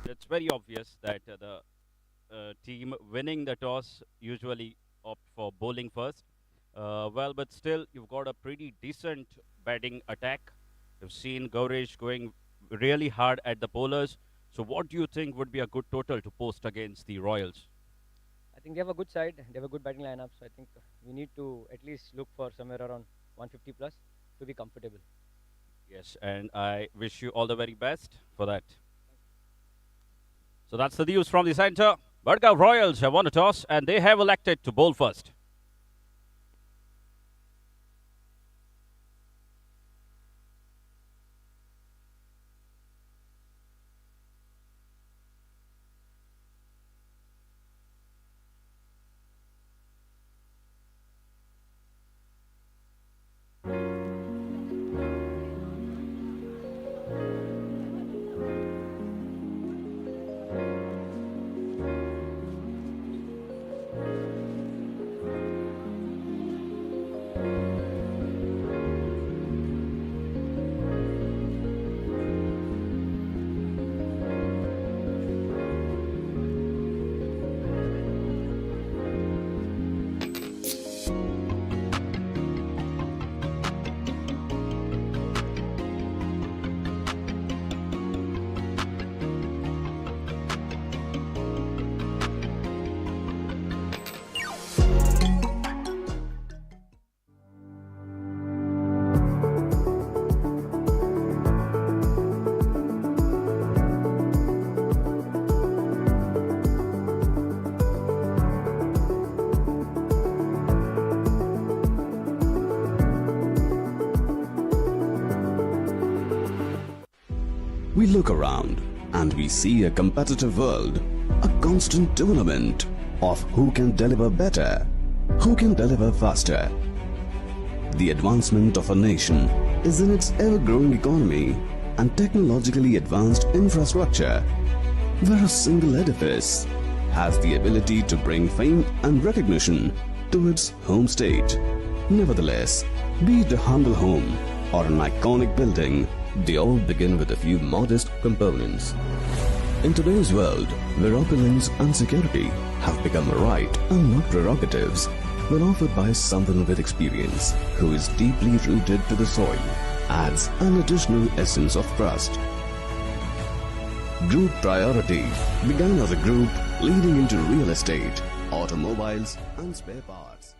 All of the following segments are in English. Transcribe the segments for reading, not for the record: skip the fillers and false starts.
it's very obvious that the team winning the toss usually opt for bowling first. Well, but still, you've got a pretty decent batting attack. You've seen Gaurish going really hard at the bowlers. So, what do you think would be a good total to post against the Royals? I think they have a good side. They have a good batting lineup. So I think we need to at least look for somewhere around 150 plus to be comfortable. Yes, and I wish you all the very best for that. So that's the news from the center. Madgaon Royals have won a toss and they have elected to bowl first. We look around and we see a competitive world, a constant tournament of who can deliver better, who can deliver faster. The advancement of a nation is in its ever-growing economy and technologically advanced infrastructure, where a single edifice has the ability to bring fame and recognition to its home state. Nevertheless, be it a humble home or an iconic building, they all begin with a few modest components. In today's world, where opulence and security have become a right and not prerogatives, when offered by someone with experience who is deeply rooted to the soil, adds an additional essence of trust. Group Priority began as a group leading into real estate, automobiles and spare parts.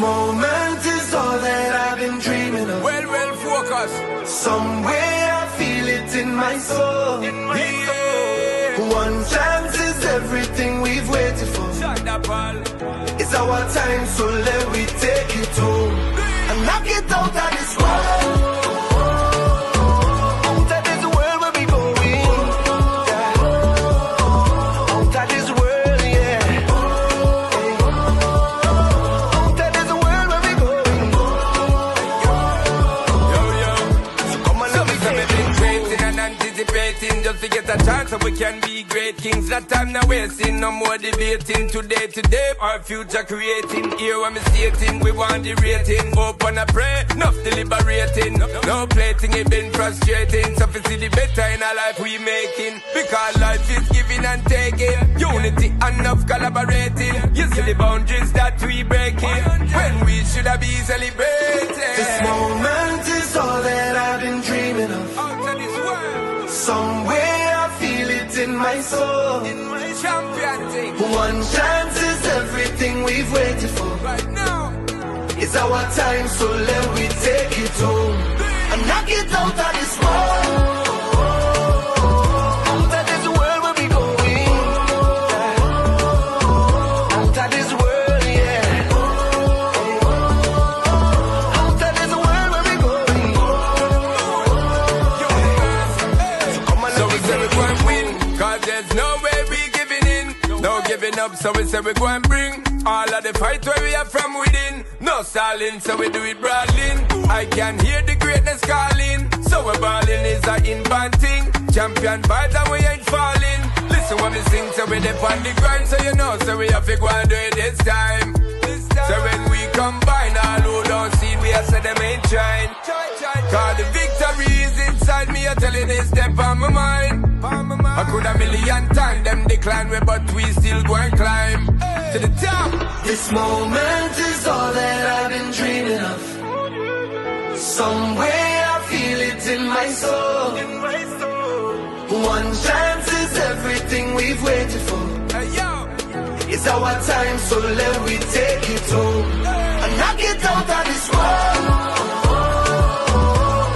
moment is all that I've been dreaming of. Well, focus. Somewhere I feel it in my soul. One chance is everything we've waited for. It's our time, so let me take it home and knock it out of this world. Out of this world where we going, yeah. Out of this world, yeah. Out of this world where we going. So come on, let me take it home. Waiting and anticipating just to get a chance so we can be great kings. That time now wasting, no more debating. Today, our future creating. Here I'm stating, we want the rating. Hope and I pray, enough deliberating. No plating, it been frustrating. So we see the better in our life we making. Because life is giving and taking. Unity, enough collaborating. You see the boundaries that we breaking. When we should have been celebrating. This moment is all that I've been dreaming of. Out of this world. Somewhere I feel it in my soul. Champion thing. One chance is everything we've waited for. Right now. It's our time, so let me take it home and knock it out of this world. Out of this world where we going, yeah. Out of this world, yeah. Out of this world where we going. So come on, So let we me say we take go it and home. win, cause there's no way we giving in. No giving up, so we say we go and bring all of the fight where we are from within. No stalling, so we do it brawling. I can hear the greatness calling. So we're balling is a inbound thing. Champion vibes and we ain't falling. Listen when we sing, so we're on the grind. So you know, so we have to go and do it this time. So when we combine all who don't see, we have said them ain't trying. Cause the victory is inside me, I tell you this step on my mind. I could a million times them decline we, but we still go and climb to the top. This moment is all that I've been dreaming of. Somewhere I feel it in my soul. One chance is everything we've waited for. Hey, yo. It's our time, so let me take it home and knock it out of this world.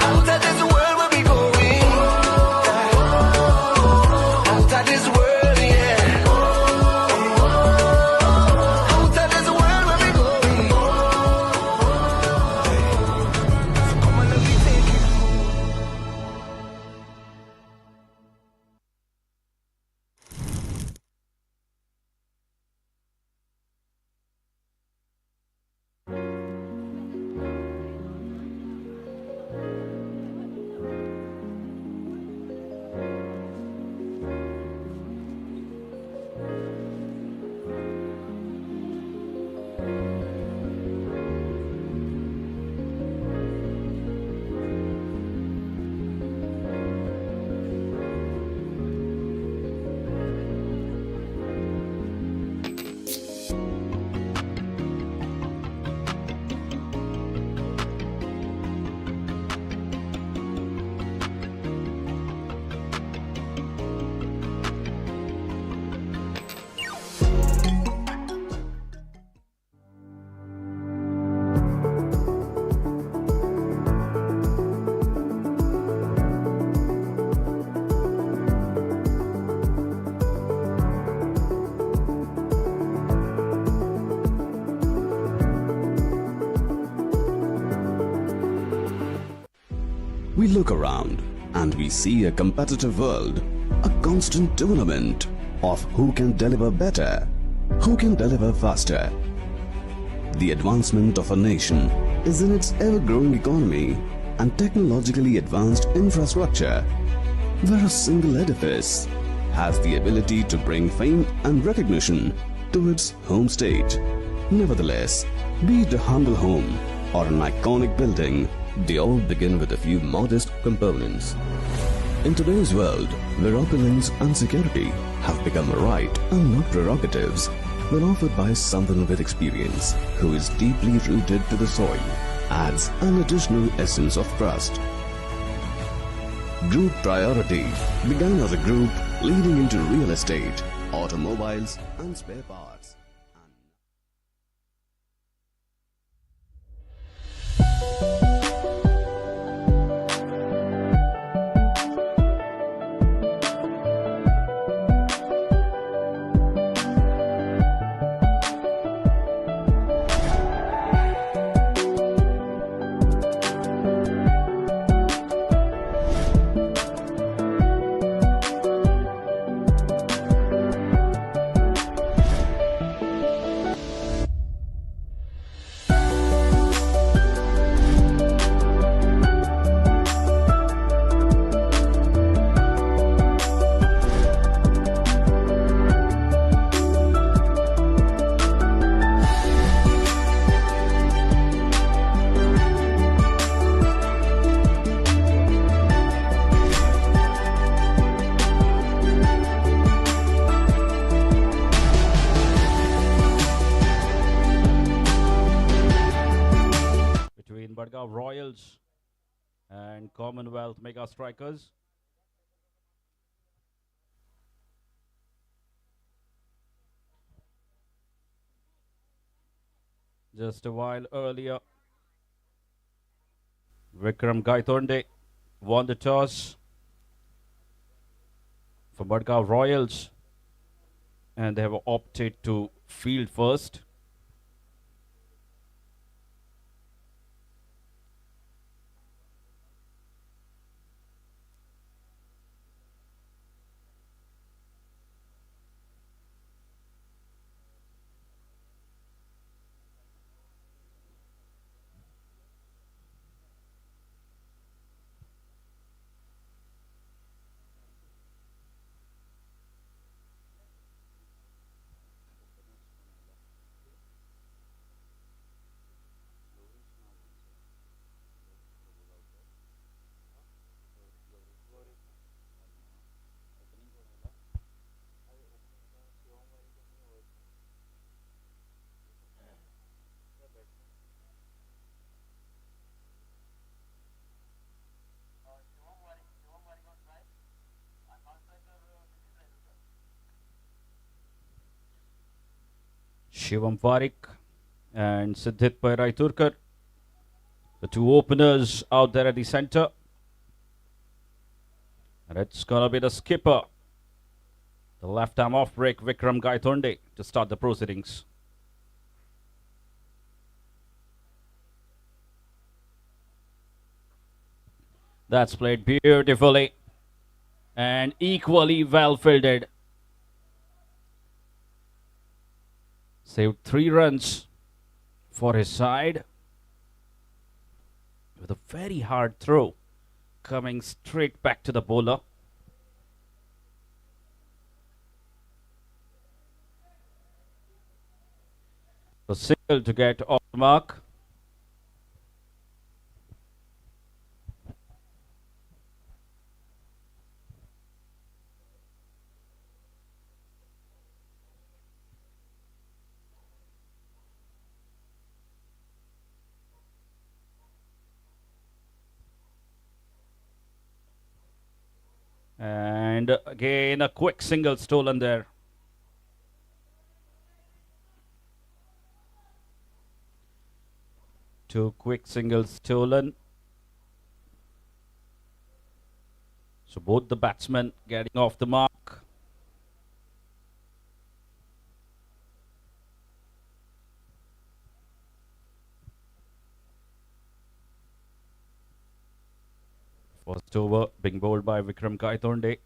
Out of this world where we going, yeah. Out of this world, yeah. Out of this world where we going. So come on, let me take it home. We look around and we see a competitive world, a constant tournament of who can deliver better, who can deliver faster. The advancement of a nation is in its ever-growing economy and technologically advanced infrastructure, where a single edifice has the ability to bring fame and recognition to its home state. Nevertheless, be it a humble home or an iconic building, they all begin with a few modest components. In today's world, where opulence and security have become a right and not prerogatives, when offered by someone with experience who is deeply rooted to the soil, adds an additional essence of trust. Group Priority began as a group leading into real estate, automobiles and spare parts. Royals and Commonwealth Mega Strikers. Just a while earlier, Vikram Gaitonde won the toss for MADGAON Royals, and they have opted to field first. Shivam Parekh and Siddhit Turkar, the two openers out there at the center. And it's going to be the skipper, the left-arm off-break, Vikram Gaitonde, to start the proceedings. That's played beautifully and equally well fielded. Saved 3 runs for his side with a very hard throw coming straight back to the bowler. A single to get off the mark. And again, a quick single stolen there. Two quick singles stolen. So both the batsmen getting off the mark. First over being bowled by Vikram Gaitonde.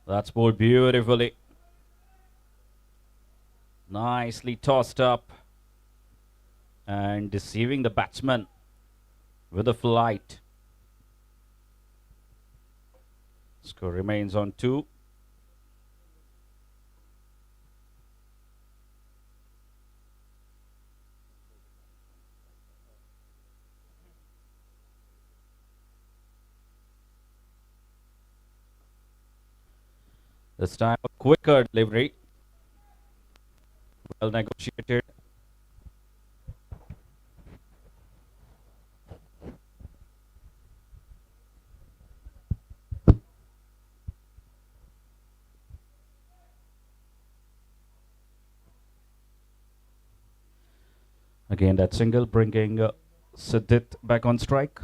That's bowled beautifully. Nicely tossed up and deceiving the batsman with a flight. Score remains on 2. This time a quicker delivery. Well negotiated. Again that single bringing Siddhit back on strike.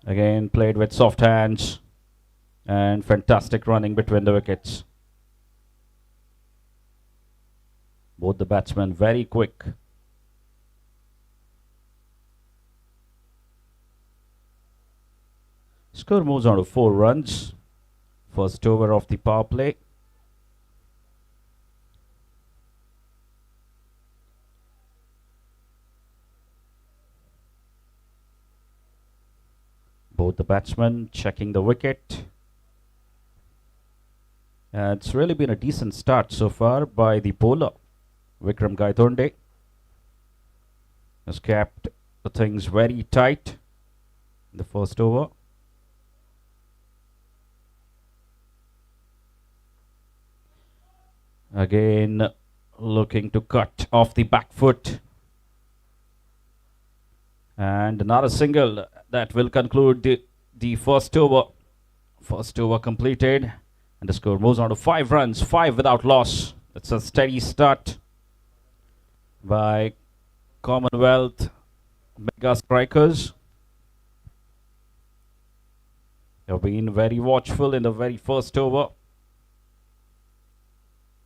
Again played with soft hands and fantastic running between the wickets. Both the batsmen very quick. Score moves on to 4 runs. First over of the power play. Both the batsmen checking the wicket. It's really been a decent start so far by the bowler, Vikram Gaitonde. Has kept the things very tight in the first over. Again, looking to cut off the back foot. And another single that will conclude the first over. First over completed. And the score moves on to 5 runs, 5 without loss. It's a steady start by Commonwealth mega strikers. They've been very watchful in the very first over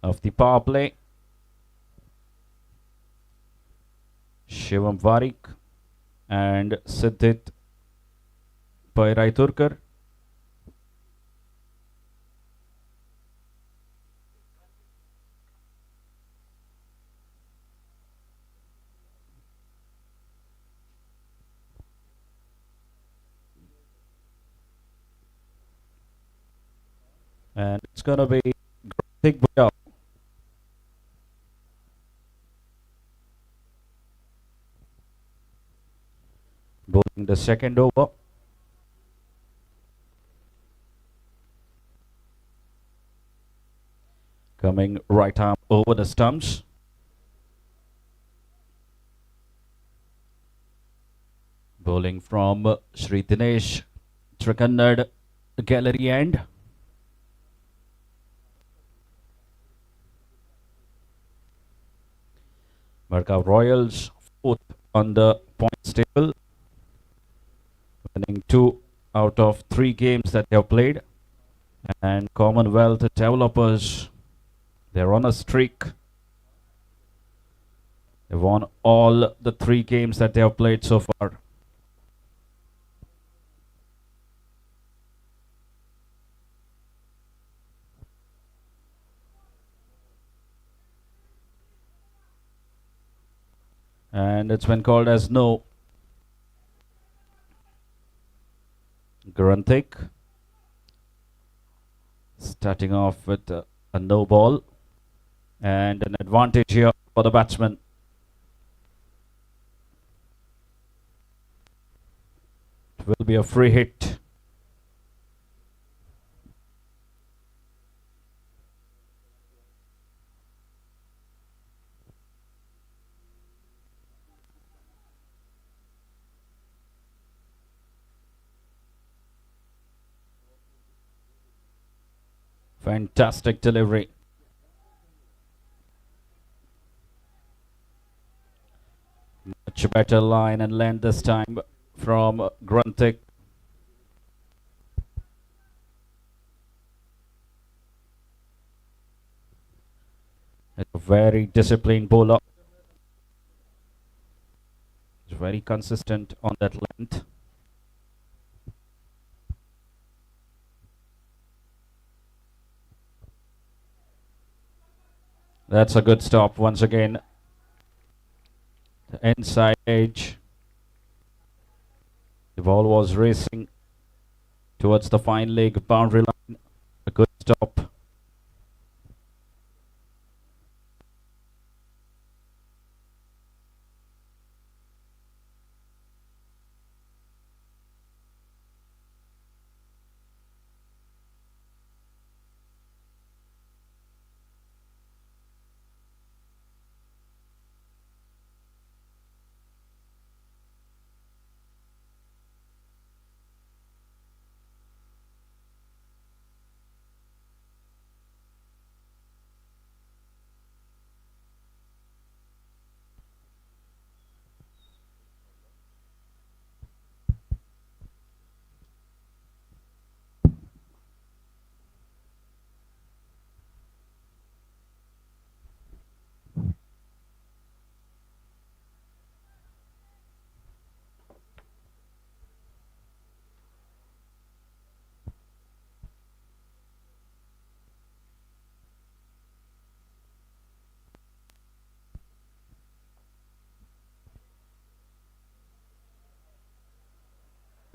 of the power play. Shivam Varik and Siddhit Pairaiturkar. And it's going to be Gratik Bhuyal. Bowling the second over. Coming right arm over the stumps. Bowling from Sri Dinesh Trikannad gallery end. MADGAON Royals 4th on the points table, winning 2 out of 3 games that they have played. And Commonwealth Developers, they're on a streak. They've won all the 3 games that they have played so far. And it's been called as no. Grunthik starting off with a no ball and an advantage here for the batsman. It will be a free hit. Fantastic delivery. Much better line and length this time from Grunthik. A very disciplined bowler. He's very consistent on that length. That's a good stop once again. The inside edge. The ball was racing towards the fine leg boundary line. A good stop.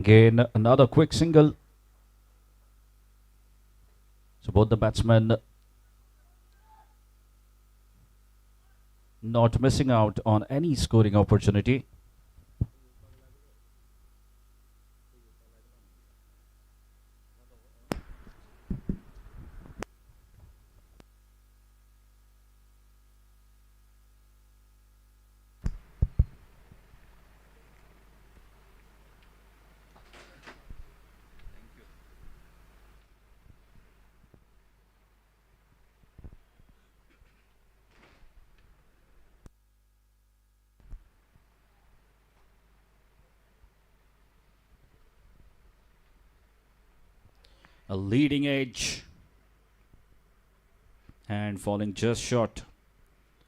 Again, another quick single. So both the batsmen not missing out on any scoring opportunity. A leading edge. And falling just short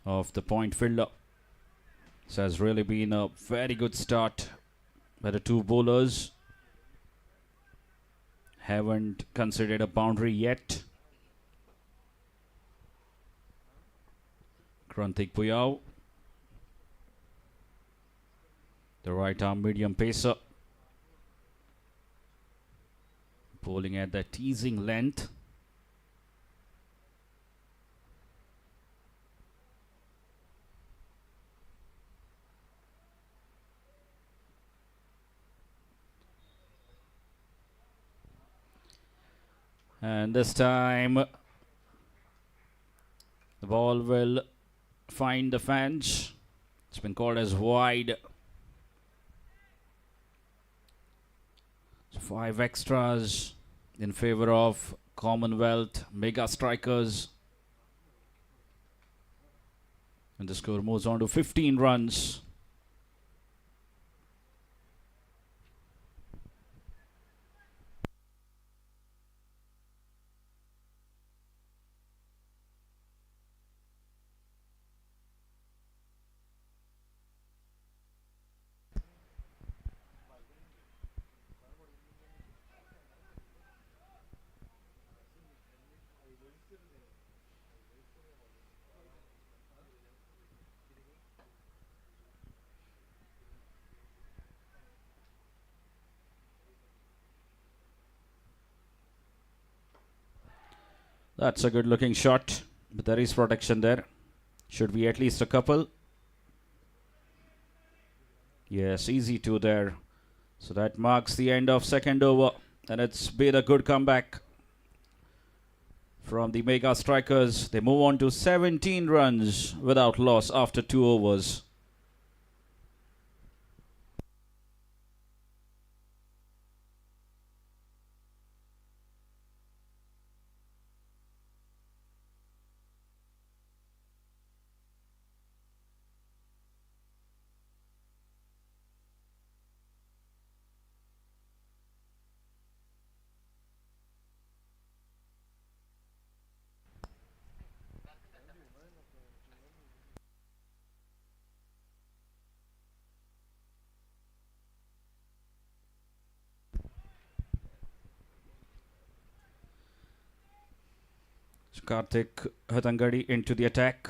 of the point fielder. This has really been a very good start by the two bowlers. Haven't considered a boundary yet. Krantik Puyao, the right arm medium pacer, bowling at the teasing length. And this time the ball will find the fence. It's been called as wide. So 5 extras in favor of Commonwealth mega strikers. And the score moves on to 15 runs. That's a good looking shot, but there is protection there. Should be at least a couple. Yes, easy two there. So that marks the end of second over, and it's been a good comeback from the mega strikers. They move on to 17 runs without loss after 2 overs. Karthik Hatangadi into the attack.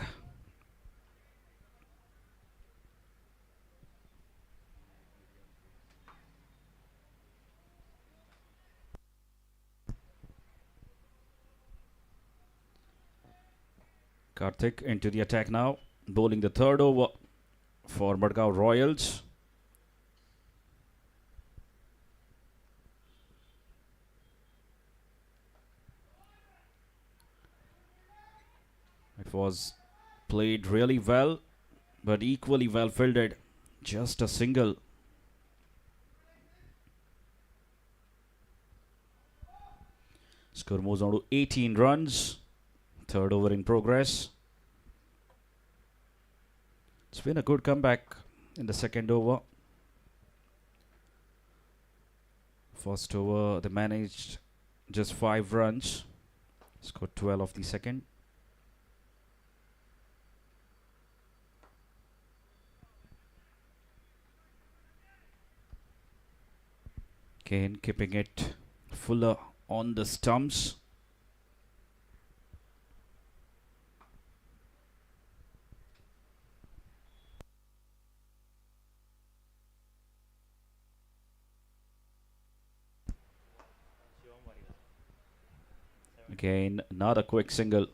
Karthik into the attack now, bowling the third over for MADGAON Royals. It was played really well, but equally well fielded. Just a single. Score moves on to 18 runs. Third over in progress. It's been a good comeback in the second over. First over, they managed just 5 runs. Scored 12 of the second. Kane keeping it fuller on the stumps. Again, another quick single.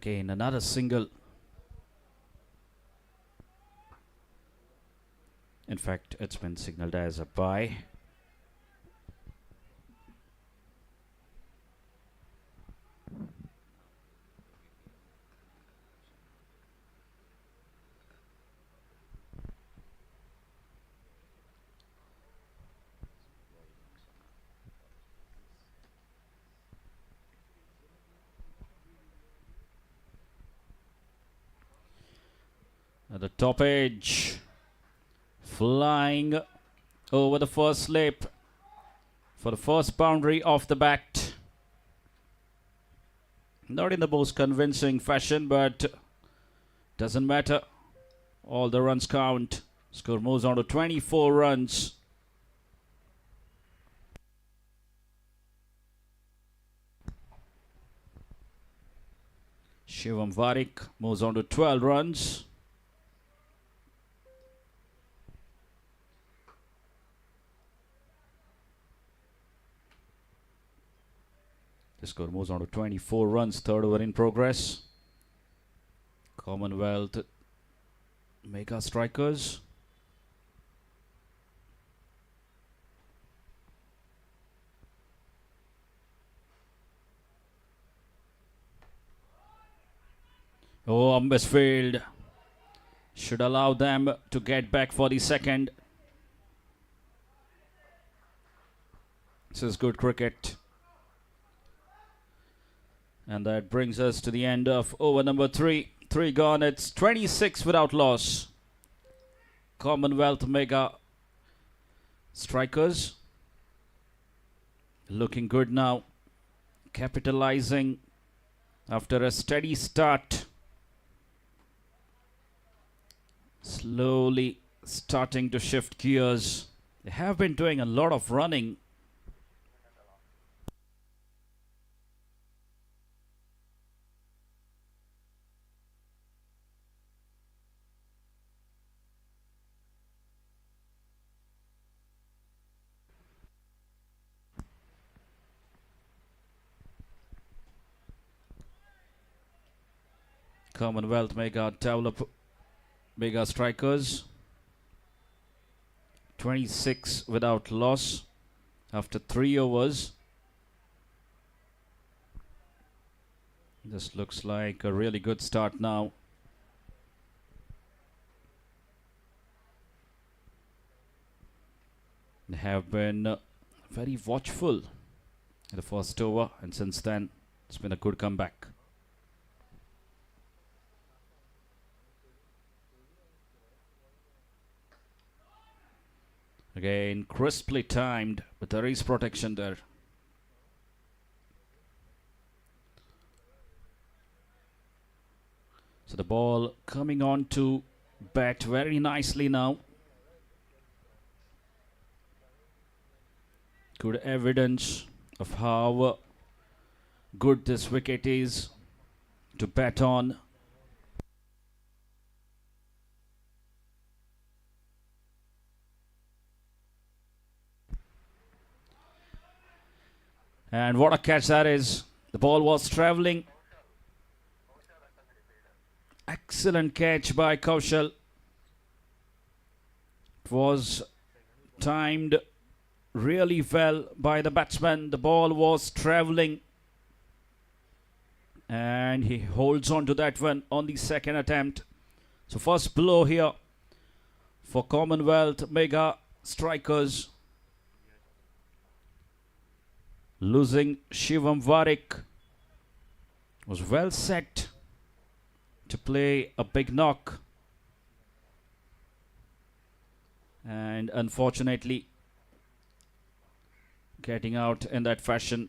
Again, another single. In fact, it's been signaled as a bye. At the top edge, flying over the first slip for the first boundary off the bat. Not in the most convincing fashion, but doesn't matter. All the runs count. Score moves on to 24 runs. Shivam Varik moves on to 12 runs. The score moves on to 24 runs, third over in progress. Commonwealth mega strikers. Oh, Umbesfield should allow them to get back for the second. This is good cricket. And that brings us to the end of over number 3. 3 gone. It's 26 without loss. Commonwealth mega strikers looking good now. Capitalizing after a steady start. Slowly starting to shift gears. They have been doing a lot of running. Commonwealth mega strikers. 26 without loss after 3 overs. This looks like a really good start now. They have been very watchful in the first over, and since then it's been a good comeback. Again, crisply timed, but there is protection there. So the ball coming on to bat very nicely now. Good evidence of how good this wicket is to bat on. And what a catch that is. The ball was travelling. Excellent catch by Kaushal. It was timed really well by the batsman. The ball was travelling. And he holds on to that one on the second attempt. So first blow here for Commonwealth mega strikers. Losing Shivam Varik was well set to play a big knock, and unfortunately getting out in that fashion.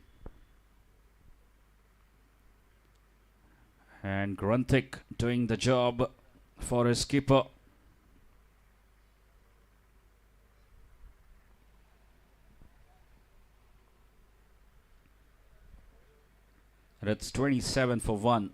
And Grunthik doing the job for his keeper. And it's 27 for 1.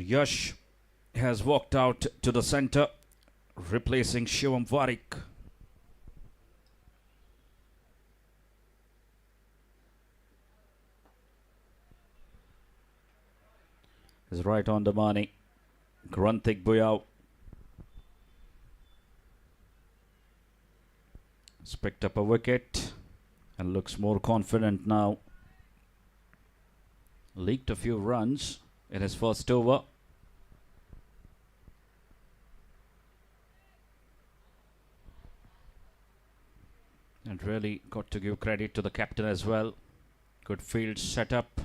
Yash has walked out to the center, replacing Shivam Varik. Is right on the money. Granthik Buyao has picked up a wicket and looks more confident now. Leaked a few runs in his first over. And really got to give credit to the captain as well. Good field setup.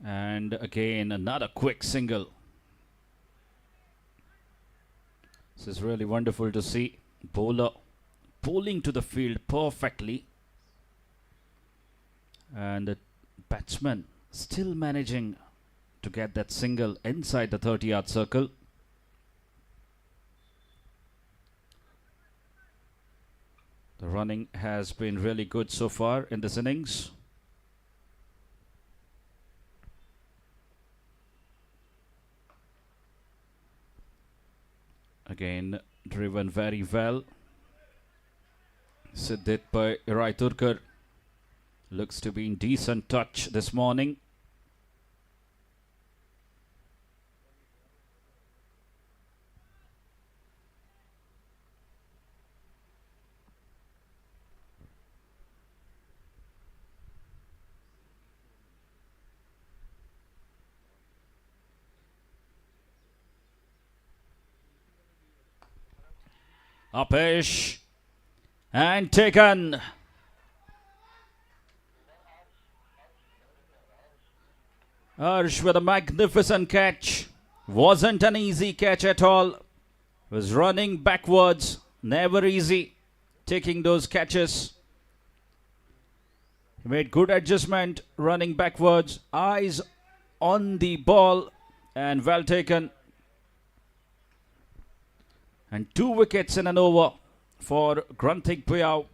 And again, another quick single. This is really wonderful to see. Bowler bowling to the field perfectly. And the batsman still managing to get that single inside the 30-yard circle. The running has been really good so far in this innings. Again, driven very well. Siddhit by Rai Turkar. Looks to be in decent touch this morning. Upish and taken. Arsh with a magnificent catch. Wasn't an easy catch at all. Was running backwards. Never easy taking those catches. He made good adjustment running backwards. Eyes on the ball and well taken. And 2 wickets in an over for Granthik Buyao.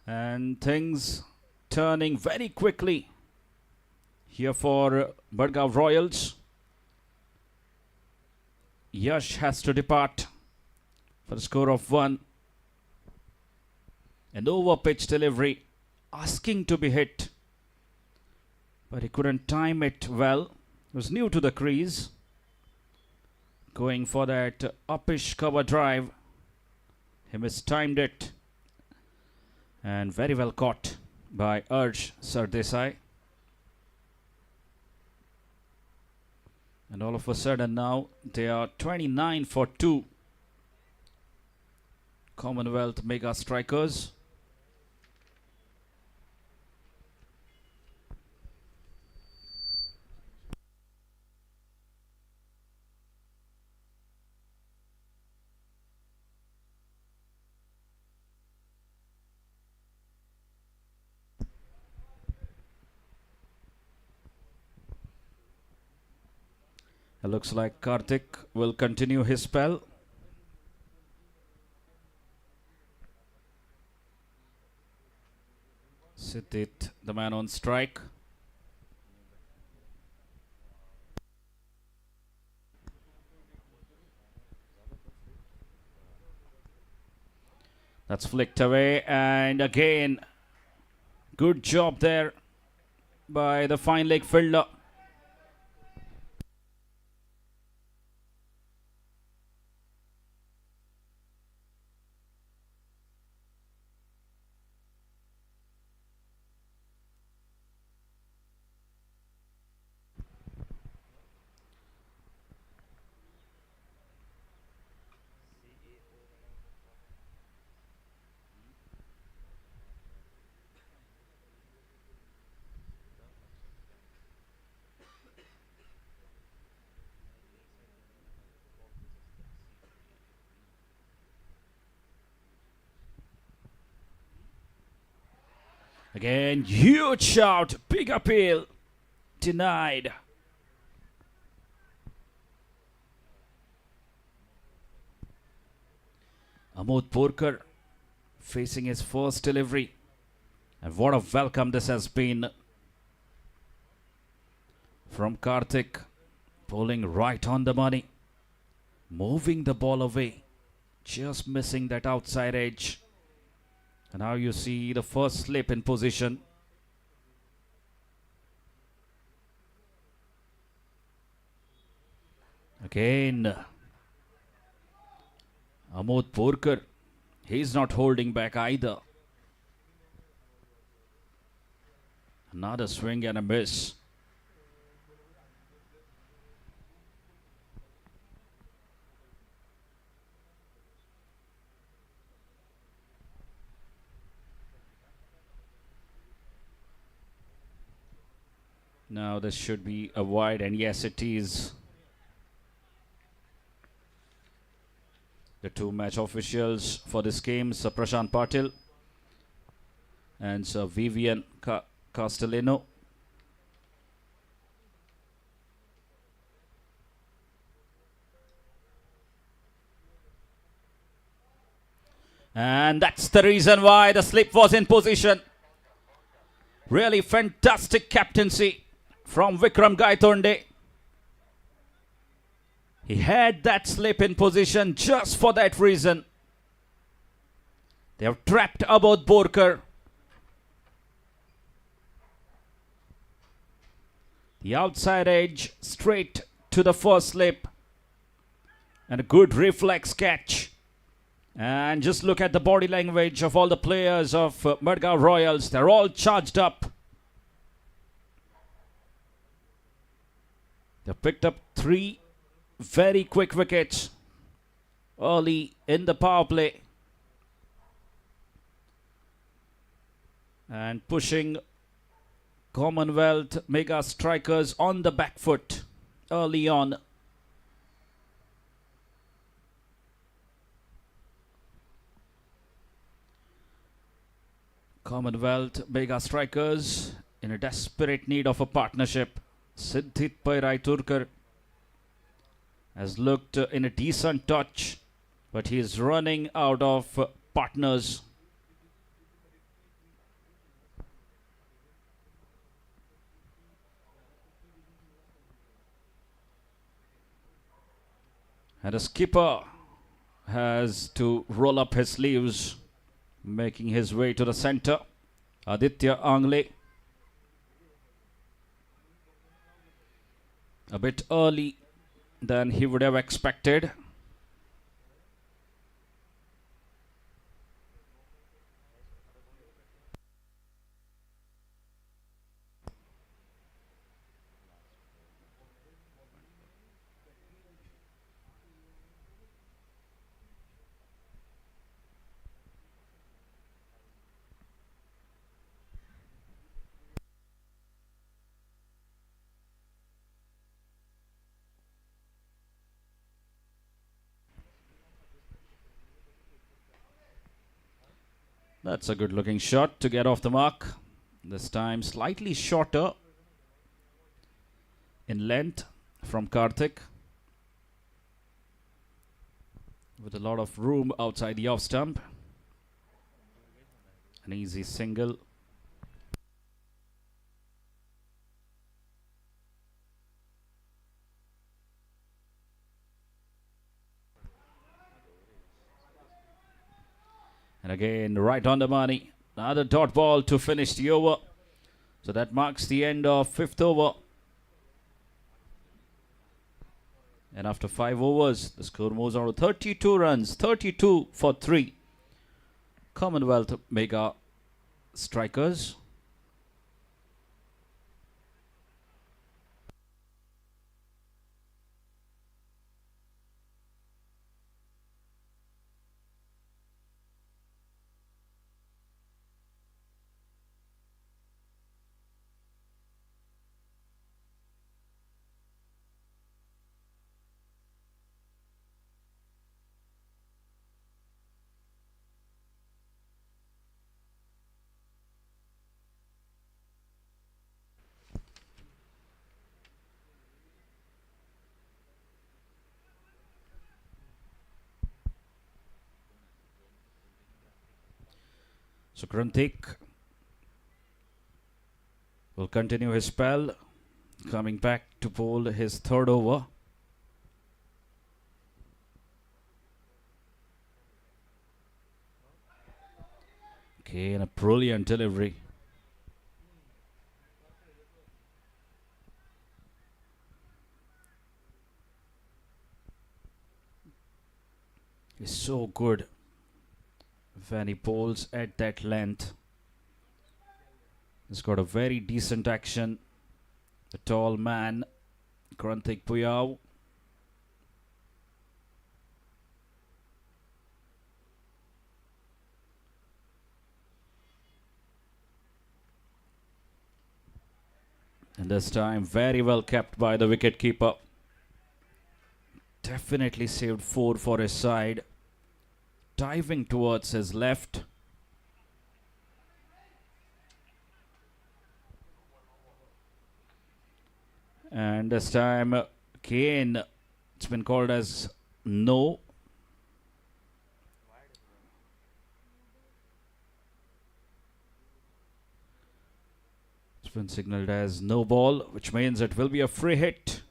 And things turning very quickly here for MADGAON Royals. Yash has to depart for a score of 1. An over pitch delivery asking to be hit, but he couldn't time it well. He was new to the crease. Going for that upish cover drive. He mistimed it. And very well caught by Arsh Sardesai. And all of a sudden now they are 29 for 2. Commonwealth mega strikers. It looks like Karthik will continue his spell. Siddhit, the man on strike. That's flicked away, and again, good job there by the fine leg fielder. Again, huge shout, big appeal, denied. Amod Porkar facing his first delivery. And what a welcome this has been from Karthik. Bowling right on the money. Moving the ball away. Just missing that outside edge. And now you see the first slip in position. Again, Amod Porkar. He's not holding back either. Another swing and a miss. Now this should be a wide, and yes it is. The two match officials for this game, Sir Prashant Patil and Sir Vivian Castellano. And that's the reason why the slip was in position. Really fantastic captaincy from Vikram Gaitonde. He had that slip in position just for that reason. They have trapped Amod Porkar. The outside edge straight to the first slip. And a good reflex catch. And just look at the body language of all the players of MADGAON Royals. They're all charged up. They picked up 3 very quick wickets early in the power play. And pushing Commonwealth mega strikers on the back foot early on. Commonwealth mega strikers in a desperate need of a partnership. Siddhit Rai Turkar has looked in a decent touch, but he is running out of partners. And the skipper has to roll up his sleeves, making his way to the center. Aditya Angle. A bit early than he would have expected. That's a good looking shot to get off the mark. This time slightly shorter in length from Karthik, with a lot of room outside the off stump. An easy single. And again, right on the money. Another dot ball to finish the over. So that marks the end of 5th over. And after 5 overs, the score moves on to 32 runs. 32 for 3. Commonwealth mega strikers. So Granthik will continue his spell, coming back to bowl his third over. Okay, and a brilliant delivery. He's so good when he bowls at that length. He's got a very decent action. The tall man, Granthik Puyao. And this time very well kept by the wicketkeeper. Definitely saved 4 for his side. Diving towards his left. And this time Kane, it's been called as no. It's been signaled as no ball, which means it will be a free hit.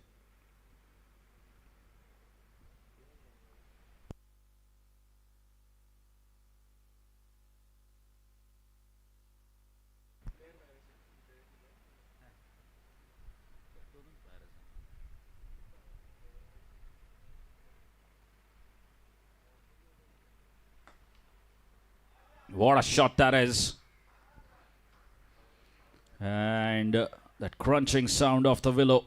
What a shot that is. And that crunching sound of the willow.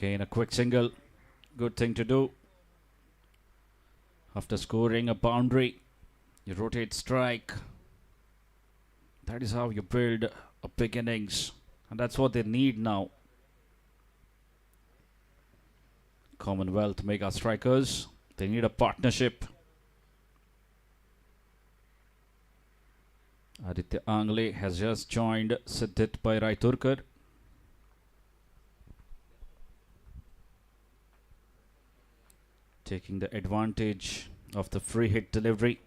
Okay, in a quick single. Good thing to do. After scoring a boundary, you rotate strike. That is how you build a big innings. And that's what they need now. Commonwealth mega strikers. They need a partnership. Aditya Angle has just joined Siddhit by Raiturkar. Taking the advantage of the free hit delivery.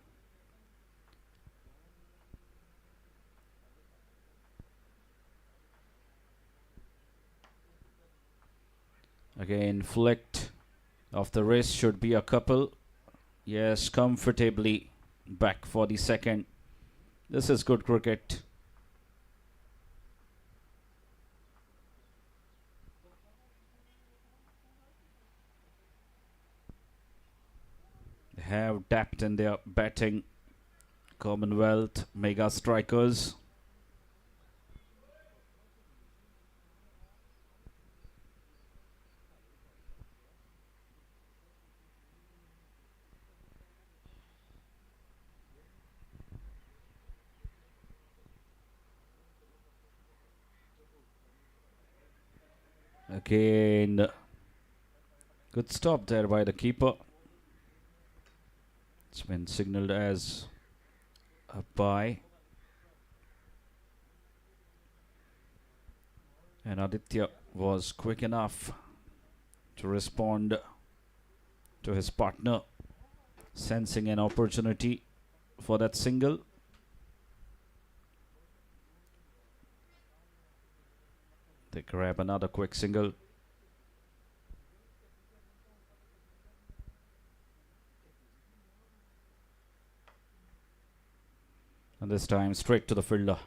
Again, flicked off the wrist, should be a couple. Yes, comfortably back for the second. This is good cricket. They have depth in their batting. Commonwealth mega strikers. Again, good stop there by the keeper. It's been signaled as a bye. And Aditya was quick enough to respond to his partner, sensing an opportunity for that single. They grab another quick single. And this time straight to the fielder.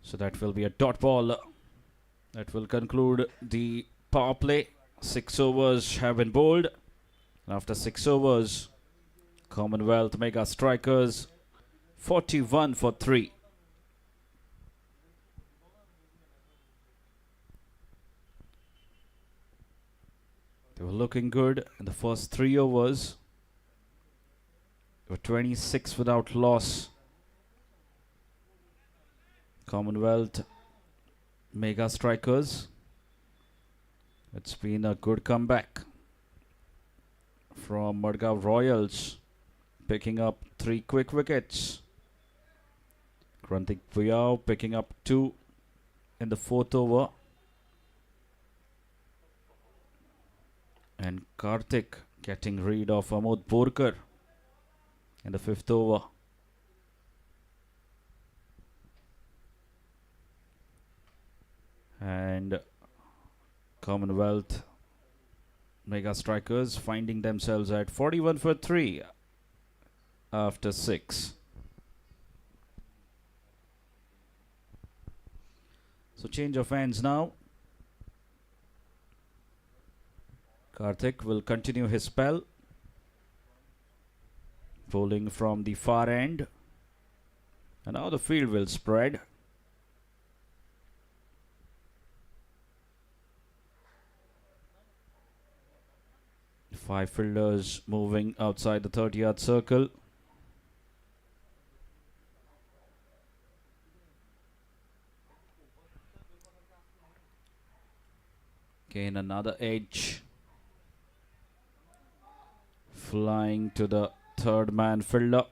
So that will be a dot ball. That will conclude the power play. 6 overs have been bowled. And after 6 overs, Commonwealth mega strikers 41 for 3. They were looking good in the first 3 overs. They were 26 without loss. Commonwealth Mega Strikers. It's been a good comeback from MADGAON Royals, picking up 3 quick wickets. Krantik Puyao picking up 2 in the 4th over. And Karthik getting rid of Amod Borkar in the 5th over. And Commonwealth Mega Strikers finding themselves at 41 for 3 after 6. So change of hands now. Karthik will continue his spell, bowling from the far end. And now the field will spread. Five fielders moving outside the 30-yard circle. Again another edge. Flying to the third man fielder.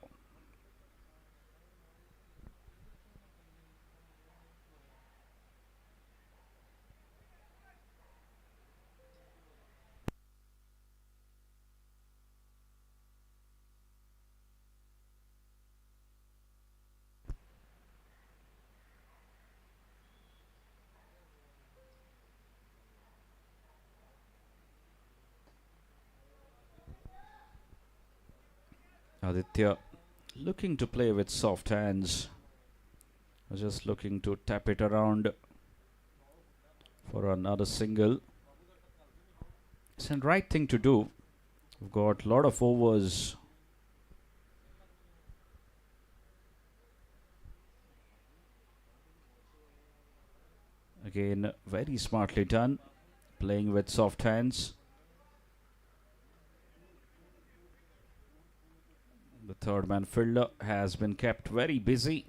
Aditya looking to play with soft hands. Just looking to tap it around for another single. It's the right thing to do. We've got a lot of overs. Again, very smartly done. Playing with soft hands. The third man fielder has been kept very busy.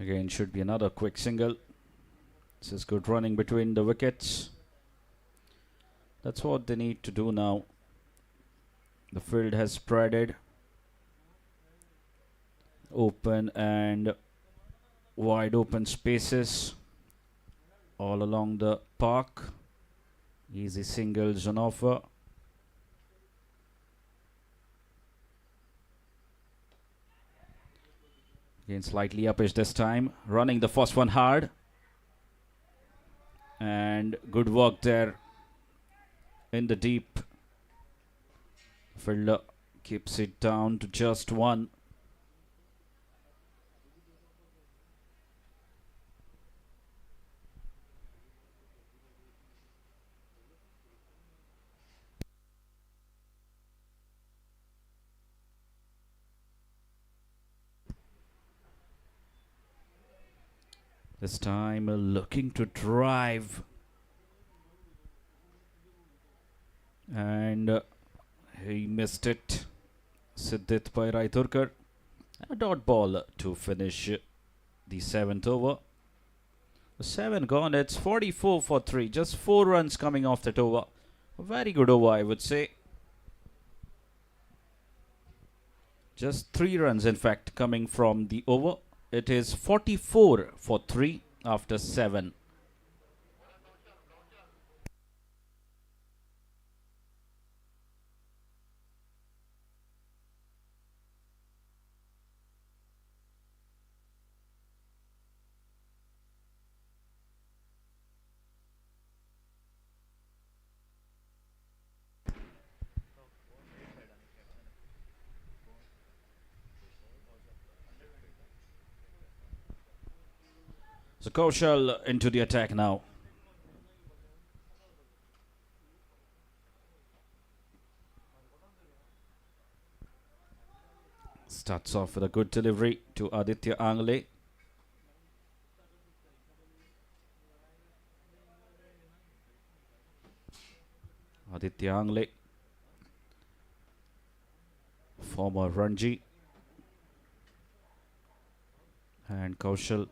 Again, should be another quick single. This is good running between the wickets. That's what they need to do now. The field has spreaded. Open and wide open spaces all along the park. Easy singles on offer. Again, slightly uppish this time. Running the first one hard. And good work there in the deep. Fielder keeps it down to just 1. This time looking to drive. And he missed it. Siddhit by Raiturkar. A dot ball to finish the 7th over. 7 gone. It's 44 for 3. Just 4 runs coming off that over. A very good over, I would say. Just 3 runs, in fact, coming from the over. It is 44 for 3 after 7. So Kaushal into the attack now. Starts off with a good delivery to Aditya Angle. Aditya Angle, former Ranji, and Kaushal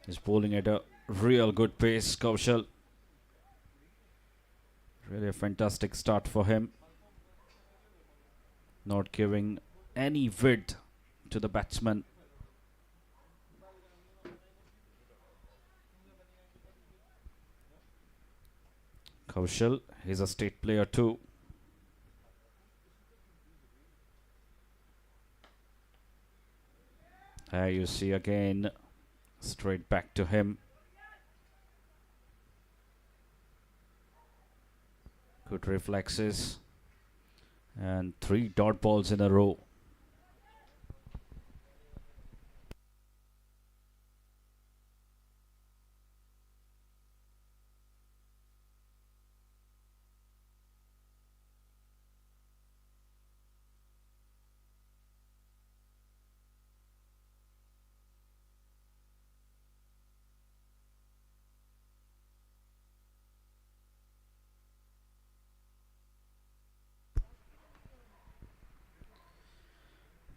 is bowling at a real good pace. Kaushal, really a fantastic start for him, not giving any width to the batsman. Kaushal is a state player too. There you see again, straight back to him. Good reflexes. And 3 dot balls in a row.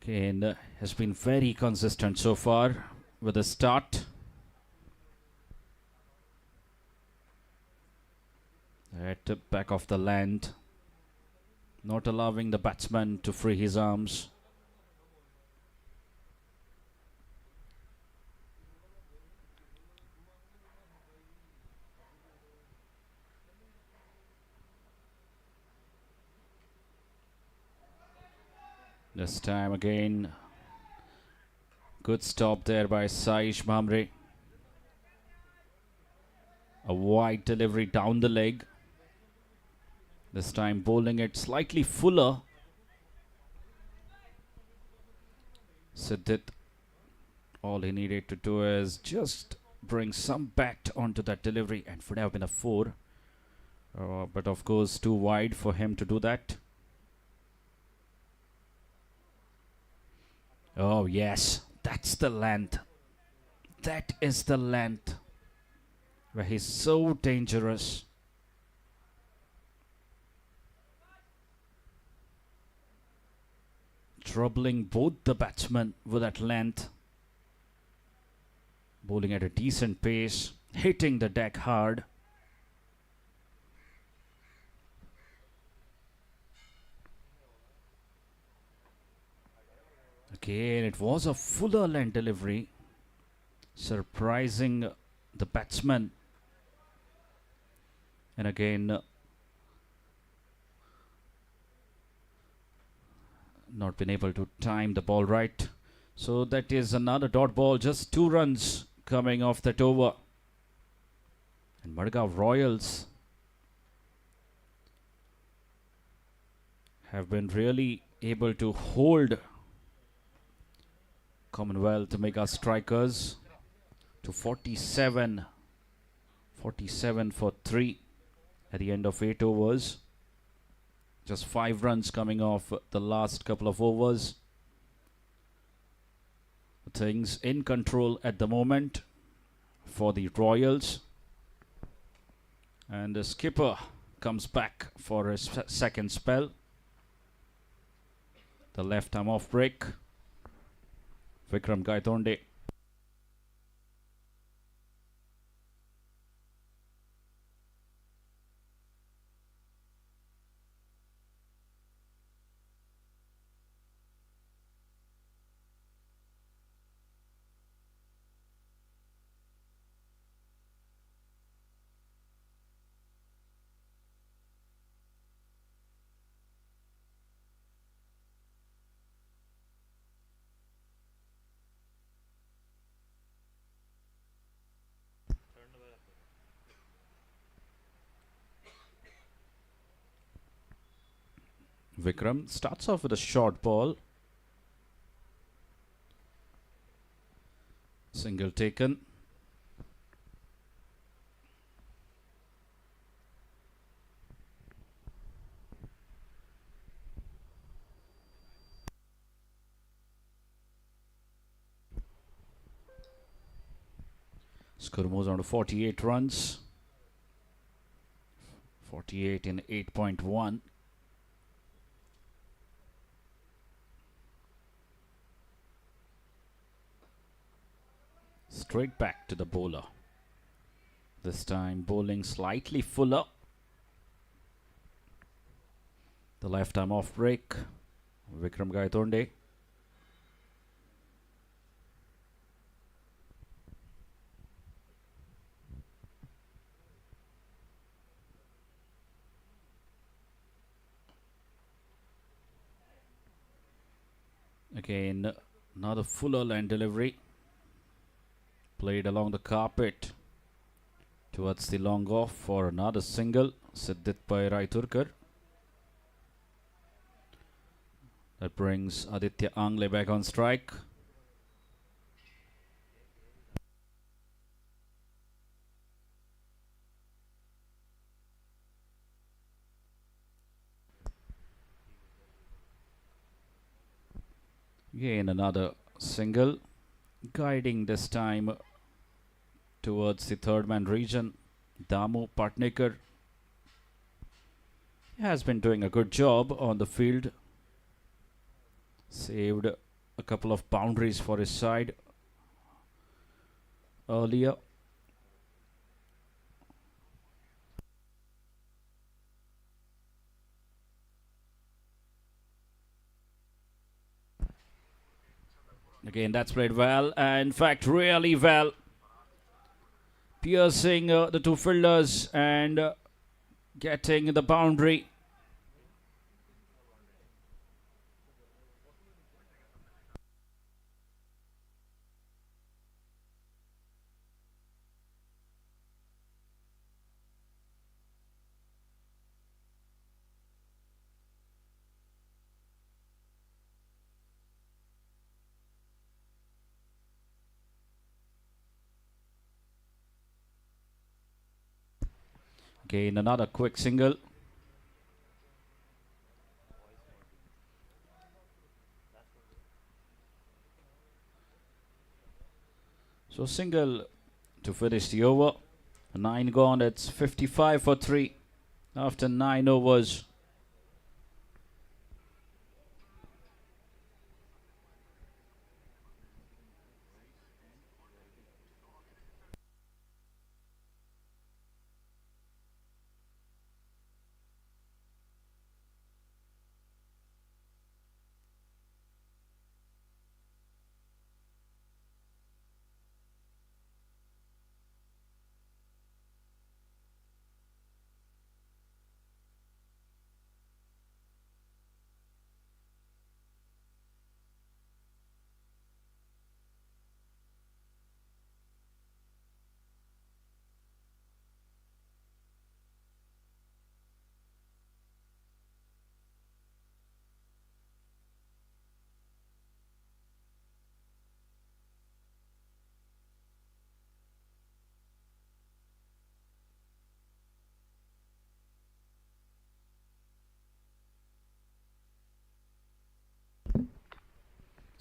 Again, has been very consistent so far with the start. At the back of the land, not allowing the batsman to free his arms. This time again, good stop there by Saish Bhamre. A wide delivery down the leg. This time bowling it slightly fuller. Siddhit, all he needed to do is just bring some back onto that delivery and would have been a 4. But of course too wide for him to do that. Oh yes, that's the length. That is the length where he's so dangerous. Troubling both the batsmen with that length. Bowling at a decent pace, hitting the deck hard. Again, it was a fuller length delivery, surprising the batsman. And again, not been able to time the ball right. So that is another dot ball, just 2 runs coming off that over. And MADGAON Royals have been really able to hold Commonwealth Mega Strikers to 47 for 3 at the end of 8 overs. Just 5 runs coming off the last couple of overs. Things in control at the moment for the Royals. And the skipper comes back for his second spell. The left arm off break. Vikram Gaitonde. Vikram starts off with a short ball. Single taken. Score moves on to 48 runs. 48 in 8.1. Straight back to the bowler. This time bowling slightly fuller. The left arm off break. Vikram Gaitonde. Again, another fuller line delivery. Played along the carpet towards the long off for another single. Siddhit by Raiturkar. That brings Aditya Angle back on strike. Again another single. Guiding this time towards the third man region. Damu Patnikar has been doing a good job on the field. Saved a couple of boundaries for his side earlier. Again, that's played well, and in fact, really well. Piercing the two fielders and getting the boundary. Again, another quick single. So single to finish the over. 9 gone, it's 55 for 3 after 9 overs.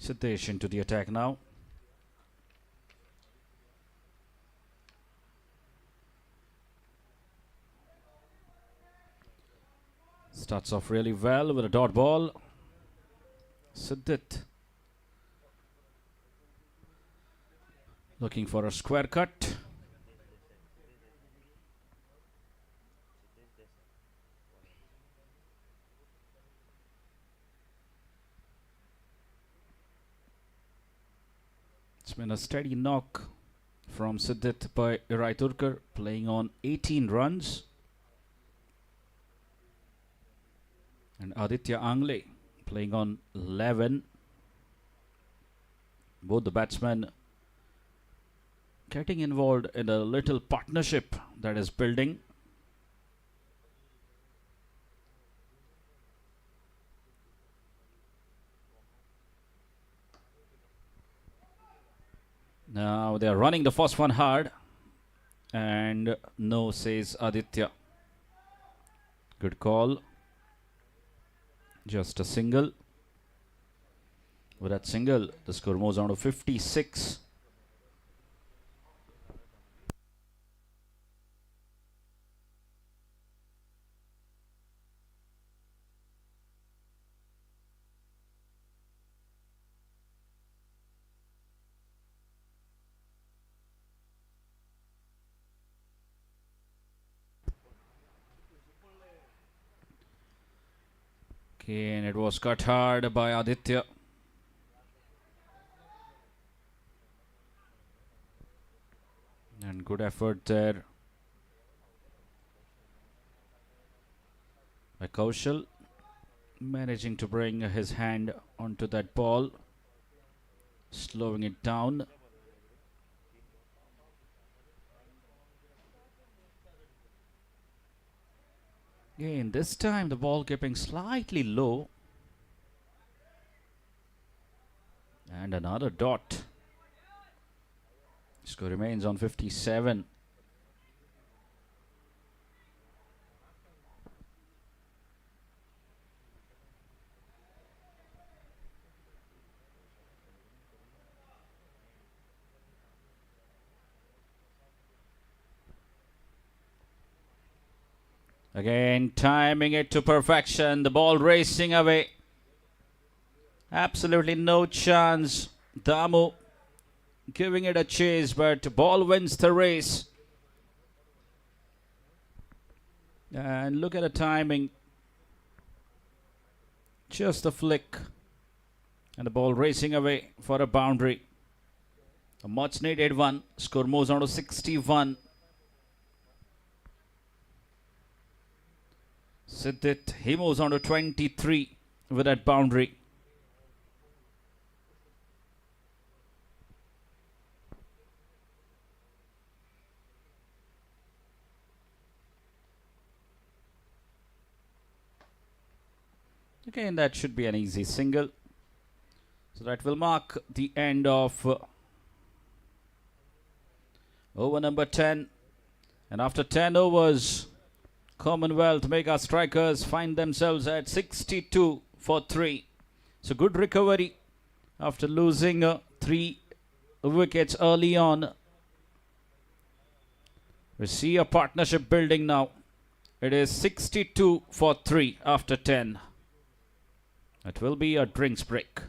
Siddesh into the attack now. Starts off really well with a dot ball. Siddhit looking for a square cut. It's been a steady knock from Siddhit by Raiturkar, playing on 18 runs. And Aditya Angle playing on 11. Both the batsmen getting involved in a little partnership that is building. Now they are running the first one hard. And no, says Aditya. Good call. Just a single. With that single, the score moves on to 56. Okay, and it was cut hard by Aditya. And good effort there by Kaushal, managing to bring his hand onto that ball, slowing it down. Again, this time the ball keeping slightly low. And another dot. Score remains on 57. Again, timing it to perfection. The ball racing away. Absolutely no chance. Damu giving it a chase, but ball wins the race. And look at the timing. Just a flick. And the ball racing away for a boundary. A much needed one. Score moves on to 61. Siddhit, he moves on to 23 with that boundary. Again, that should be an easy single. So that will mark the end of over number 10. And after 10 overs, Commonwealth Mega Strikers find themselves at 62 for 3. So good recovery after losing 3 wickets early on. We see a partnership building now. It is 62 for 3 after 10. It will be a drinks break.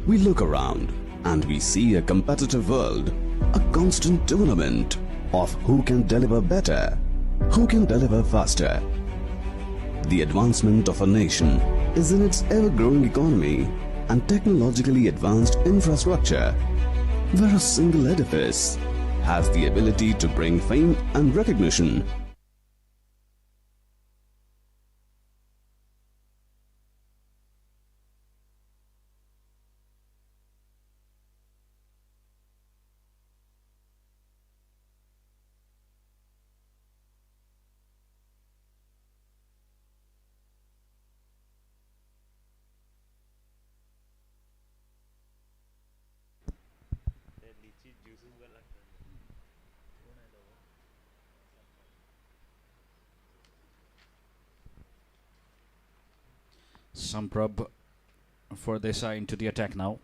We look around and we see a competitive world, a constant tournament of who can deliver better, who can deliver faster. The advancement of a nation is in its ever-growing economy and technologically advanced infrastructure, where a single edifice has the ability to bring fame and recognition. Samprab for Desai into the attack now.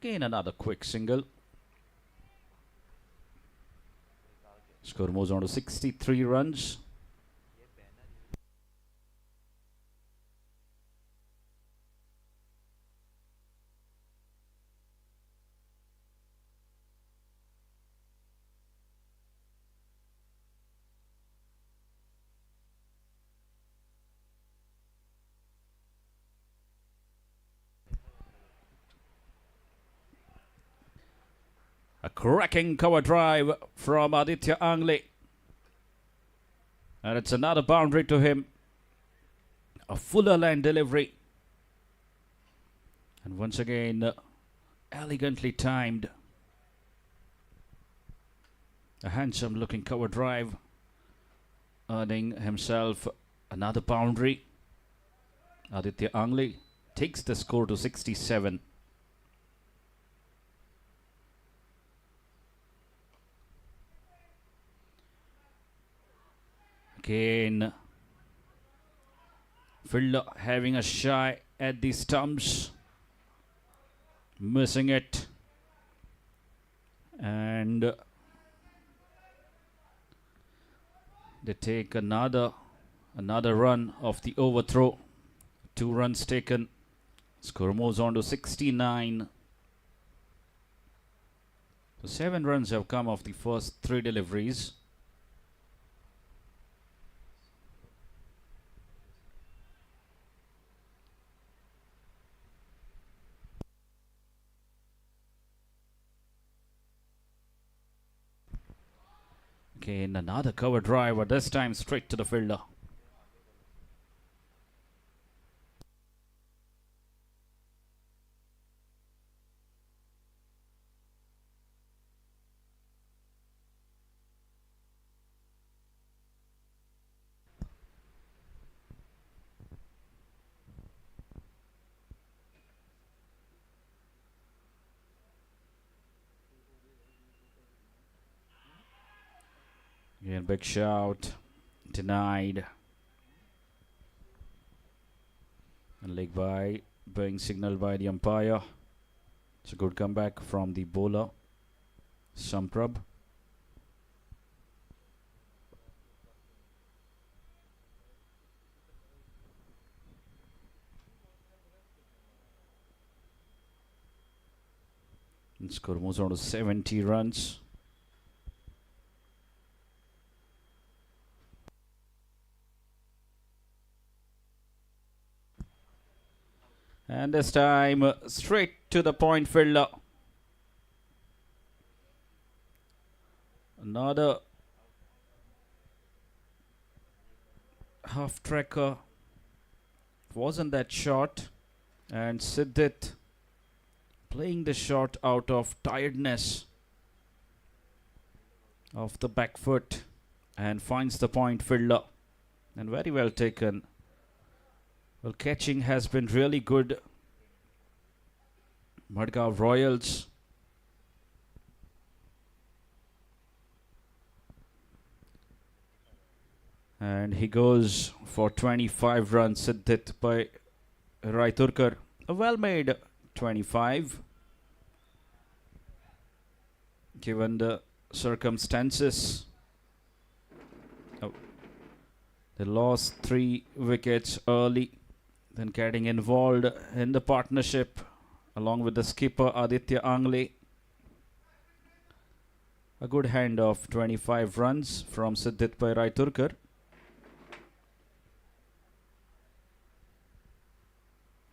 Again another quick single. Score moves on to 63 runs. A cracking cover drive from Aditya Angle. And it's another boundary to him. A fuller line delivery. And once again, elegantly timed. A handsome looking cover drive. Earning himself another boundary. Aditya Angle takes the score to 67. Again, fielder having a shy at the stumps, missing it, and they take another run of the overthrow. 2 runs taken. Score moves on to 69. So 7 runs have come off the first 3 deliveries. Again, another cover drive, but this time straight to the fielder. Again, big shout. Denied. And leg by being signaled by the umpire. It's a good comeback from the bowler, Samprab. And score moves on to 70 runs. And this time, straight to the point fielder. Another half tracker. Wasn't that short? And Siddhit playing the shot out of tiredness of the back foot and finds the point fielder. And very well taken. Well, catching has been really good. Madgaon Royals And he goes for 25 runs. Siddhit by Raiturkar. A well-made 25. Given the circumstances. Oh, they lost 3 wickets early. Then getting involved in the partnership along with the skipper Aditya Angle. A good hand of 25 runs from Siddhit by Raiturkar.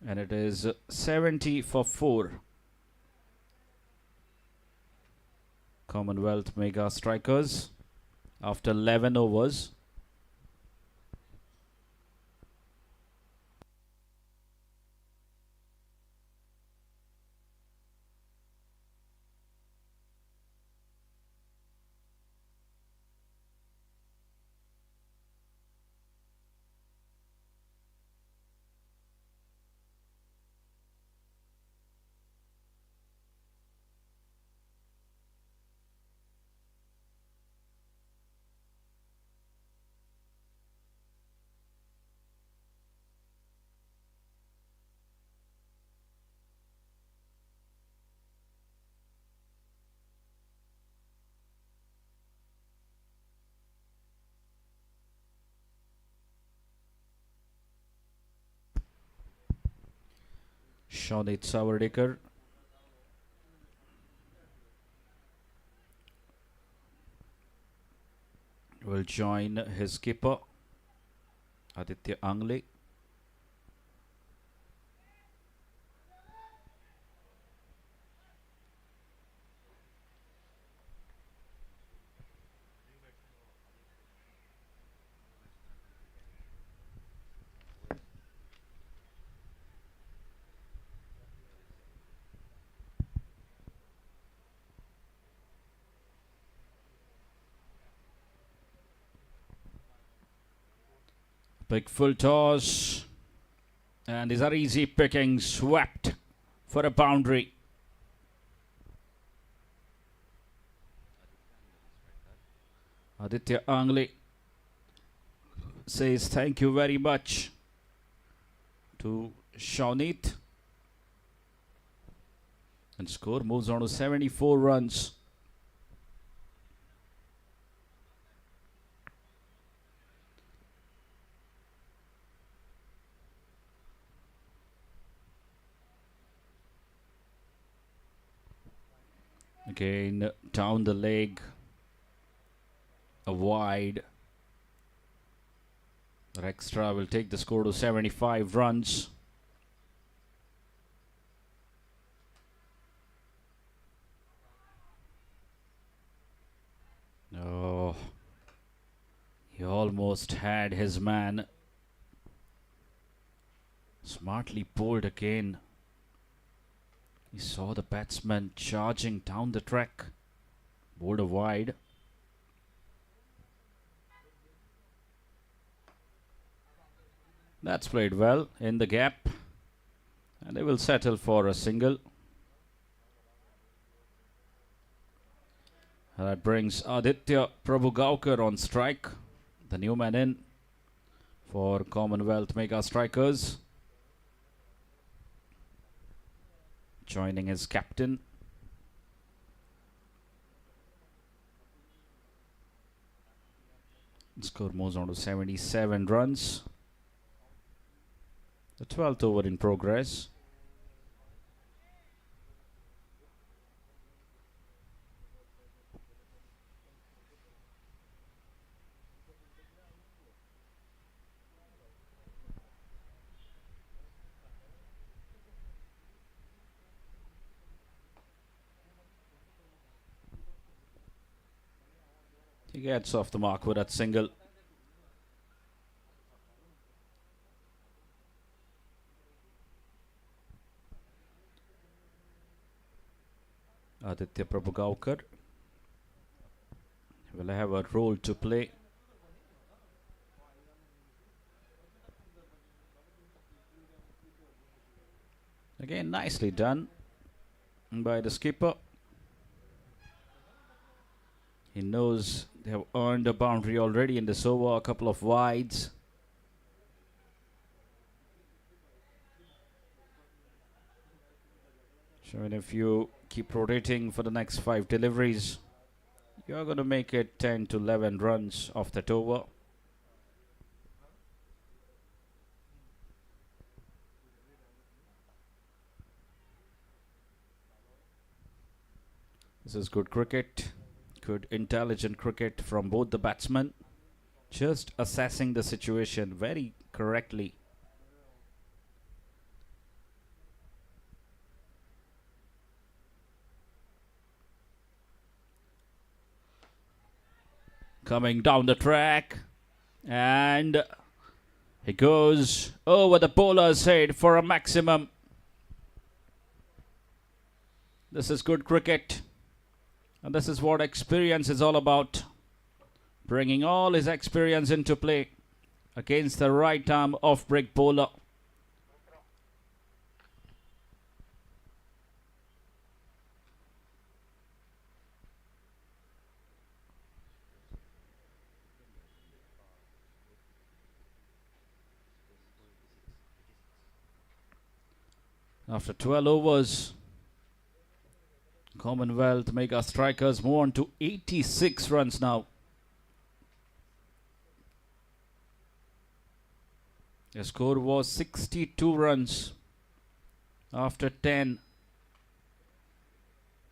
And it is 70 for 4. Commonwealth Mega Strikers after 11 overs. Shonit Savardekar will join his skipper Aditya Angle. Big full toss. And these are easy pickings. Swept for a boundary. Aditya Angle says thank you very much to Shonit. And score moves on to 74 runs. Again, down the leg, a wide. Extra will take the score to 75 runs. Oh, he almost had his man. Smartly pulled again. He saw the batsman charging down the track. Bowled a wide. That's played well in the gap. And they will settle for a single. That brings Aditya Prabhugaukar on strike. The new man in for Commonwealth Mega Strikers. Joining his captain. The score moves on to 77 runs. The 12th over in progress. He gets off the mark with that single. Aditya Prabhugaukar will have a role to play. Again, nicely done by the skipper. He knows They have earned a boundary already in this over, a couple of wides. So if you keep rotating for the next 5 deliveries, you're going to make it 10 to 11 runs off that over. This is good cricket, good intelligent cricket from both the batsmen. Just assessing the situation very correctly. Coming down the track, and he goes over the bowler's head for a maximum. This is good cricket, and this is what experience is all about. Bringing all his experience into play against the right arm off-break bowler. After 12 overs, Commonwealth mega strikers move on to 86 runs now. The score was 62 runs after 10.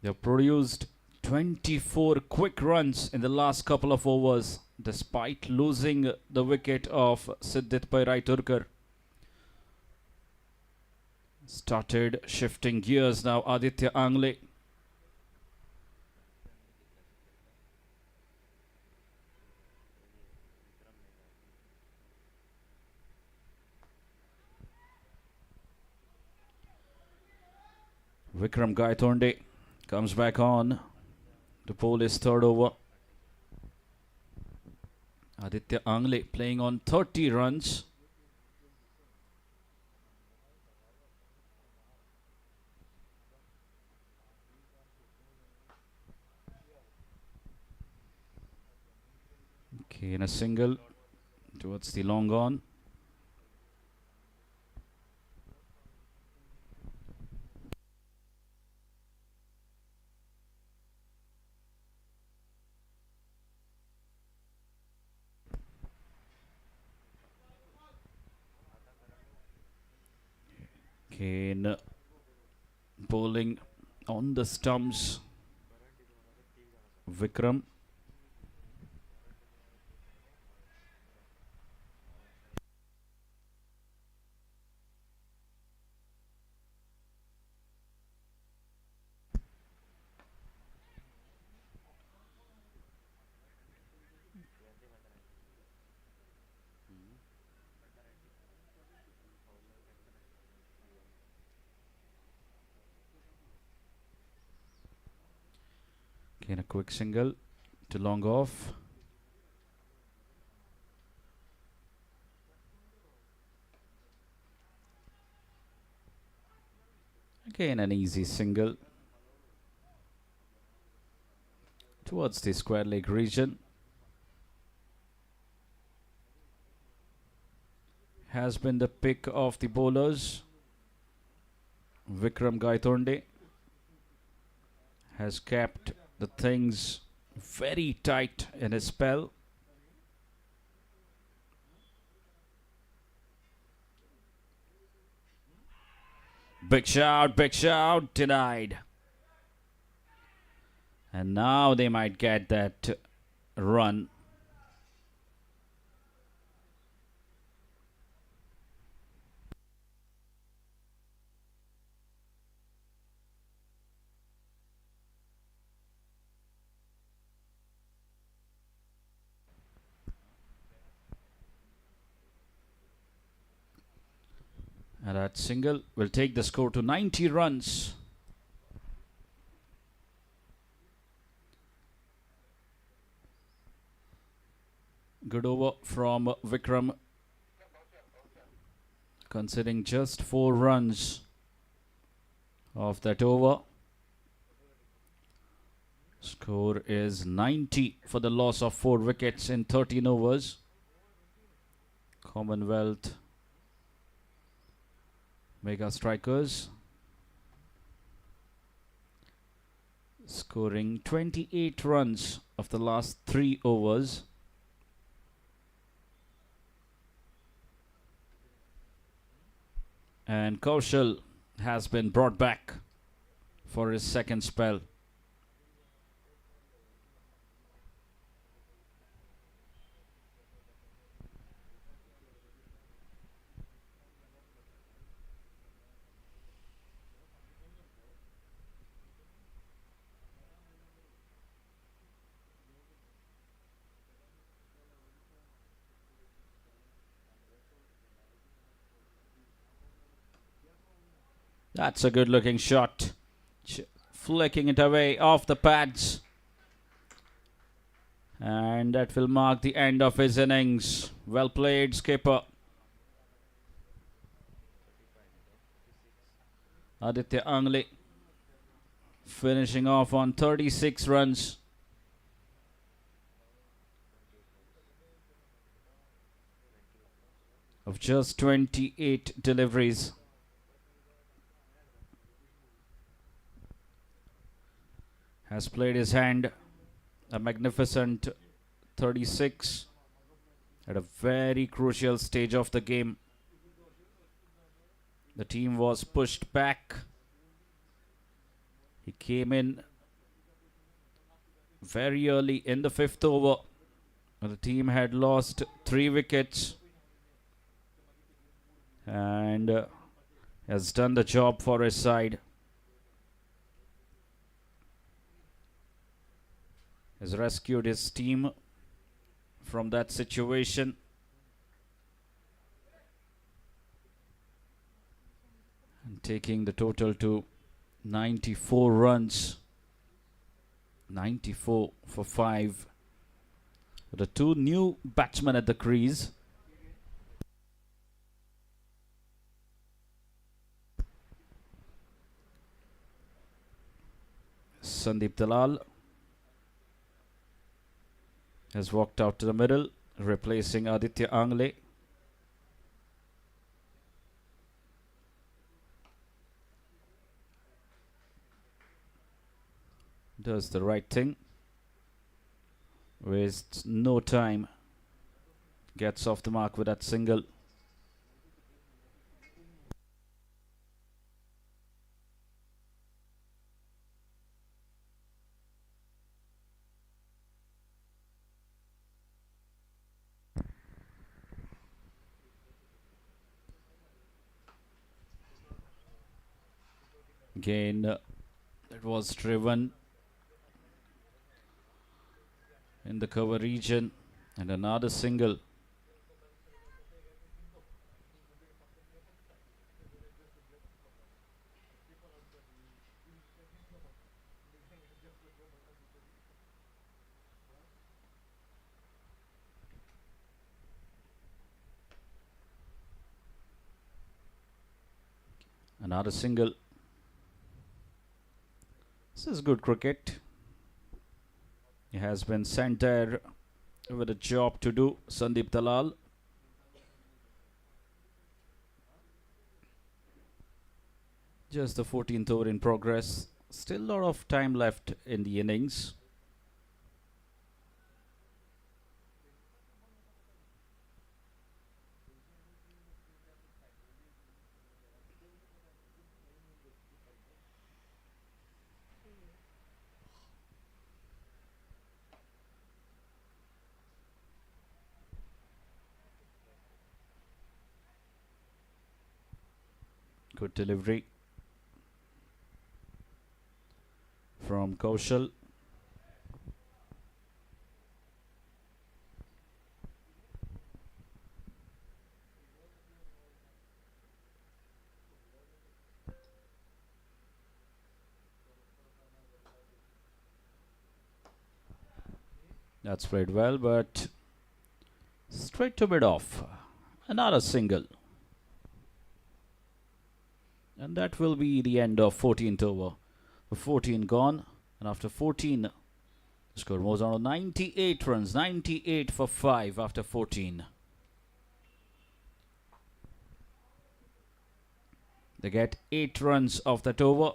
They have produced 24 quick runs in the last couple of overs, despite losing the wicket of Siddhit Pairaiturkar. Started shifting gears now, Aditya Angle. Vikram Gaitonde comes back on to bowl his third over. Aditya Angle playing on 30 runs. Okay, in a single towards the long on. Kane bowling on the stumps. Vikram. Again, a quick single to long off. Again, an easy single towards the square leg region. Has been the pick of the bowlers. Vikram Gaitonde has kept the things very tight in his spell. Big shout, denied. And now they might get that run. And that single will take the score to 90 runs. Good over from Vikram, conceding just 4 runs of that over. Score is 90 for the loss of 4 wickets in 13 overs. Commonwealth mega strikers scoring 28 runs of the last 3 overs. And Kaushal has been brought back for his second spell. That's a good looking shot. Flicking it away off the pads. And that will mark the end of his innings. Well played, skipper. Aditya Angle finishing off on 36 runs. Of just 28 deliveries. Has played his hand, a magnificent 36 at a very crucial stage of the game. The team was pushed back. He came in very early in the 5th over. The team had lost 3 wickets and has done the job for his side. Has rescued his team from that situation. And taking the total to 94 runs. 94 for 5. The 2 new batsmen at the crease. Sandeep Dalal has walked out to the middle, replacing Aditya Angle. Does the right thing. Wastes no time. Gets off the mark with that single. Again, that was driven in the cover region, and another single. Another single. This is good cricket. He has been sent there with a job to do, Sandeep Dalal. Just the 14th over in progress. Still a lot of time left in the innings. Good delivery from Kaushal. That's played well, but straight to mid off. Another single. And that will be the end of 14th over. 14 gone, and after 14 Score moves on to 98 runs, 98 for 5 after 14. They get 8 runs off that over.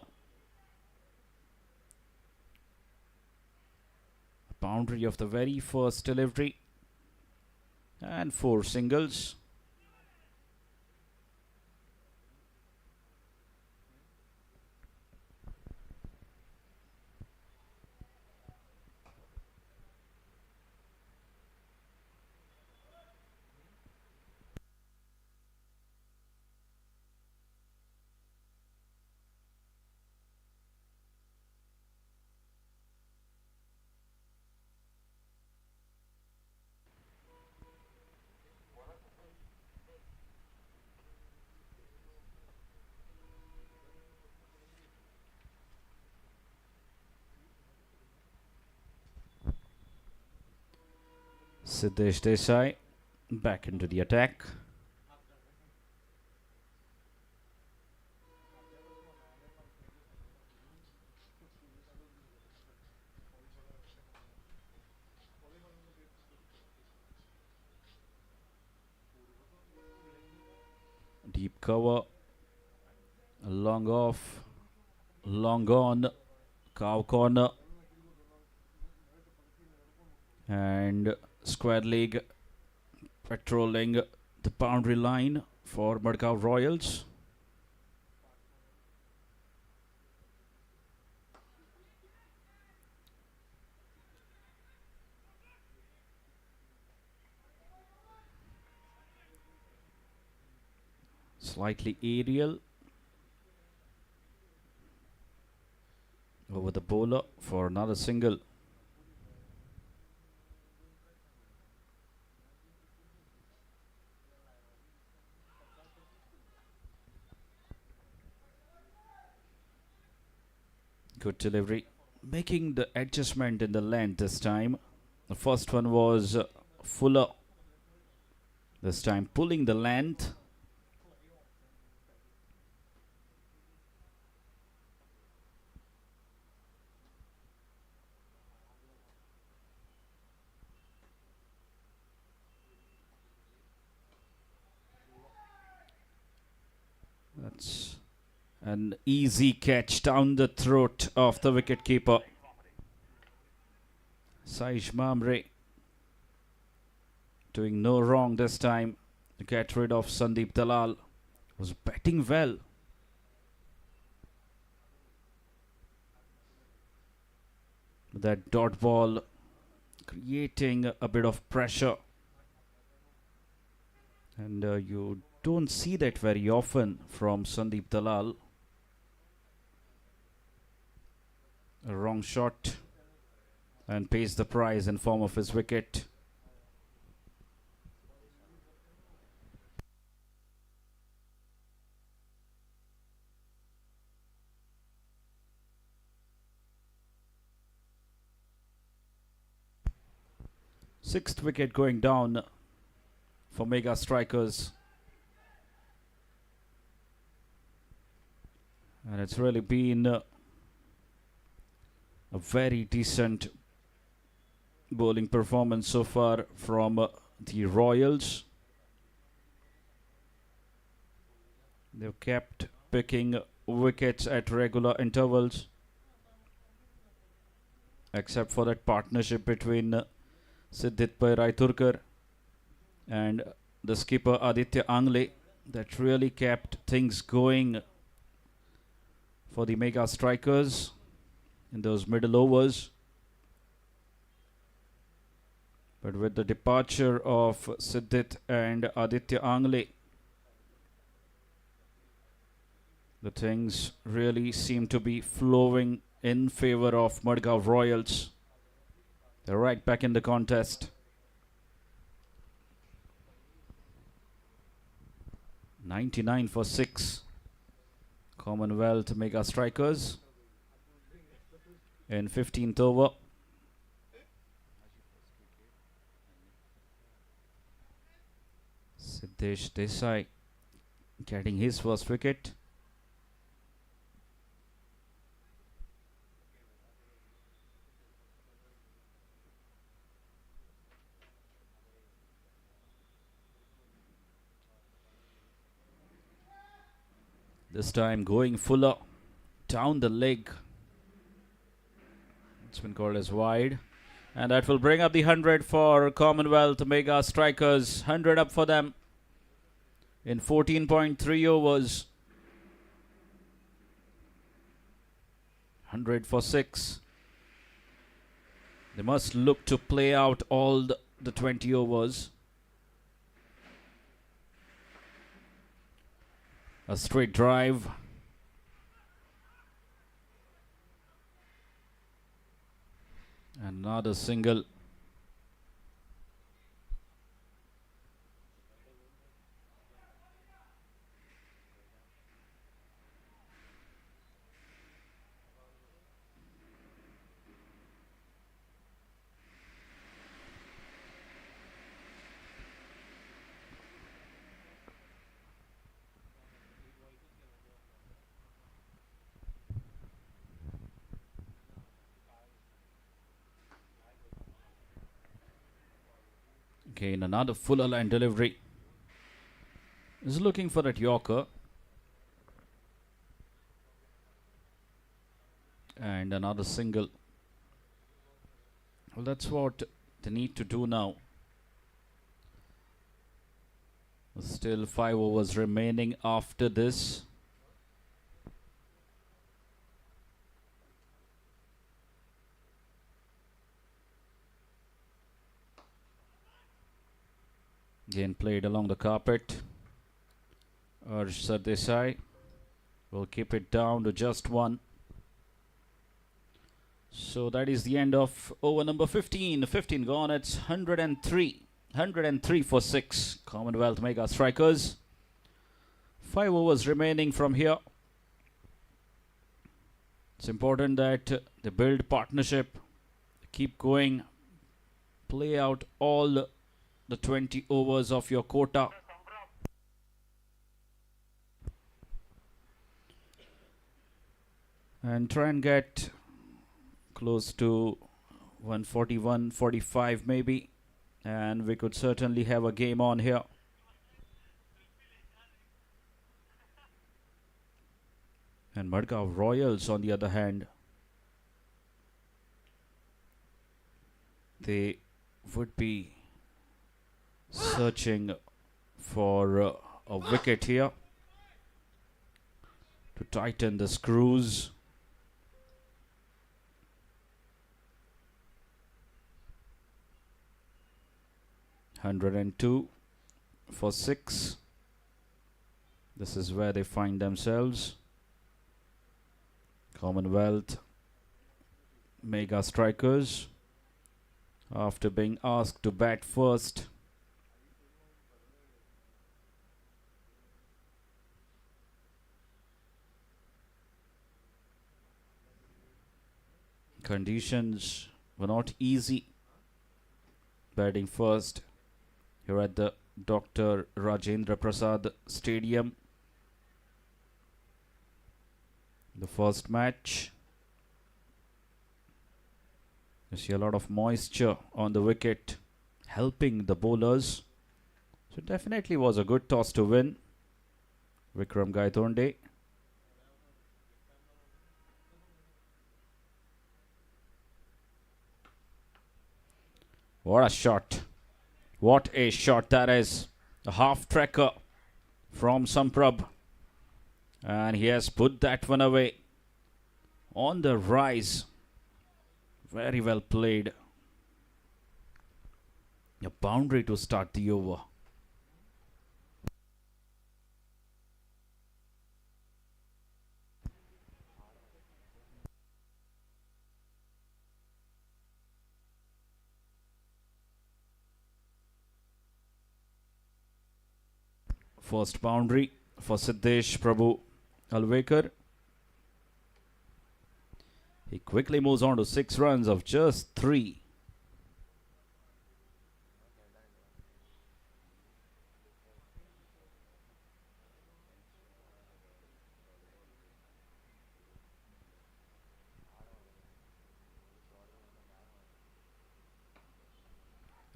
Boundary of the very first delivery. And 4 singles. Siddesh Desai back into the attack. Deep cover, long off, long on, cow corner, and square leg patrolling the boundary line for Madgaon Royals. Slightly aerial over the bowler for another single. Good delivery, making the adjustment in the length this time. The first one was fuller, this time pulling the length. That's an easy catch down the throat of the wicketkeeper. Saish Mamre doing no wrong this time to get rid of Sandeep Dalal. Was batting well. That dot ball creating a bit of pressure. And you don't see that very often from Sandeep Dalal. A wrong shot and pays the price in form of his wicket. Sixth wicket going down for Mega Strikers. And it's really been a very decent bowling performance so far from the Royals. They've kept picking wickets at regular intervals, except for that partnership between Siddhit Raiturkar and the skipper Aditya Angle that really kept things going for the Mega Strikers in those middle overs. But with the departure of Siddhit and Aditya Angle, the things really seem to be flowing in favor of Madgaon Royals. They're right back in the contest. 99 for 6. Commonwealth Mega Strikers in 15th over. Siddesh Desai getting his first wicket. This time going fuller down the leg. It's been called as wide. And that will bring up the 100 for Commonwealth Mega Strikers. 100 up for them in 14.3 overs. 100 for 6. They must look to play out all the 20 overs. A straight drive. Another single. Again, another fuller line delivery. Is looking for that Yorker. And another single. Well, that's what they need to do now. Still 5 overs remaining after this. Again played along the carpet. Urj Sardesai will keep it down to just 1. So that is the end of over number 15. 15 gone. It's 103. 103 for 6. Commonwealth Mega Strikers. 5 overs remaining from here. It's important that they build partnership. Keep going. Play out all the 20 overs of your quota. And try and get close to 141, 45 maybe. And we could certainly have a game on here. And Madgaon Royals, on the other hand, they would be searching for a wicket here to tighten the screws. $102 for 6. This is where they find themselves. Commonwealth Mega Strikers, after being asked to bat first. Conditions were not easy. Batting first here at the Dr. Rajendra Prasad Stadium. The first match. You see a lot of moisture on the wicket, helping the bowlers. So it definitely was a good toss to win. Vikram Gaitonde. What a shot. What a shot that is. A half tracker from Samprabh. And he has put that one away. On the rise. Very well played. A boundary to start the over. First boundary for Siddesh Prabhu Alvekar. He quickly moves on to 6 runs of just 3.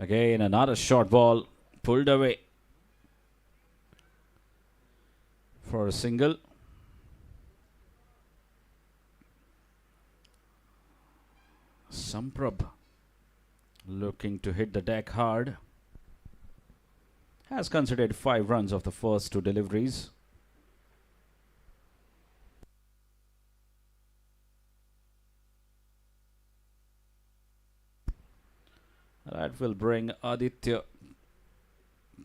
Again, another short ball pulled away for a single. Samprab looking to hit the deck hard. Has considered 5 runs of the first 2 deliveries. That will bring Aditya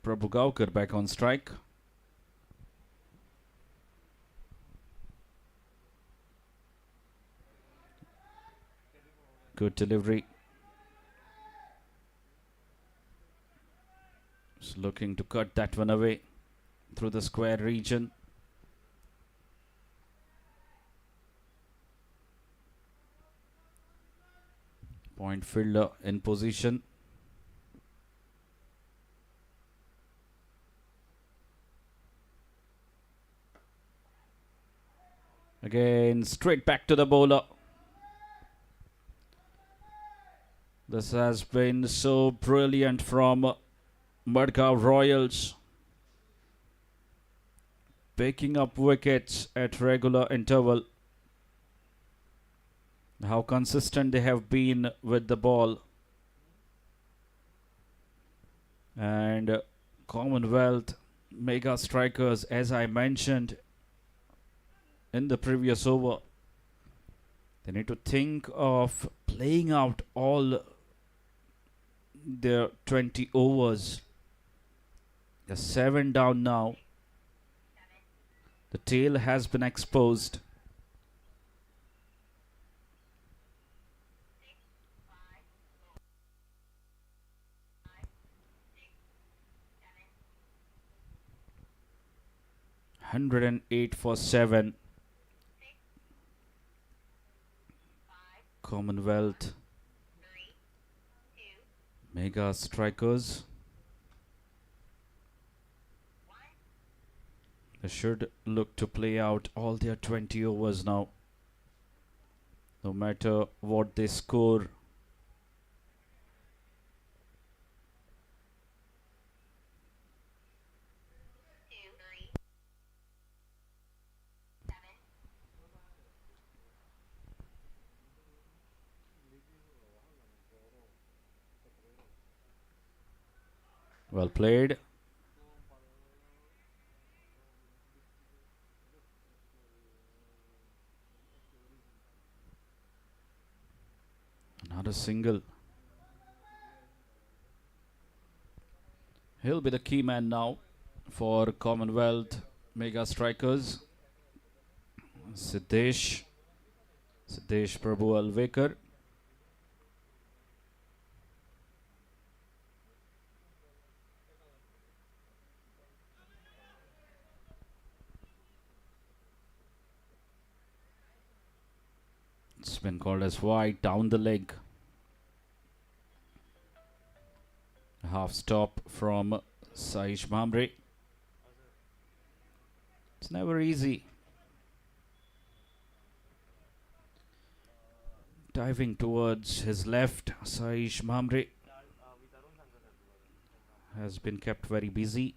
Prabhugaukar back on strike. Good delivery. Just looking to cut that one away through the square region. Point fielder in position. Again, straight back to the bowler. This has been so brilliant from MADGAON Royals. Picking up wickets at regular interval. How consistent they have been with the ball. And Commonwealth mega strikers, as I mentioned in the previous over, they need to think of playing out all their 20 overs. They're 7 down now. The tail has been exposed. $108 for 7. Commonwealth mega strikers. They should look to play out all their 20 overs now. No matter what they score. Well played. Another single. He'll be the key man now for Commonwealth mega strikers. Siddesh Prabhu Alvekar. It's been called as wide down the leg. A half stop from Saish Mamre. It's never easy. Diving towards his left, Saish Mamre has been kept very busy.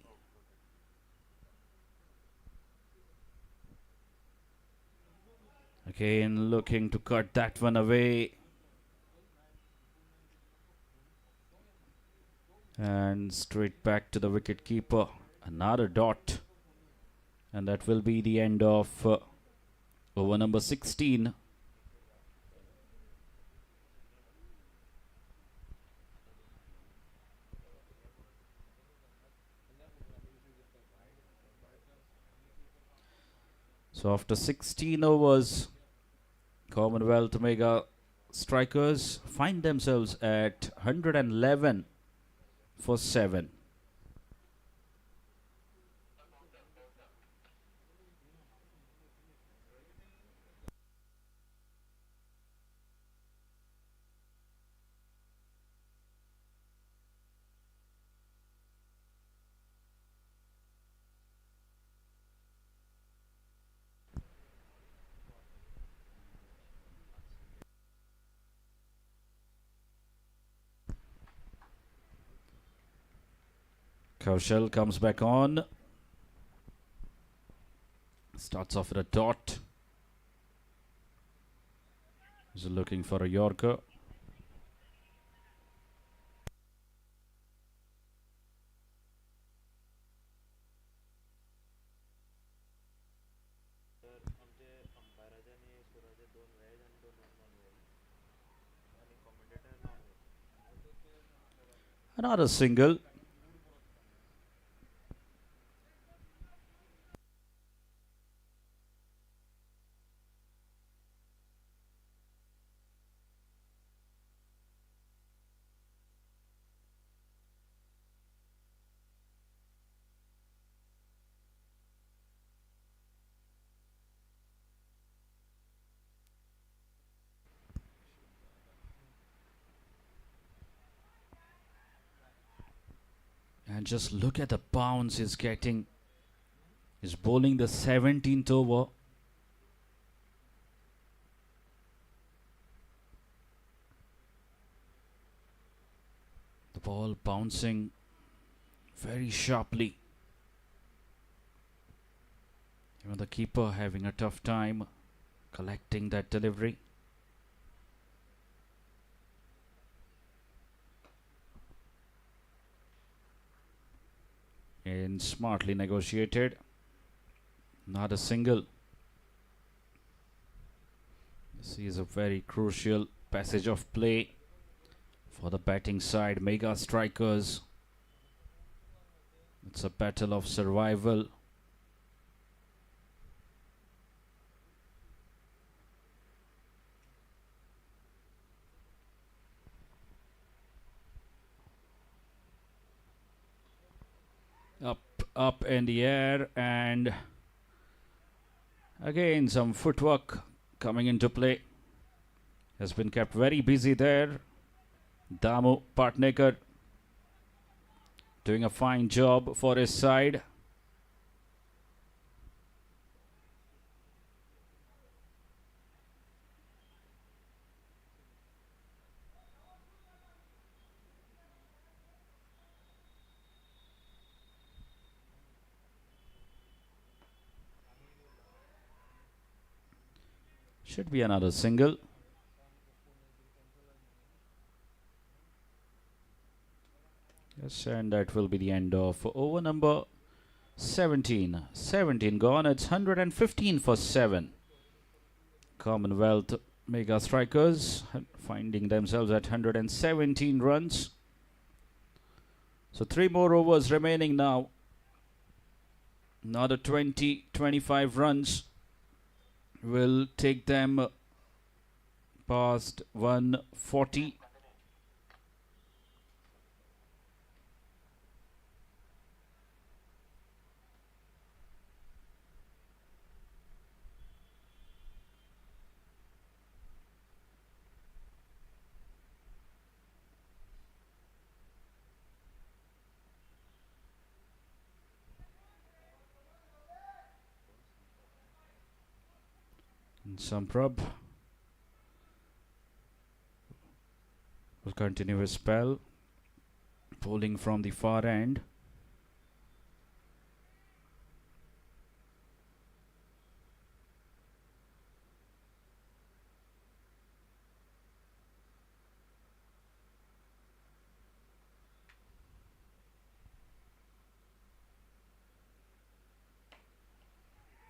Again, looking to cut that one away. And straight back to the wicket keeper. Another dot. And that will be the end of over number 16. So after 16 overs, Commonwealth mega strikers find themselves at 111 for 7. Kaushal comes back on. Starts off with a dot. He's looking for a Yorker. Another single. And just look at the bounce he's getting. He's bowling the 17th over. The ball bouncing very sharply. Even the keeper having a tough time collecting that delivery. And smartly negotiated. Not a single. This is a very crucial passage of play for the batting side. Mega strikers. It's a battle of survival. Up in the air, and again some footwork coming into play. Has been kept very busy there. Damu Patnekar doing a fine job for his side. Should be another single. Yes, and that will be the end of over number 17. 17 gone. It's 115 for 7. Commonwealth mega strikers finding themselves at 117 runs. So 3 more overs remaining now. Another 20-25 runs will take them past 140. Samprab will continue his spell, pulling from the far end.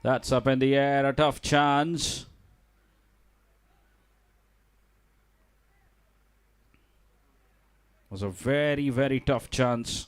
That's up in the air, a tough chance. Was a very, very tough chance.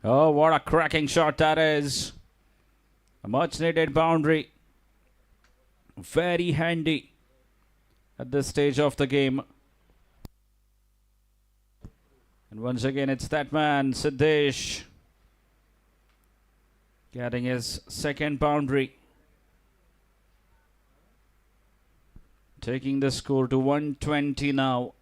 Oh, what a cracking shot that is. A much needed boundary. Very handy at this stage of the game. And once again, it's that man, Siddesh, getting his second boundary. Taking the score to 120 now.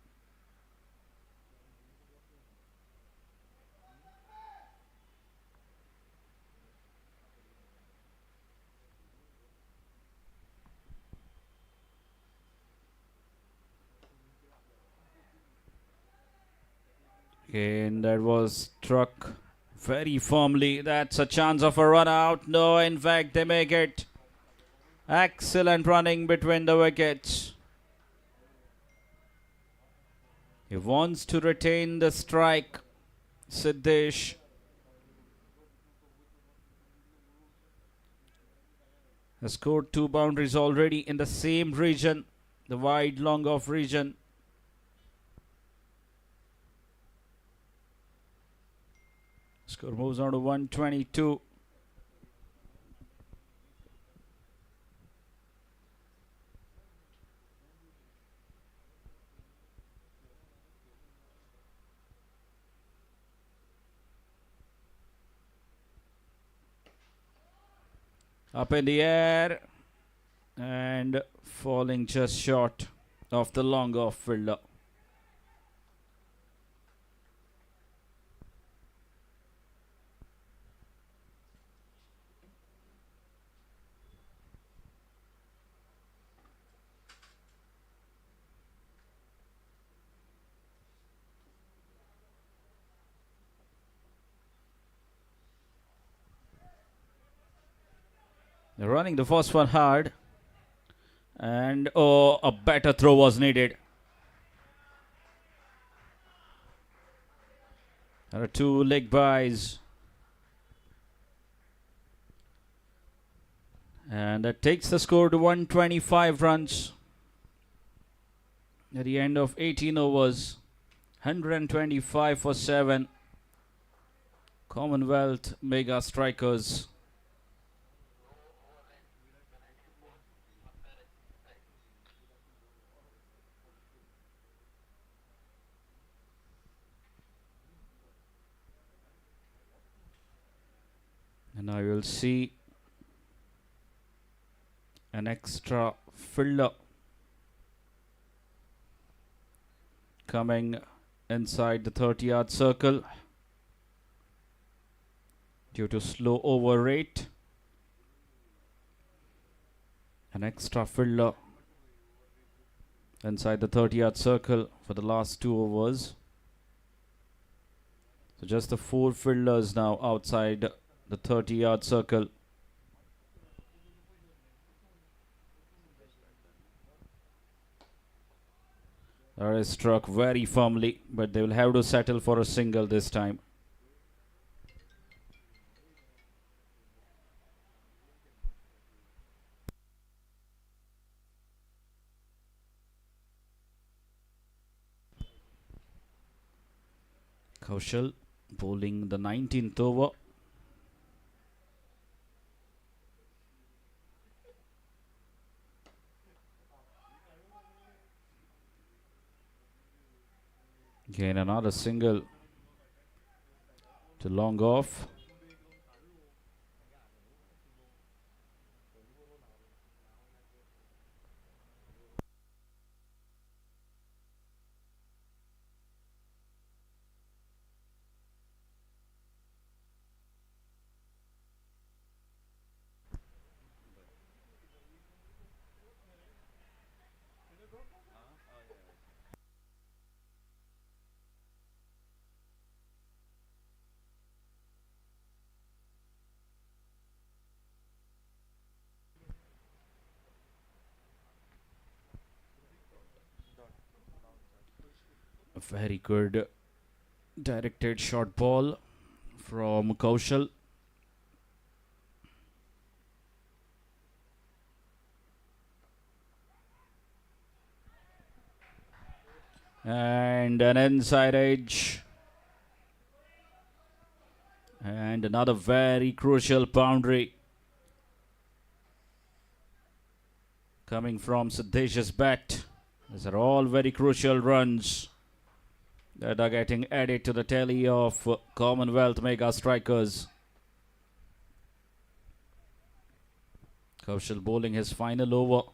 Again, that was struck very firmly. That's a chance of a run out. No, in fact, they make it. Excellent running between the wickets. He wants to retain the strike, Siddesh. Has scored 2 boundaries already in the same region, the wide long off region. Score moves on to 122. Up in the air and falling just short of the long off fielder. They're running the first one hard. And a better throw was needed. There are 2 leg byes. And that takes the score to 125 runs. At the end of 18 overs. 125 for 7. Commonwealth mega strikers. And I will see an extra fielder coming inside the 30-yard circle due to slow over rate. An extra fielder inside the 30-yard circle for the last 2 overs. So just the 4 fielders now outside the 30-yard circle. That is struck very firmly, but they will have to settle for a single this time. Kaushal bowling the 19th over. Again, another single to long off. A very good directed short ball from Kaushal. And an inside edge. And another very crucial boundary coming from Siddesh's bat. These are all very crucial runs that are getting added to the tally of Commonwealth mega strikers. Kaushal bowling his final over.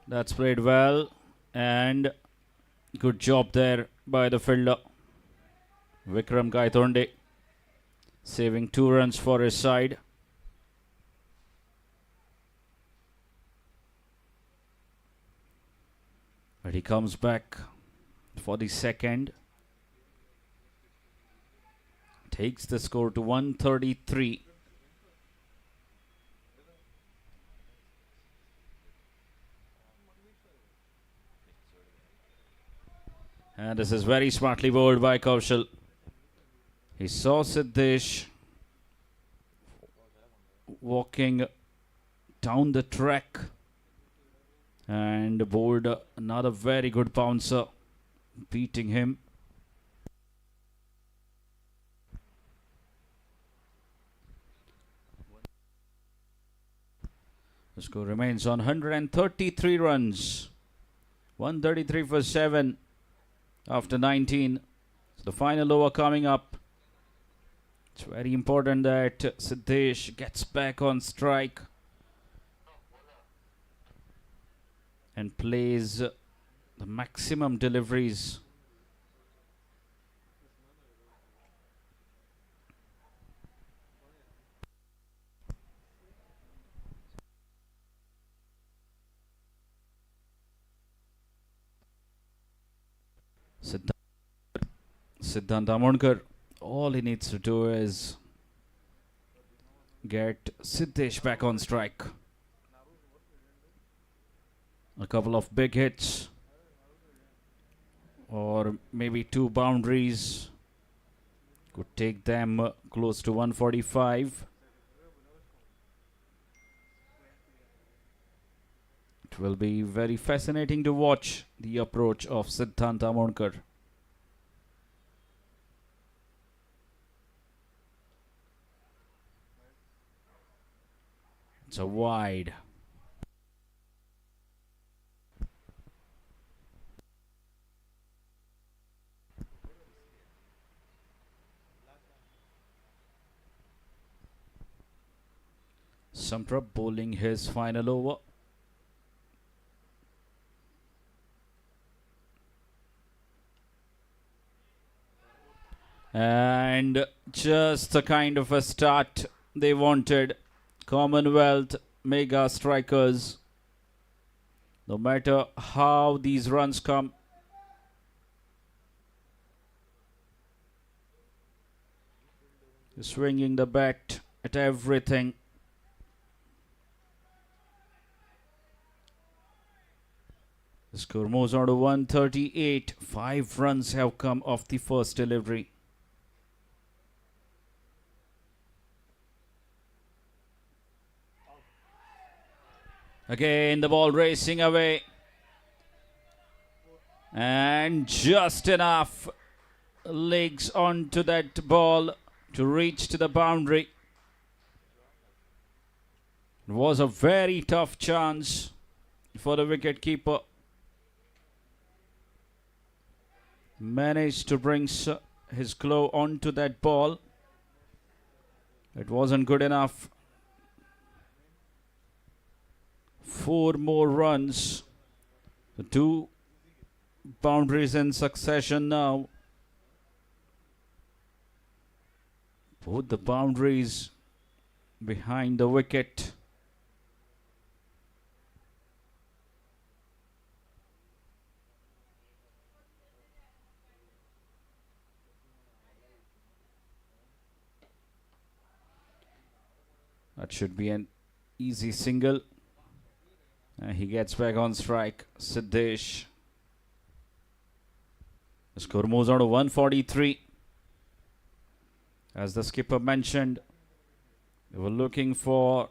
That's played well and good job there by the fielder Vikram Gaitonde, saving 2 runs for his side. But he comes back for the second. Takes the score to 133. And this is very smartly bowled by Kaushal. He saw Siddesh walking down the track and bowled another very good bouncer, beating him. The score remains on 133 runs. 133 for 7 after 19. So the final over coming up. It's very important that Siddesh gets back on strike and plays the maximum deliveries. Siddhant Amonkar, all he needs to do is get Siddesh back on strike. A couple of big hits or maybe 2 boundaries could take them close to 145. It will be very fascinating to watch the approach of Siddhant Amonkar. It's a wide. Samprap bowling his final over. And just the kind of a start they wanted. Commonwealth mega strikers. No matter how these runs come, swinging the bat at everything. The score moves on to 138. 5 runs have come off the first delivery. Again, the ball racing away. And just enough legs onto that ball to reach to the boundary. It was a very tough chance for the wicket-keeper. Managed to bring his glove onto that ball. It wasn't good enough. 4 more runs. The 2 boundaries in succession now. Both the boundaries behind the wicket. That should be an easy single. And he gets back on strike. Siddesh. The score moves on to 143. As the skipper mentioned, they were looking for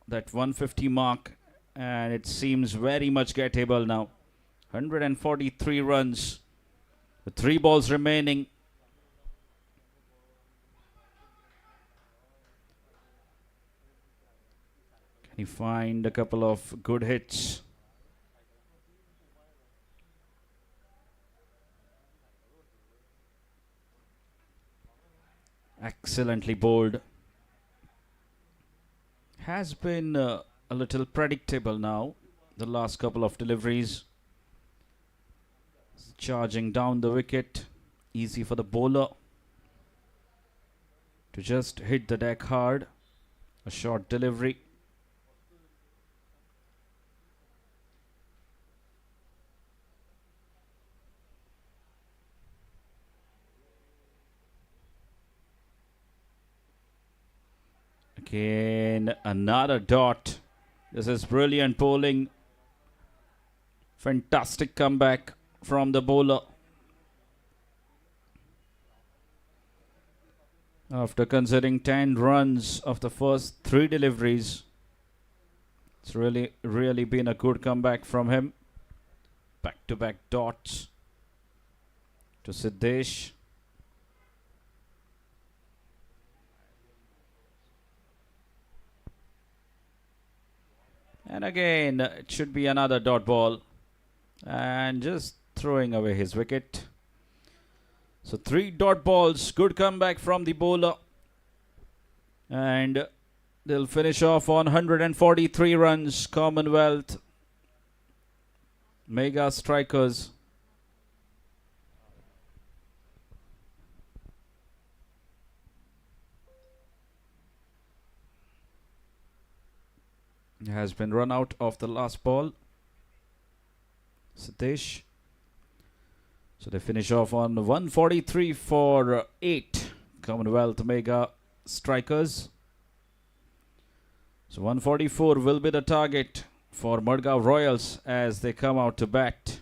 that 150 mark, and it seems very much gettable now. 143 runs with 3 balls remaining. Can he find a couple of good hits? Excellently bowled. Has been a little predictable now, the last couple of deliveries. Charging down the wicket. Easy for the bowler to just hit the deck hard. A short delivery. Again, another dot. This is brilliant bowling. Fantastic comeback from the bowler. After considering 10 runs of the first 3 deliveries, it's really been a good comeback from him. Back-to-back dots to Siddesh. And again, it should be another dot ball. And just throwing away his wicket. So 3 dot balls. Good comeback from the bowler. And they'll finish off on 143 runs. Commonwealth mega strikers. Has been run out of the last ball. Satish. So they finish off on 143 for 8 Commonwealth mega strikers. So 144 will be the target for MADGAON Royals as they come out to bat.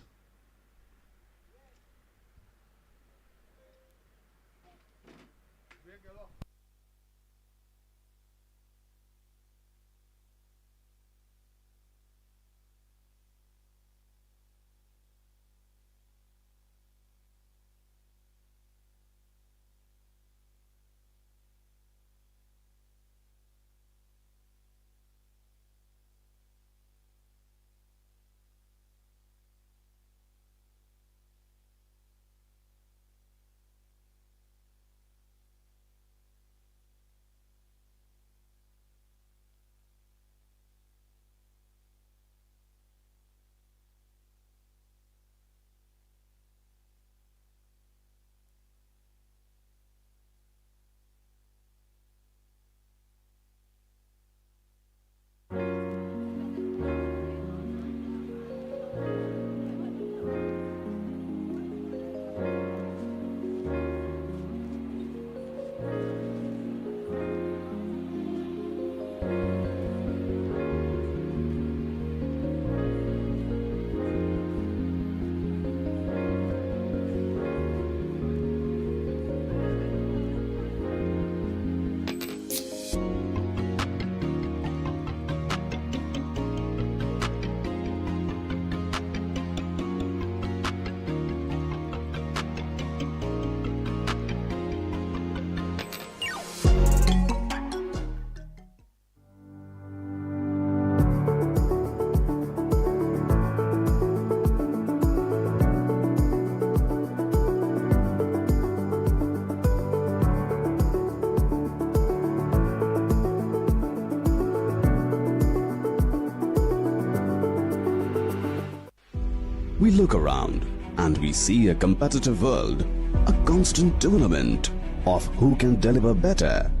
We look around and we see a competitive world, a constant tournament of who can deliver better,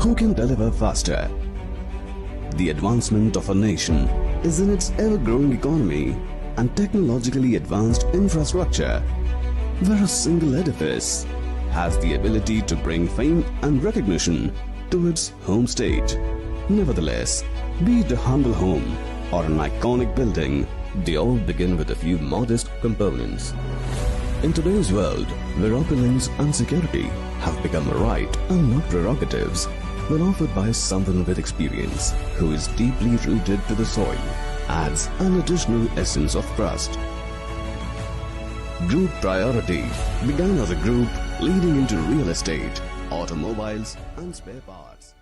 who can deliver faster. The advancement of a nation is in its ever-growing economy and technologically advanced infrastructure, where a single edifice has the ability to bring fame and recognition to its home state. Nevertheless, be it a humble home or an iconic building, they all begin with a few modest components. In today's world, where opulence and security have become a right and not prerogatives, when offered by someone with experience who is deeply rooted to the soil, adds an additional essence of trust. Group Priority began as a group leading into real estate, automobiles and spare parts.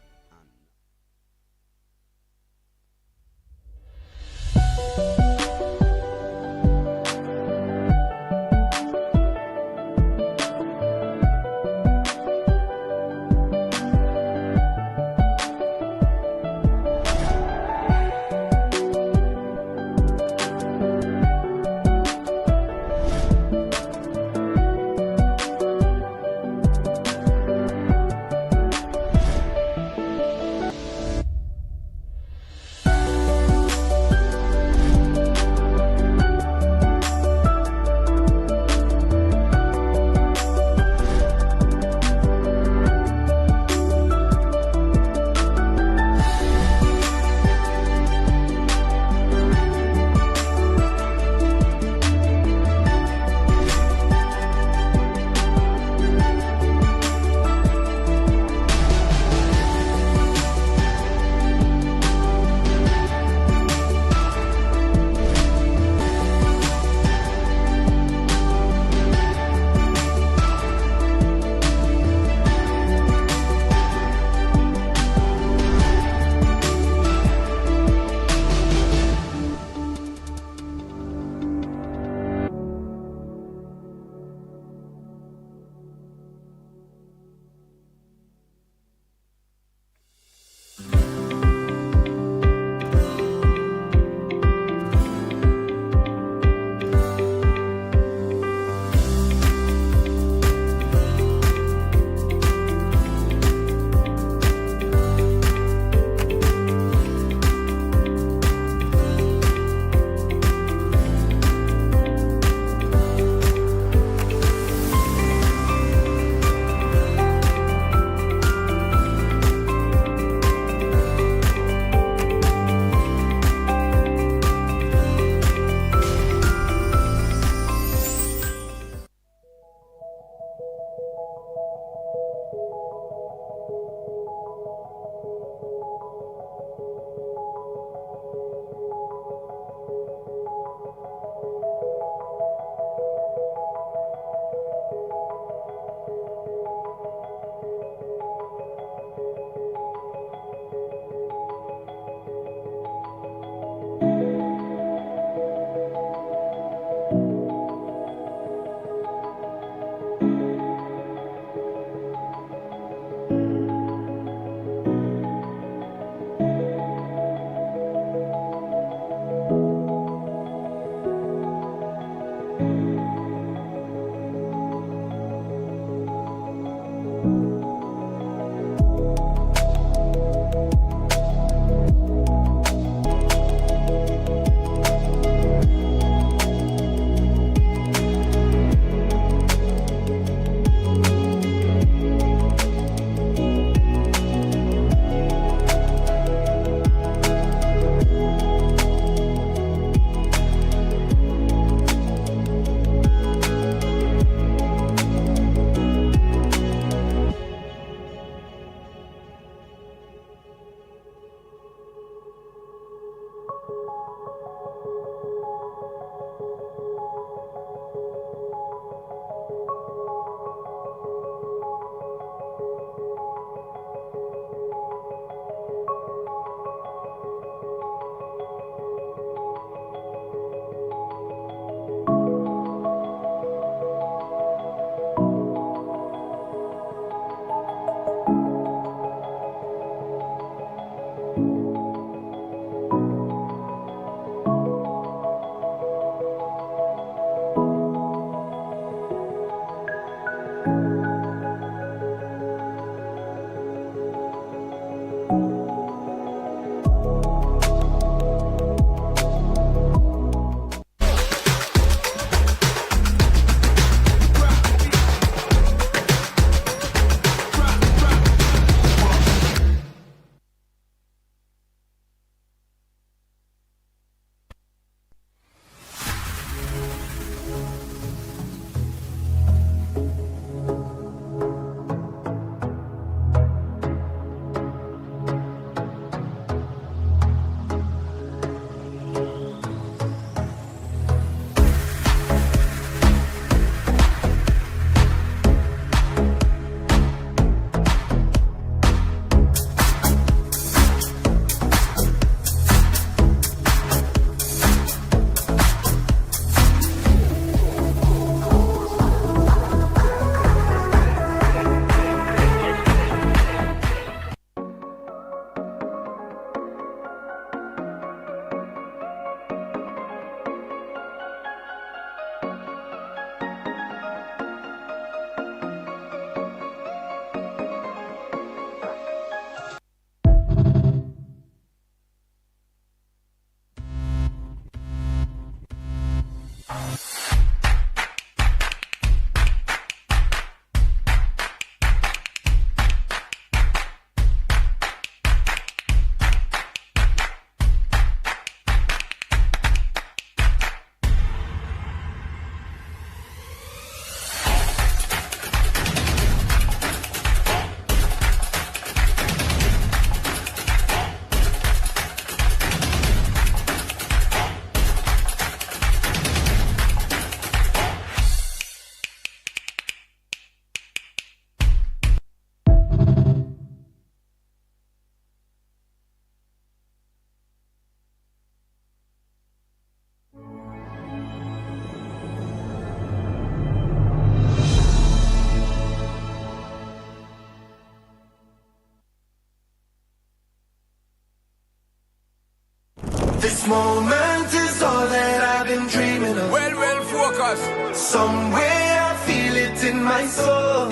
This moment is all that I've been dreaming of. Well, focus. Somewhere I feel it in my soul.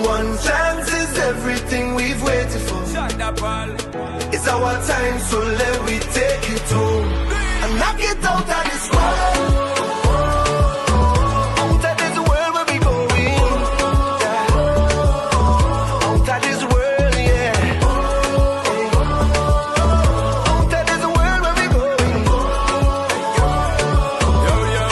One chance is everything we've waited for. It's our time, so let me take it home and knock it out of this world. Out of this world where we going. Out of this world, yeah. Out of this world where we going. Yo.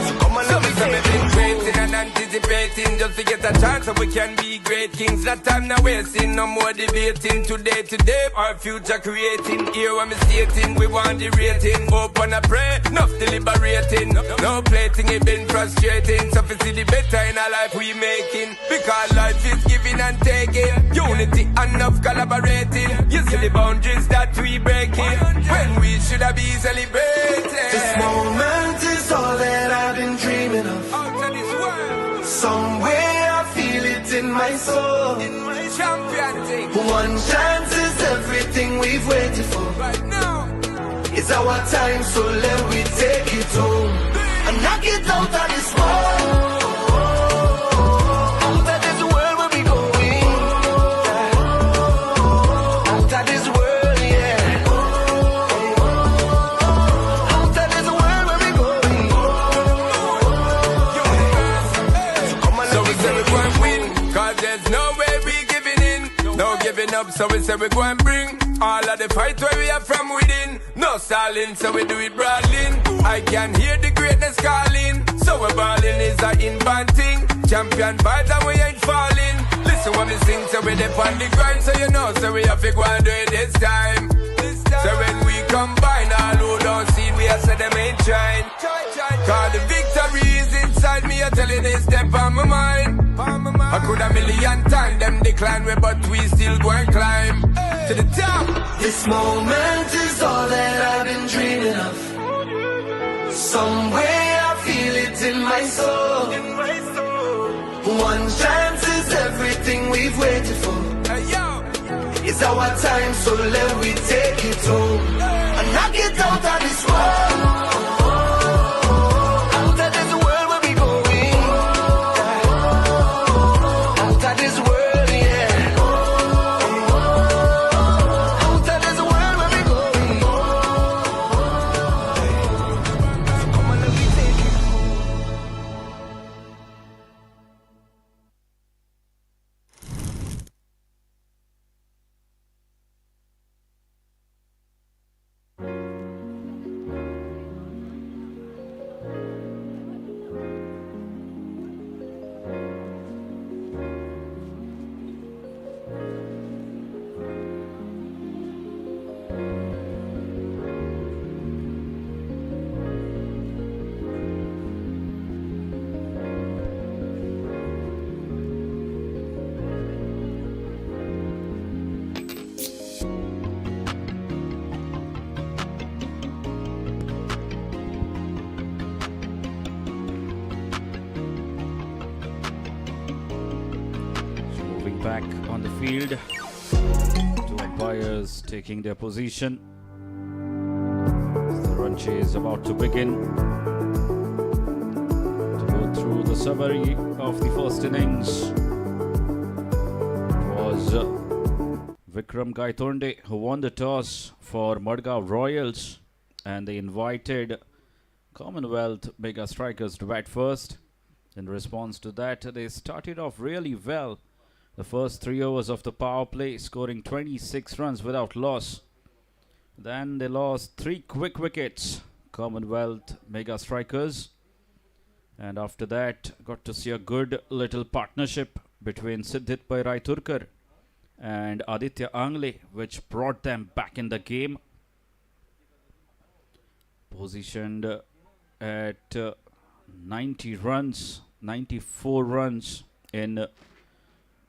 So come on, let me Some take have been it waiting and anticipating just to get a chance so we can be great kings. That time now wasting, no more debating. Today, our future creating. Here when me stating, we want the rating. Hope and a pray, enough deliberating. No plating, it been frustrating. So we see the better in our life we making. Because life is giving and taking. Unity and enough collaborating. You see the boundaries that we breaking. When we should have been celebrating. This moment is all that I've been dreaming of. Out of this world. Somewhere I feel it in my soul. Champion thing. One chance is everything we've waited for. Right now. It's our time, so let me take it home and knock it out of this world. Out of this world where we going. Out of this world, yeah. Out of this world where we going. So come on, So let we me say we take go it and home. win, cause there's no way we giving in. No giving up, so we say we go and bring all of the fight where we are from within. No stalling, so we do it brawling. I can hear the greatness calling. So we're balling is a inbound thing. Champion vibes and we ain't falling. Listen when we sing, so we're on the grind. So you know, so we have to go and do it this time. So when we combine, all who don't see, we are say them ain't trying. Cause the victory is inside me, I tell you this step on my mind. I could a million times them decline we, but we still go and climb to the top. This moment is all that I've been dreaming of. Somewhere I feel it in my soul. One chance is everything we've waited for. Hey, yo. It's our time, so let me take it home and knock it out of this world. Out of this world where we going. Out of this world, yeah. Out of this world where we going. So come on, let me take it home. Moving back on the field. Two umpires taking their position. The run chase about to begin. To go through the summary of the first innings, it was Vikram Gaitonde who won the toss for MADGAON Royals, and they invited Commonwealth mega strikers to bat first. In response to that, they started off really well. The first 3 overs of the power play, scoring 26 runs without loss. Then they lost 3 quick wickets, Commonwealth mega strikers. And after that, got to see a good little partnership between Siddhit Bhai Raiturkar and Aditya Angle, which brought them back in the game. Positioned at 90 runs, 94 runs in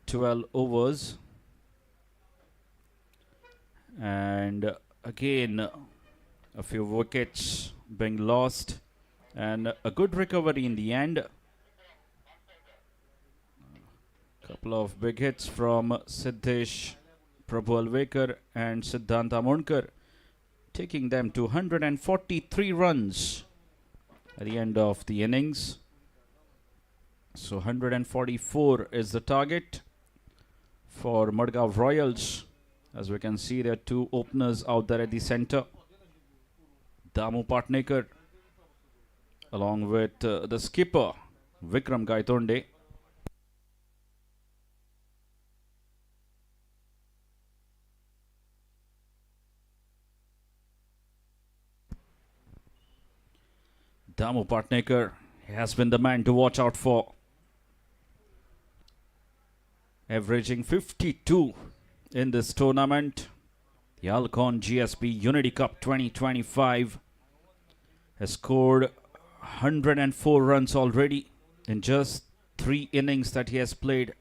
12 overs. And again, a few wickets being lost and a good recovery in the end. Couple of big hits from Siddhesh Prabhu Alvekar and Siddhanta Monkar taking them to 143 runs at the end of the innings. So 144 is the target for Madgaon Royals. As we can see, there are two openers out there at the center. Damu Patnekar along with the skipper Vikram Gaitonde. Damu Patnekar has been the man to watch out for, averaging 52 in this tournament. The ALCON GSB Unity Cup 2025 has scored 104 runs already in just 3 innings that he has played.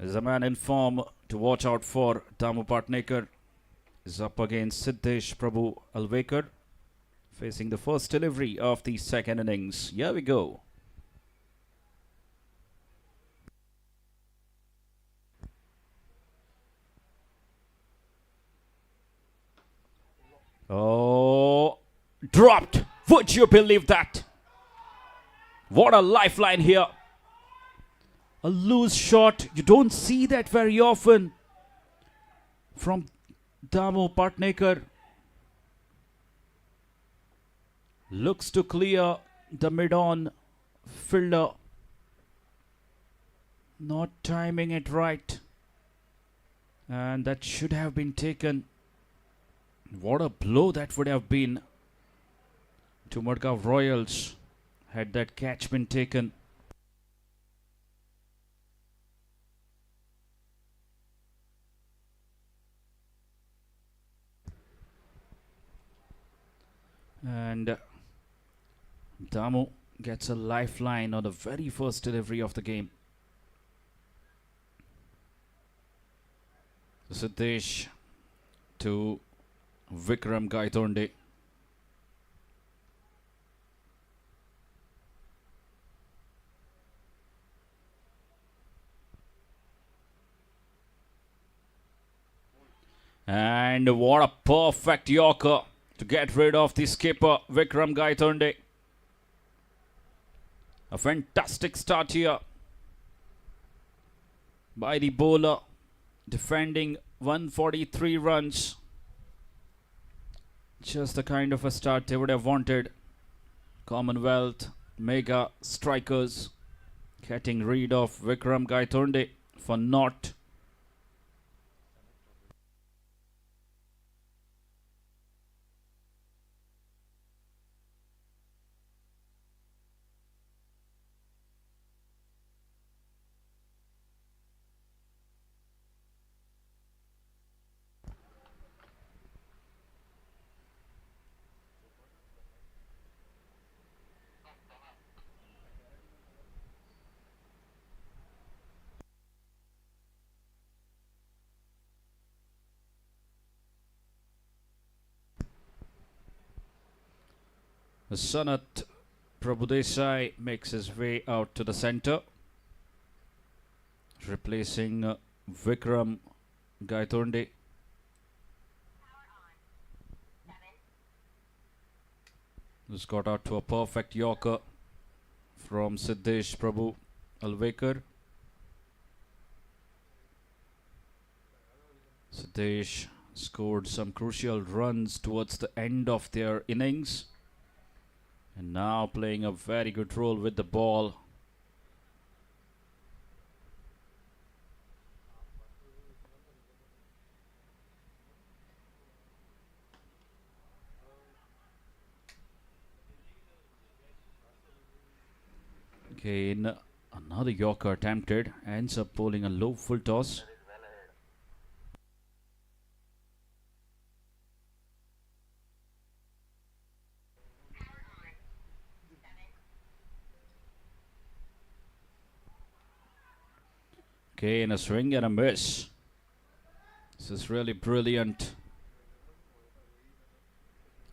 Is a man in form to watch out for. Damu Patnekar is up against Siddesh Prabhu Alvekar, facing the first delivery of the second innings. Here we go. Oh, dropped. Would you believe that? What a lifeline here. A loose shot. You don't see that very often from Damu Patnekar. Looks to clear the mid-on fielder. Not timing it right. And that should have been taken. What a blow that would have been to Madgaon Royals had that catch been taken. And Damu gets a lifeline on the very first delivery of the game. Siddesh to Vikram Gaitonde. And what a perfect Yorker to get rid of the skipper Vikram Gaitonde. A fantastic start here by the bowler, defending 143 runs. Just the kind of a start they would have wanted. Commonwealth mega strikers getting rid of Vikram Gaitonde for naught. Sanat Prabhudesai makes his way out to the center, replacing Vikram Gaitonde. This got out to a perfect Yorker from Siddesh Prabhu Alvekar. Siddesh scored some crucial runs towards the end of their innings, and now playing a very good role with the ball. Again, another Yorker attempted, ends up bowling a low full toss. Okay, and a swing and a miss. This is really brilliant.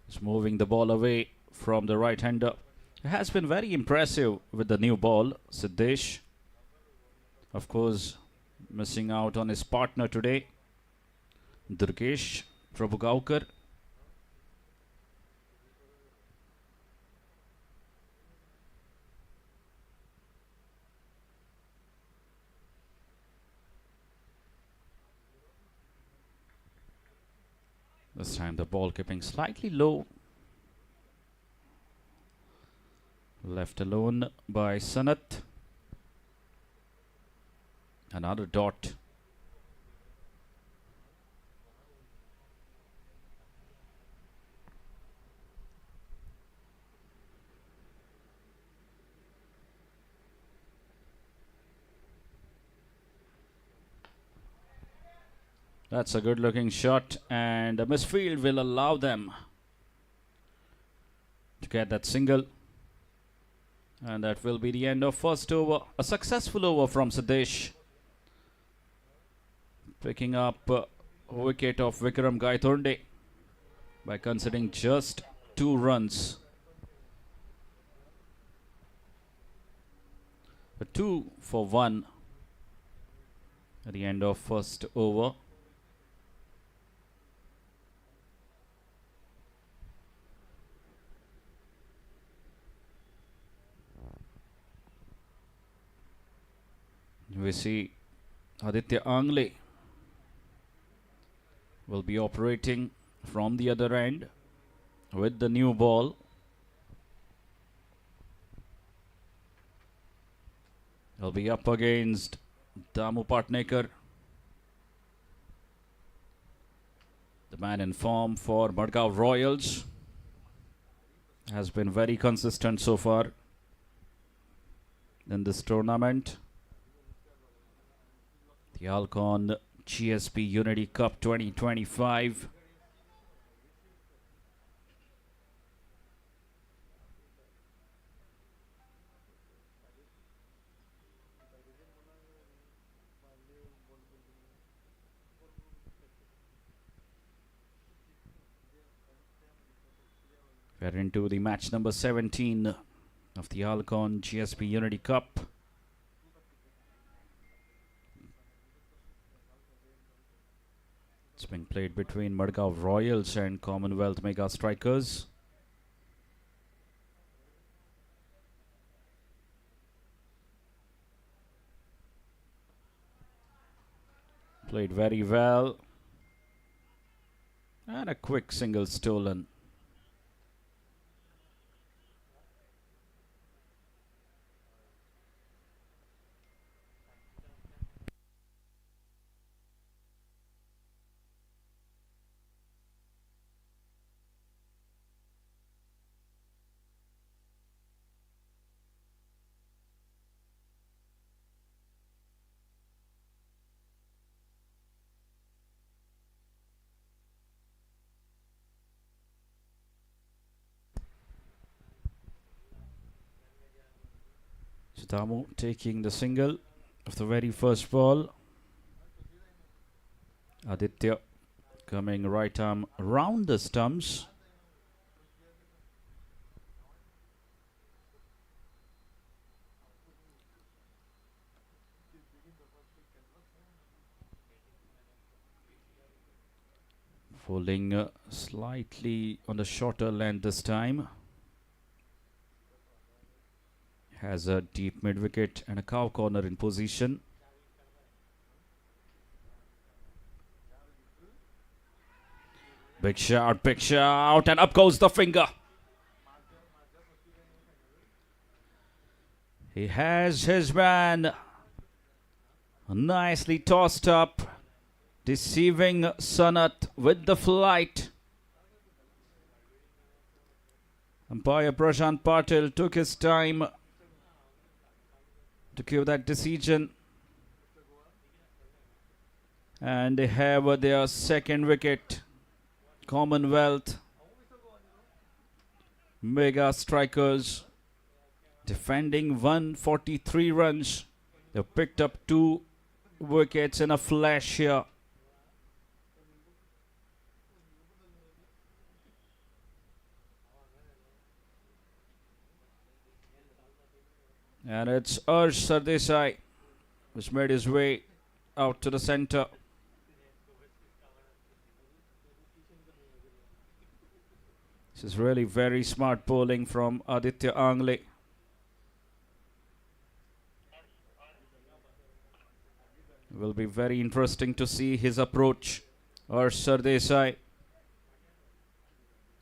He's moving the ball away from the right-hander. It has been very impressive with the new ball, Siddesh. Of course, missing out on his partner today, Durgesh, Prabhu Gaukar. This time the ball keeping slightly low. Left alone by Sanat. Another dot. That's a good looking shot, and the misfield will allow them to get that single. And that will be the end of first over. A successful over from Sadesh. Picking up a wicket of Vikram Gaithonde by conceding just 2 runs. A 2 for 1 at the end of first over. We see Aditya Angle will be operating from the other end with the new ball. He'll be up against Damu Patnekar, the man in form for Madgaon Royals. Has been very consistent so far in this tournament. The ALCON GSB Unity Cup 2025. We're into the match number 17 of the ALCON GSB Unity Cup. It's being played between Madgaon Royals and Commonwealth Mega Strikers. Played very well. And a quick single stolen. Damu taking the single of the very first ball. Aditya coming right arm round the stumps. Falling slightly on the shorter length this time. Has a deep mid wicket and a cow corner in position. Big shout, and up goes the finger. He has his man nicely tossed up, deceiving Sanat with the flight. Umpire Prashant Patil took his time to give that decision, and they have their second wicket. Commonwealth Mega Strikers defending 143 runs. They picked up 2 wickets in a flash here. And it's Arsh Sardesai who's made his way out to the center. This is really very smart bowling from Aditya Angle. Will be very interesting to see his approach. Arshad Desai.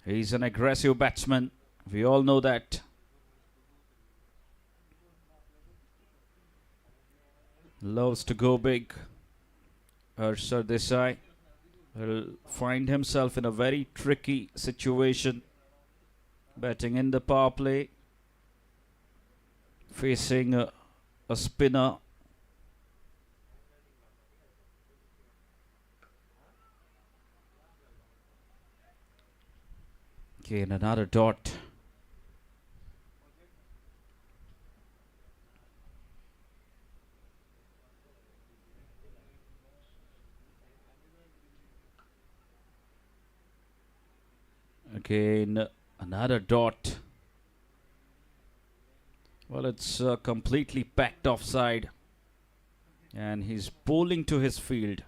He's an aggressive batsman. We all know that. Loves to go big. Arshad Desai will find himself in a very tricky situation. Batting in the power play. Facing a spinner. Again, another dot. Again, another dot. Well, it's completely packed offside. And he's bowling to his field.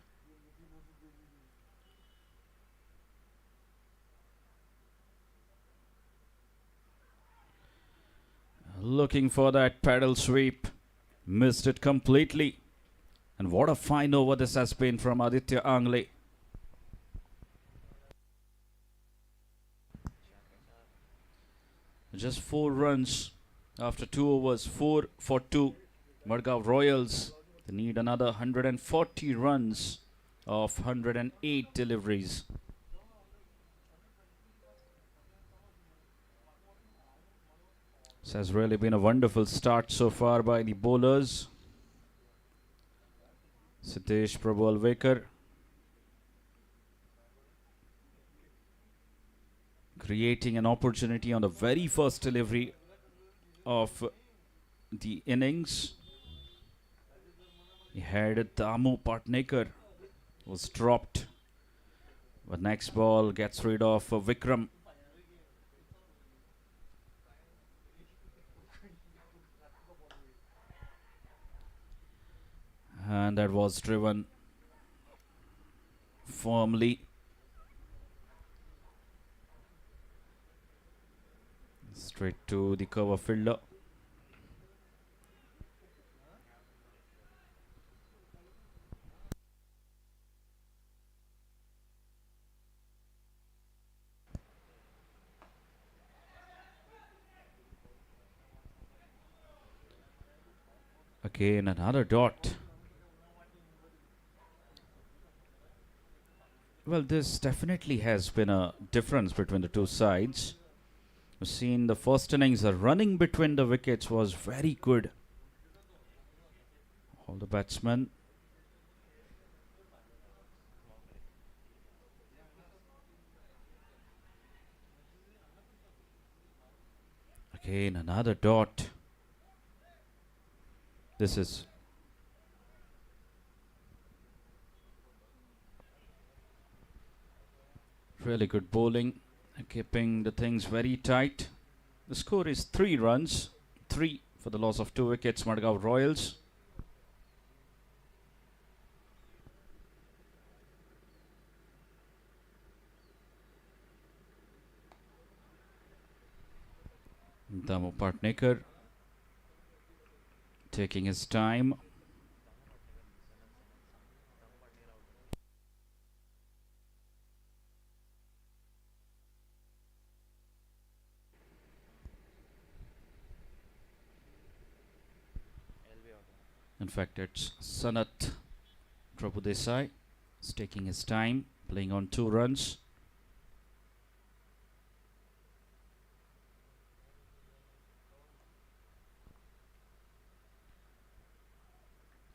Looking for that paddle sweep. Missed it completely. And what a fine over this has been from Aditya Angle. Just 4 runs after 2 overs. 4 for 2. MADGAON Royals. They need another 140 runs of 108 deliveries. This has really been a wonderful start so far by the bowlers. Siddesh Prabhu creating an opportunity on the very first delivery of the innings. He had Damu Patnekar, was dropped. But next ball gets rid of Vikram. And that was driven firmly. Straight to the cover fielder. Again, another dot. Well, this definitely has been a difference between the two sides. We've seen the first innings, the running between the wickets was very good. All the batsmen. Again, another dot. This is really good bowling, keeping the things very tight. The score is 3 runs, 3 for the loss of 2 wickets, MADGAON Royals. Damu Patnekar taking his time. In fact, it's Sanat Prabhu is taking his time, playing on 2 runs.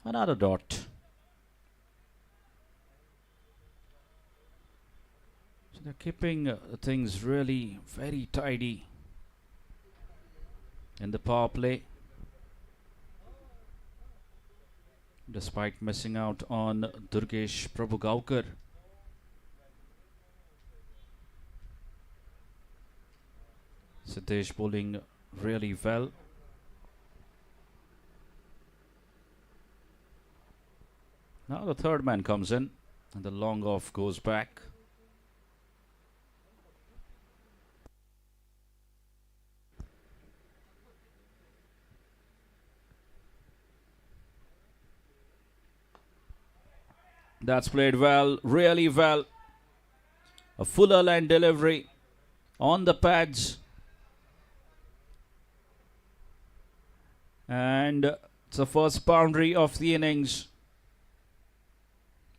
Another dot. So they're keeping things really very tidy in the power play, despite missing out on Durgesh Prabhugaukar. Siddesh bowling really well. Now the third man comes in and the long off goes back. That's played well, really well. A fuller line delivery on the pads. And it's the first boundary of the innings.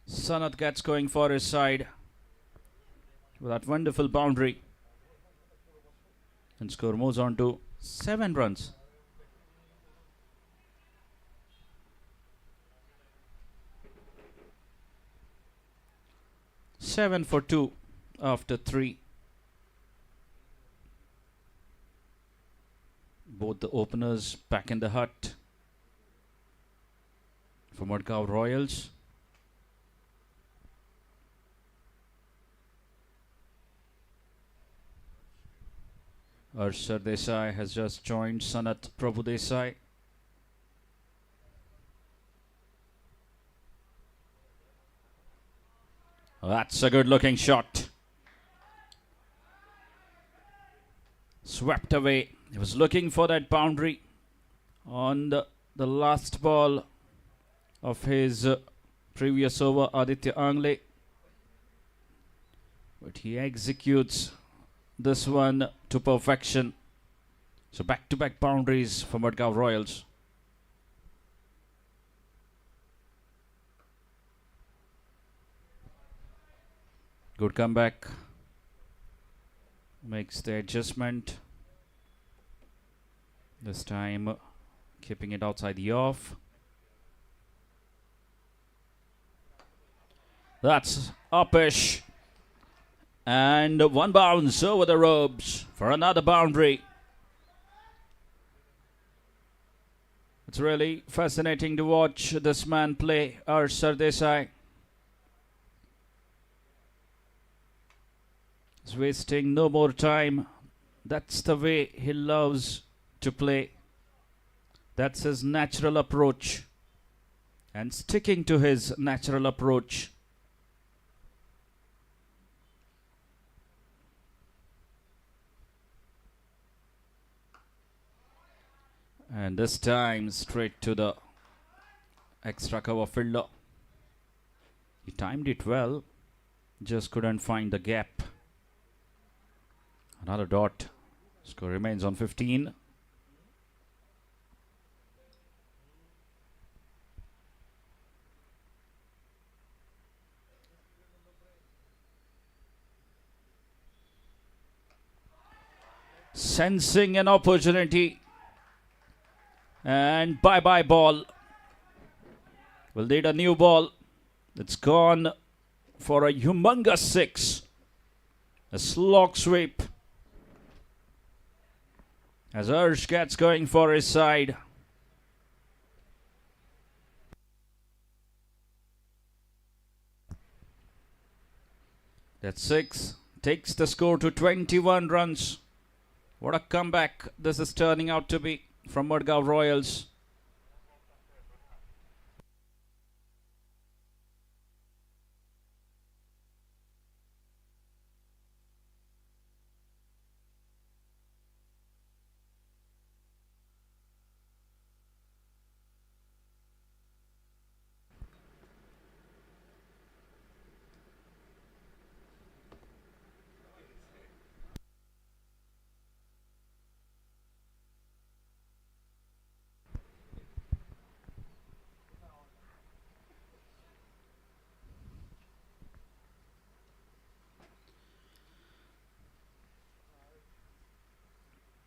Sanat gets going for his side with that wonderful boundary. And score moves on to 7 runs. Seven for 2 after 3. Both the openers back in the hut for MADGAON Royals. Arshad Desai has just joined Sanat Prabhu Desai. That's a good looking shot. Swept away. He was looking for that boundary on the last ball of his previous over, Aditya Angle. But he executes this one to perfection. So back-to-back boundaries for MADGAON Royals. Good comeback. Makes the adjustment. This time keeping it outside the off. That's uppish. And one bounce over the ropes for another boundary. It's really fascinating to watch this man play, Arshad Desai. He's wasting no more time. That's the way he loves to play. That's his natural approach. And sticking to his natural approach. And this time straight to the extra cover fielder. He timed it well, just couldn't find the gap. Another dot. Score remains on 15. Sensing an opportunity. And bye-bye ball. We'll need a new ball. It's gone for a humongous 6. A slog sweep. As Ursh gets going for his side. That 6 takes the score to 21 runs. What a comeback this is turning out to be from MADGAON Royals.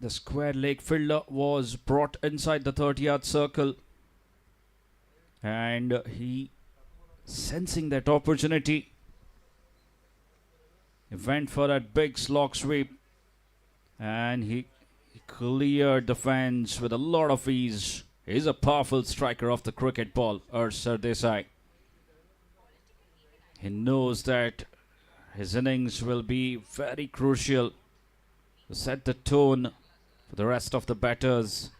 The square leg fielder was brought inside the 30-yard circle. And he, sensing that opportunity, he went for that big slog sweep. And he cleared the fence with a lot of ease. He's a powerful striker of the cricket ball, Arshad Desai. He knows that his innings will be very crucial to set the tone for the rest of the batters.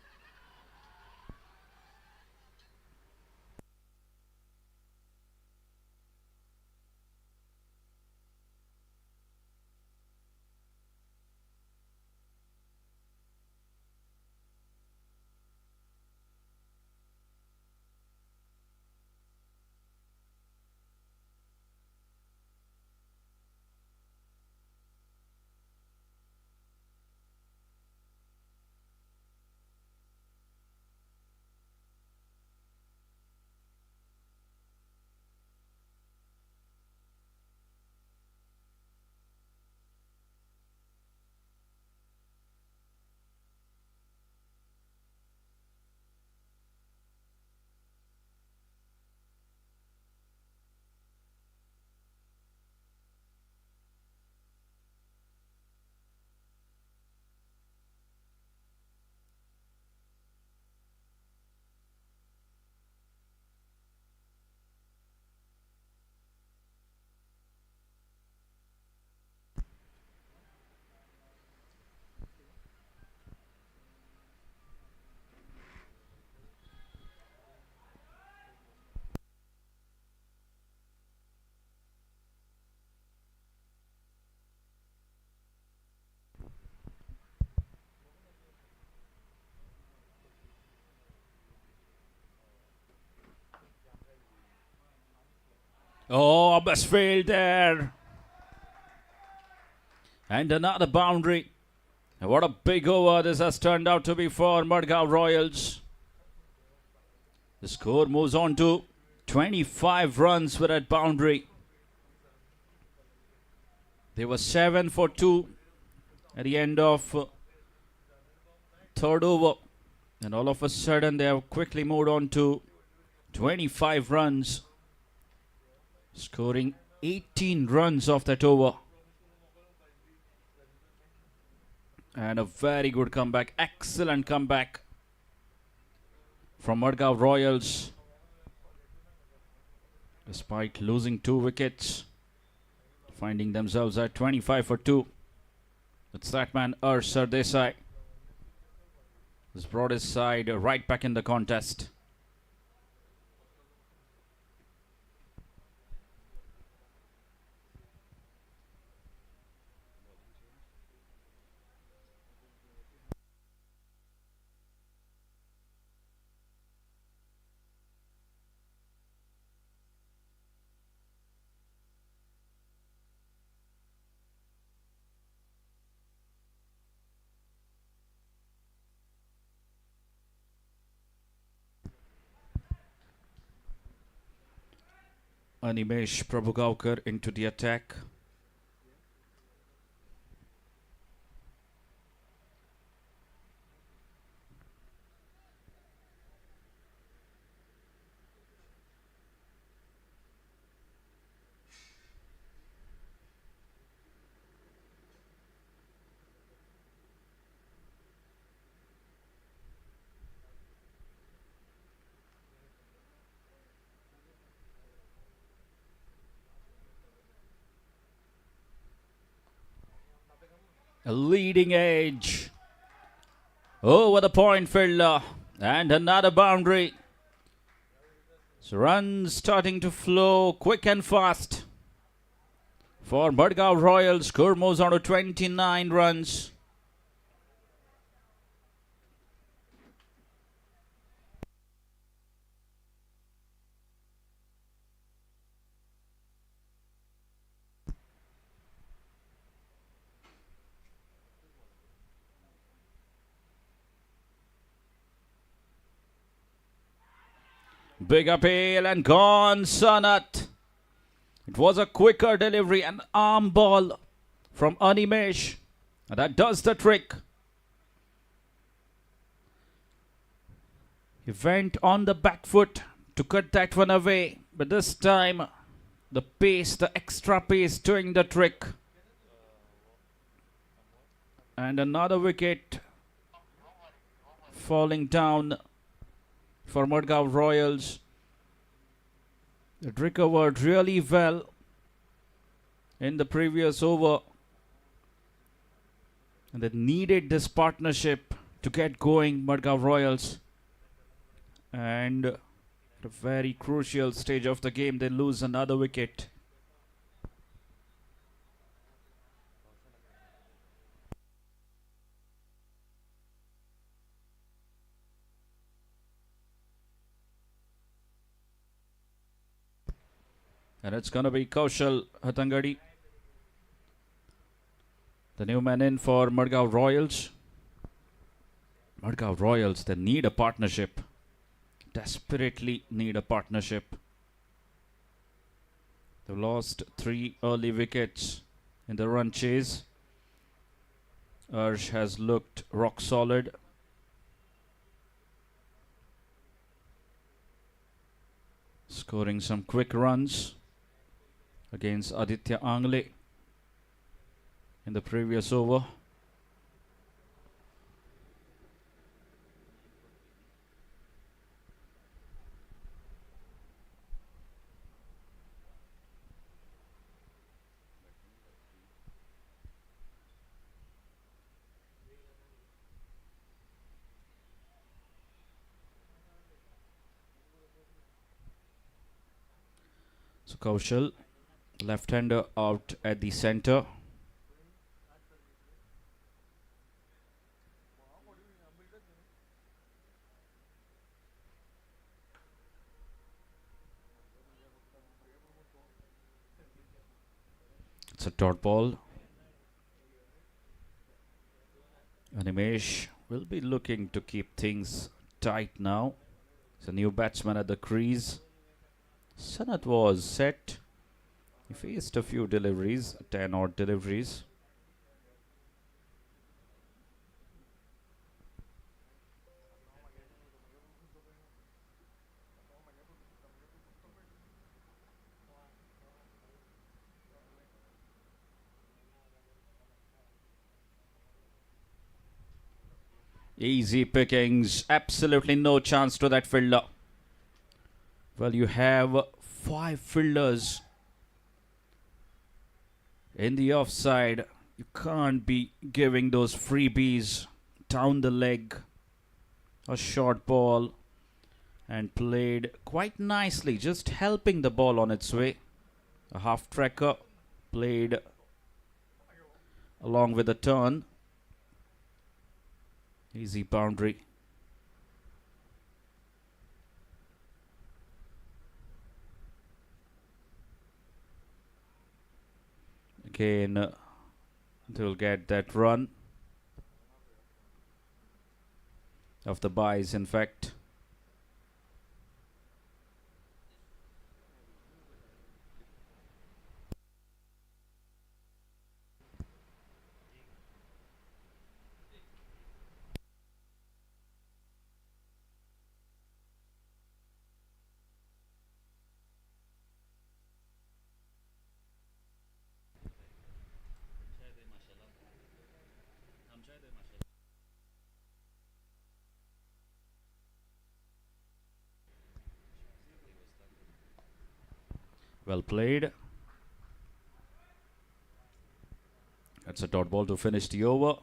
Oh, best field there. And another boundary. And what a big over this has turned out to be for Madgaon Royals. The score moves on to 25 runs with that boundary. They were 7 for 2 at the end of third over. And all of a sudden they have quickly moved on to 25 runs, scoring 18 runs off that over. And a very good comeback, excellent comeback from Madgaon Royals. Despite losing 2 wickets, finding themselves at 25 for 2. It's that man Desai has brought his side right back in the contest. Animesh Prabhugaukar into the attack. A leading edge over the point fielder, and another boundary. So runs starting to flow quick and fast for Madgaon Royals. Score moves on to 29 runs. Big appeal and gone, Sanat. It was a quicker delivery, an arm ball from Animesh. And that does the trick. He went on the back foot to cut that one away. But this time, the pace, the extra pace doing the trick. And another wicket falling down for Madgaon Royals. It recovered really well in the previous over. And they needed this partnership to get going, Madgaon Royals. And at a very crucial stage of the game, they lose another wicket. And it's going to be Kaushal Hatangadi, the new man in for Madgaon Royals. Madgaon Royals, they need a partnership. Desperately need a partnership. They've lost 3 early wickets in the run chase. Arsh has looked rock solid. Scoring some quick runs against Aditya Angle in the previous over. So Kaushal, left-hander, out at the center. It's a dot ball. Animesh will be looking to keep things tight now. It's a new batsman at the crease. Sanat was set. He faced a few deliveries, 10 odd deliveries. Easy pickings, absolutely no chance to that fielder. Well, you have 5 fielders in the offside. You can't be giving those freebies down the leg. A short ball and played quite nicely, just helping the ball on its way. A half tracker played along with a turn. Easy boundary. Again, they'll get that run of the buys, in fact. Well played. That's a dot ball to finish the over.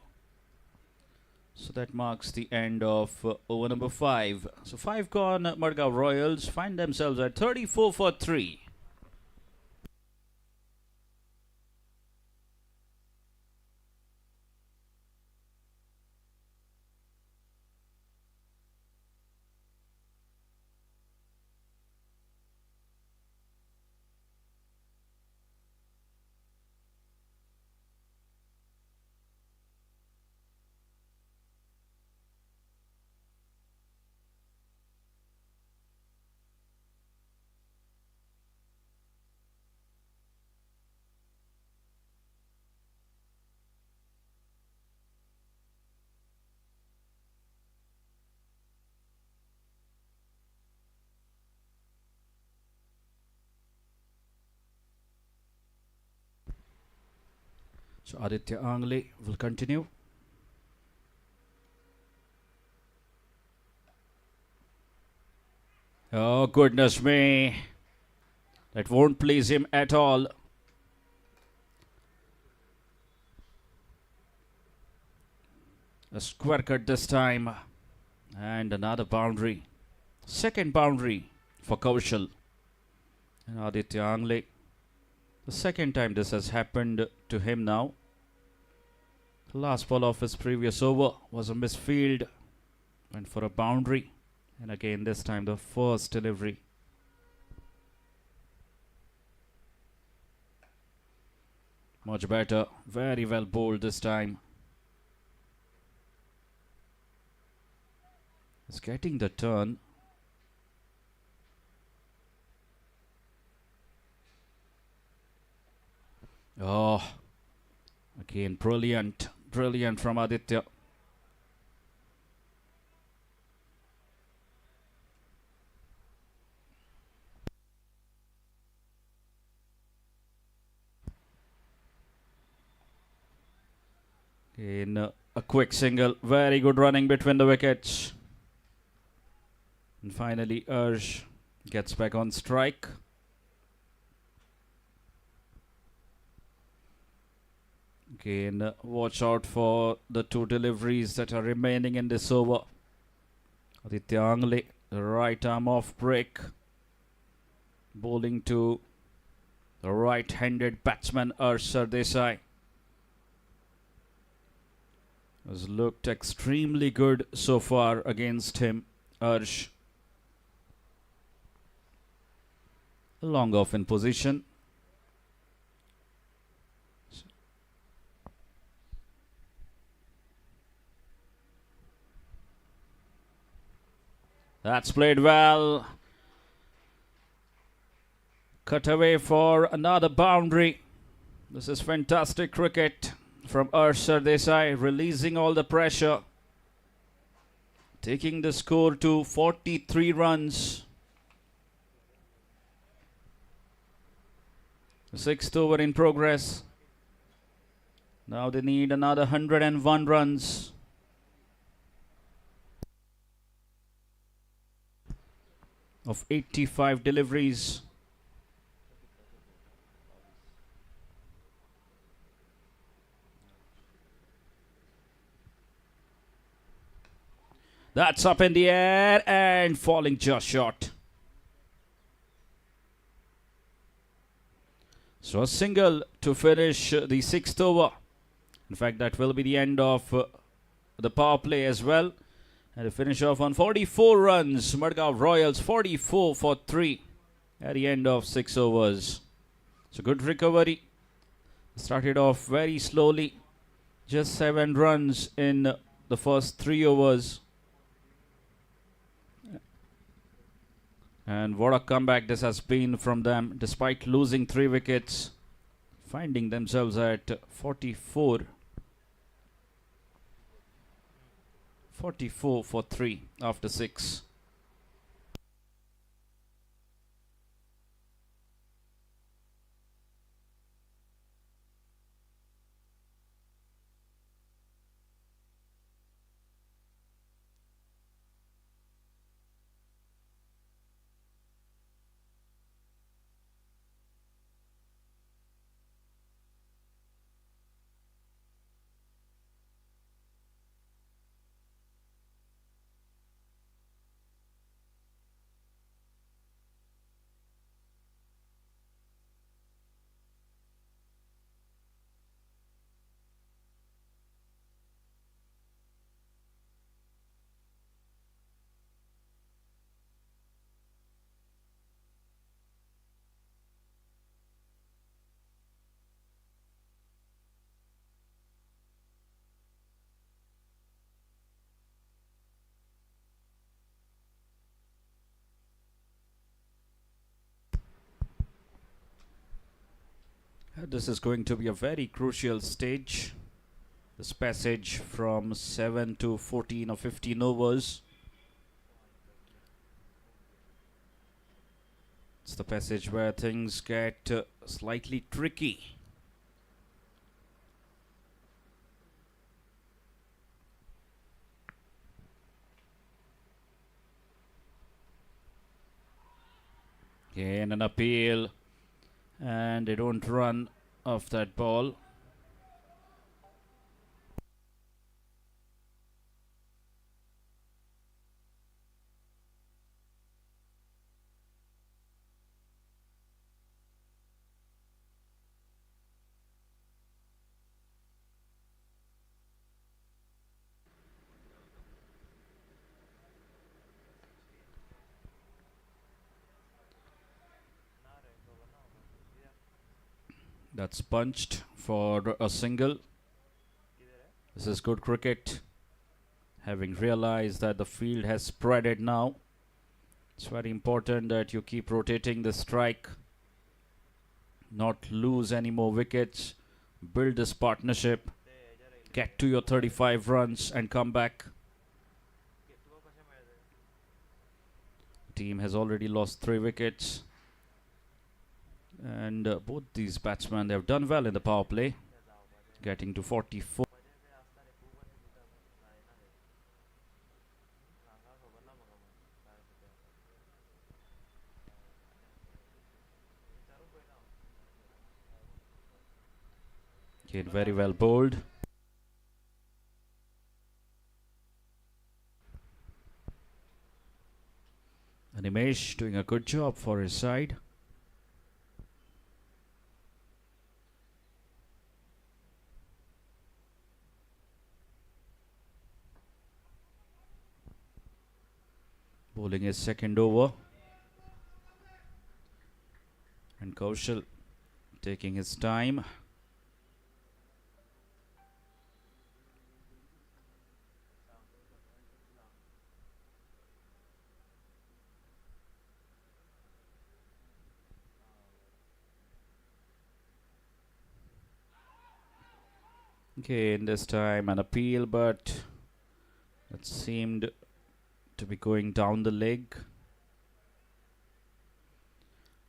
So that marks the end of over number 5. So 5 gone. MADGAON Royals find themselves at 34 for 3. So Aditya Angle will continue. Oh, goodness me. That won't please him at all. A square cut this time. And another boundary. Second boundary for Kaushal. And Aditya Angle. The second time this has happened to him now. The last ball of his previous over was a misfield. Went for a boundary. And again this time the first delivery. Much better. Very well bowled this time. He's getting the turn. Oh, again brilliant. Brilliant from Aditya. In a quick single, very good running between the wickets. And finally, Ursh gets back on strike. Again, watch out for the 2 deliveries that are remaining in this over. Aditya Angle, the right arm off break. Bowling to the right-handed batsman Ursh Sardesai. Has looked extremely good so far against him, Ursh. Long off in position. That's played well. Cut away for another boundary. This is fantastic cricket from Arshad Desai, releasing all the pressure, taking the score to 43 runs. The sixth over in progress. Now they need another 101 runs. Of 85 deliveries. That's up in the air and falling just short. So a single to finish the sixth over. In fact, that will be the end of the power play as well. And to finish off on 44 runs, MADGAON Royals 44 for 3 at the end of 6 overs. So good recovery. Started off very slowly. Just 7 runs in the first 3 overs. And what a comeback this has been from them, despite losing 3 wickets, finding themselves at 44 for 3 after 6. This is going to be a very crucial stage. This passage from 7 to 14 or 15 overs. It's the passage where things get slightly tricky. Again an appeal, and they don't run off that ball. That's punched for a single. This is good cricket. Having realized that the field has spreaded now, it's very important that you keep rotating the strike, not lose any more wickets, build this partnership, get to your 35 runs and come back. Team has already lost 3 wickets. And both these batsmen, they have done well in the power play, getting to 44. Again, very well bowled. Animesh doing a good job for his side. Bowling his second over. And Kaushal taking his time. Okay, in this time an appeal, but it seemed to be going down the leg.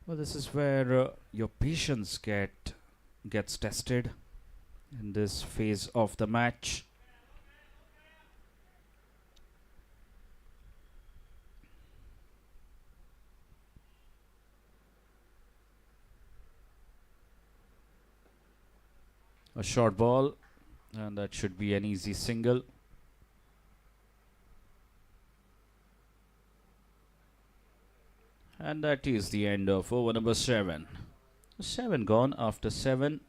Well, this is where your patience gets tested in this phase of the match. A short ball, and that should be an easy single. And that is the end of over number 7. 7 gone after 7.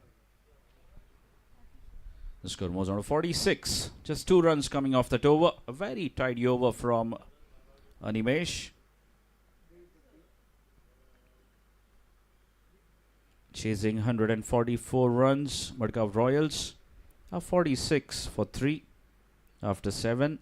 The score moves on to 46. Just 2 runs coming off that over. A very tidy over from Animesh. Chasing 144 runs. MADGAON Royals are 46 for 3 after 7.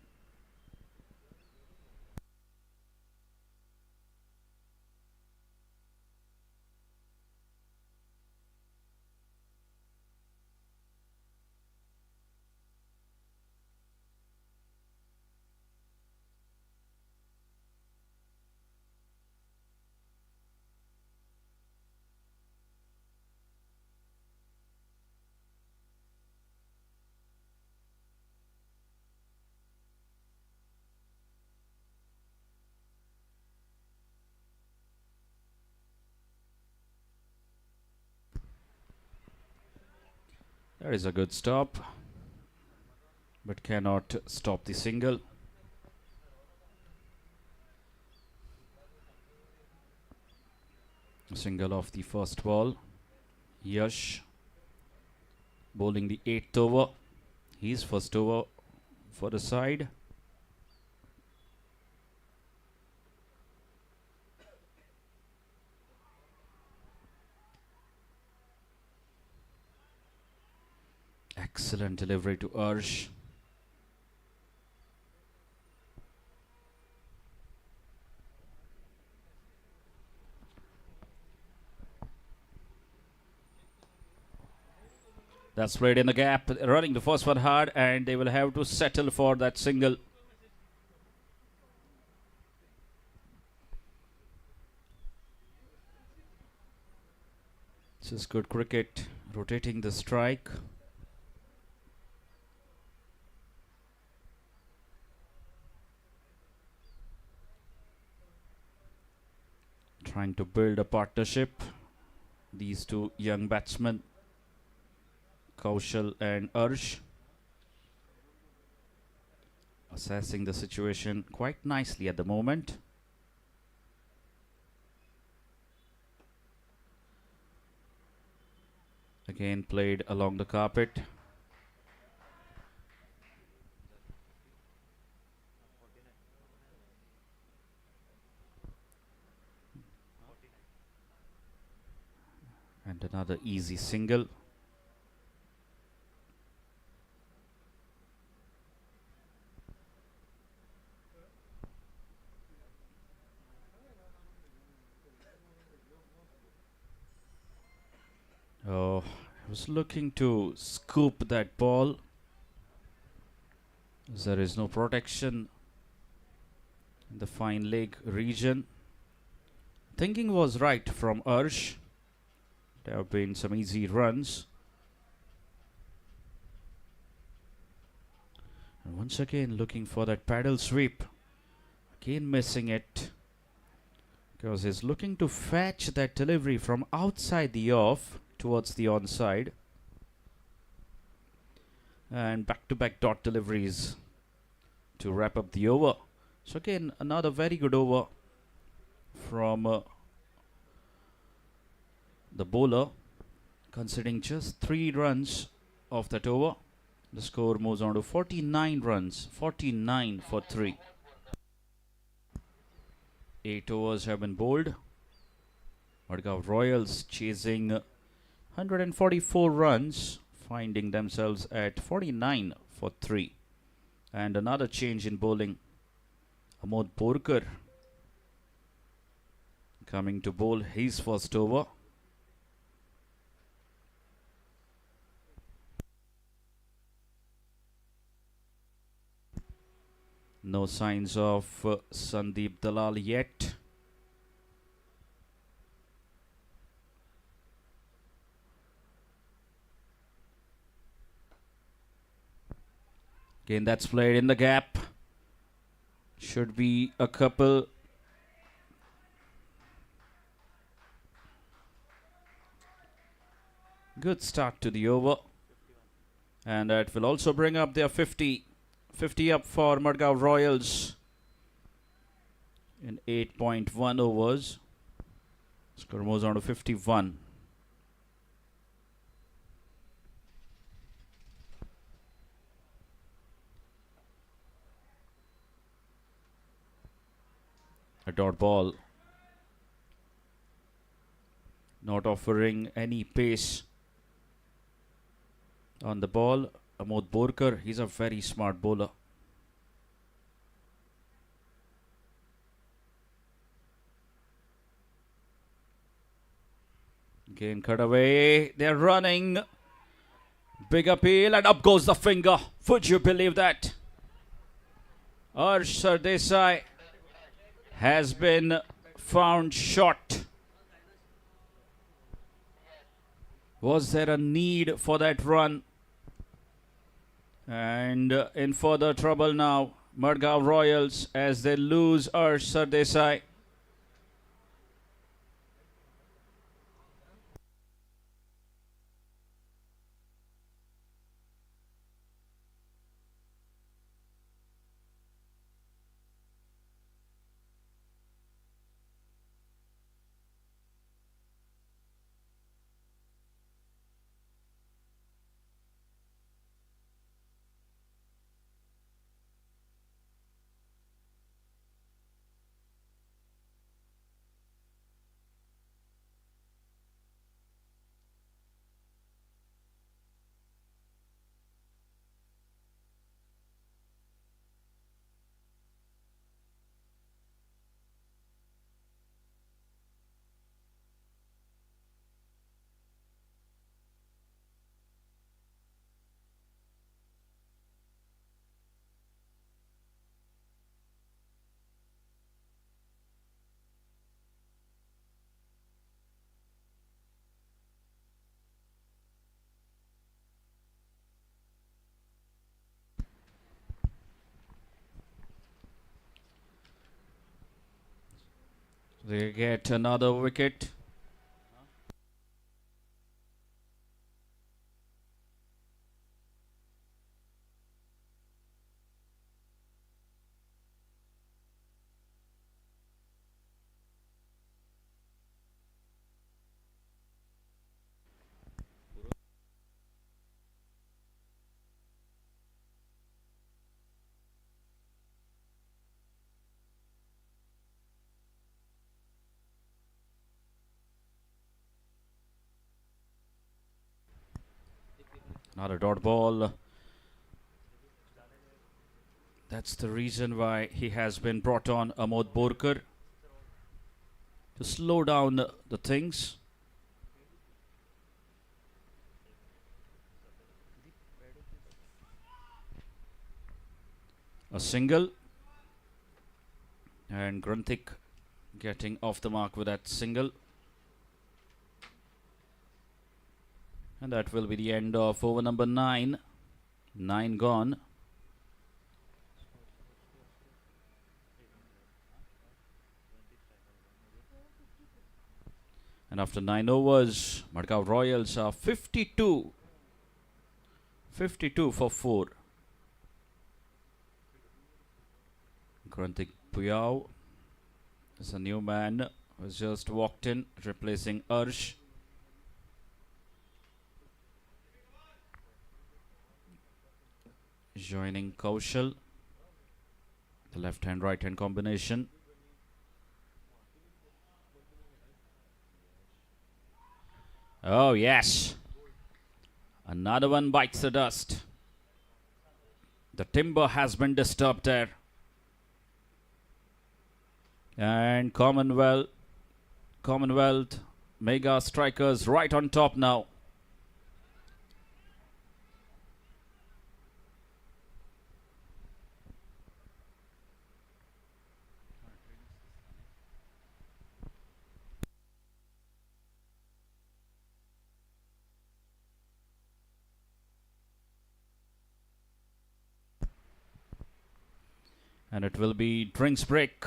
That is a good stop, but cannot stop the single. Single off the first ball. Yash bowling the 8th over. His first over for the side. Excellent delivery to Arsh. That's played in the gap, running the first one hard, and they will have to settle for that single. This is good cricket, rotating the strike. Trying to build a partnership. These two young batsmen, Kaushal and Arsh, assessing the situation quite nicely at the moment. Again played along the carpet. And another easy single. Oh, I was looking to scoop that ball. There is no protection in the fine leg region. Thinking was right from Arsh. There have been some easy runs. And once again looking for that paddle sweep. Again missing it. Because he's looking to fetch that delivery from outside the off towards the onside. And back-to-back dot deliveries to wrap up the over. So again, another very good over from the bowler, considering just 3 runs off that over. The score moves on to 49 runs, 49 for 3. 8 overs have been bowled. MADGAON Royals chasing 144 runs, finding themselves at 49 for 3. And another change in bowling. Amod Borkar coming to bowl his first over. No signs of Sandeep Dalal yet. Again, that's played in the gap. Should be a couple. Good start to the over. And that will also bring up their 50. 50 up for MADGAON Royals in 8.1 overs. Score moves on to 51. A dot ball. Not offering any pace on the ball. Amod Borkar, he's a very smart bowler. Again, cut away. They're running. Big appeal, and up goes the finger. Would you believe that? Harsh Sardesai has been found short. Was there a need for that run? And in further trouble now, MADGAON Royals, as they lose Harsh Sardesai. They get another wicket. Not a dot ball. That's the reason why he has been brought on, Amod Borkar, to slow down the things. A single. And Grunthik getting off the mark with that single. And that will be the end of over number 9. 9 gone. And after 9 overs, MADGAON Royals are 52. 52 for 4. Grunthik Puyao is a new man who has just walked in, replacing Harsh. Joining Kaushal, the left-hand, right-hand combination. Oh, yes. Another one bites the dust. The timber has been disturbed there. And Commonwealth mega strikers right on top now. And it will be drinks break.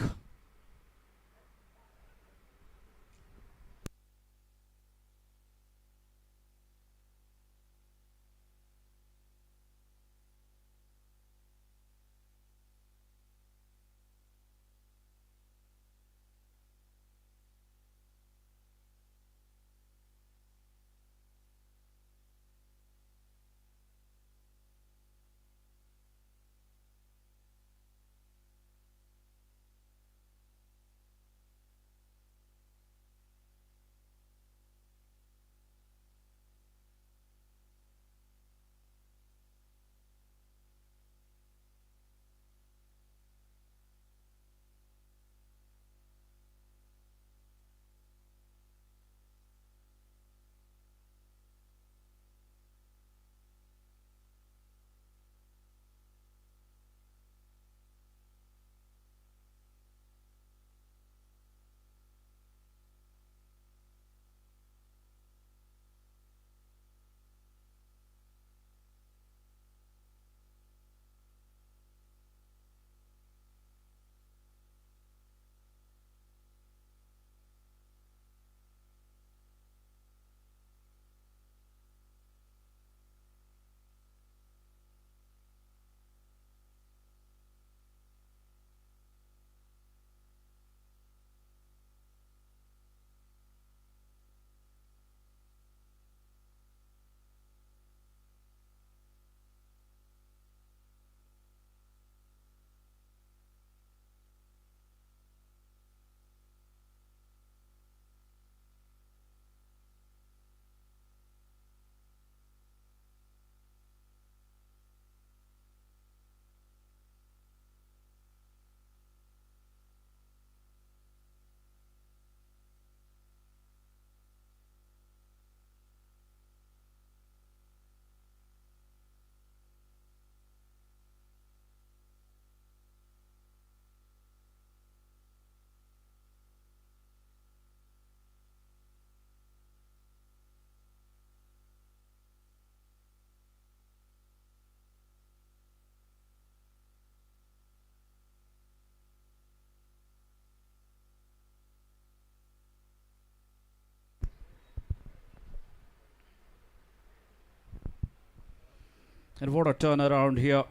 And what a turnaround here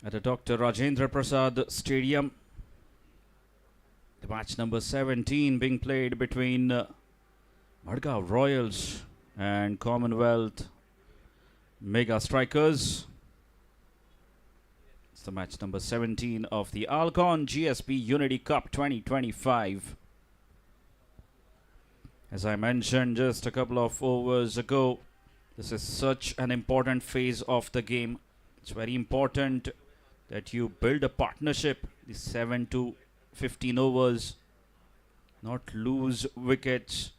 at the Dr. Rajendra Prasad Stadium. The match number 17 being played between MADGAON Royals and Commonwealth Mega Strikers. It's the match number 17 of the ALCON GSB Unity Cup 2025. As I mentioned just a couple of overs ago, this is such an important phase of the game. It's very important that you build a partnership, the 7 to 15 overs, not lose wickets.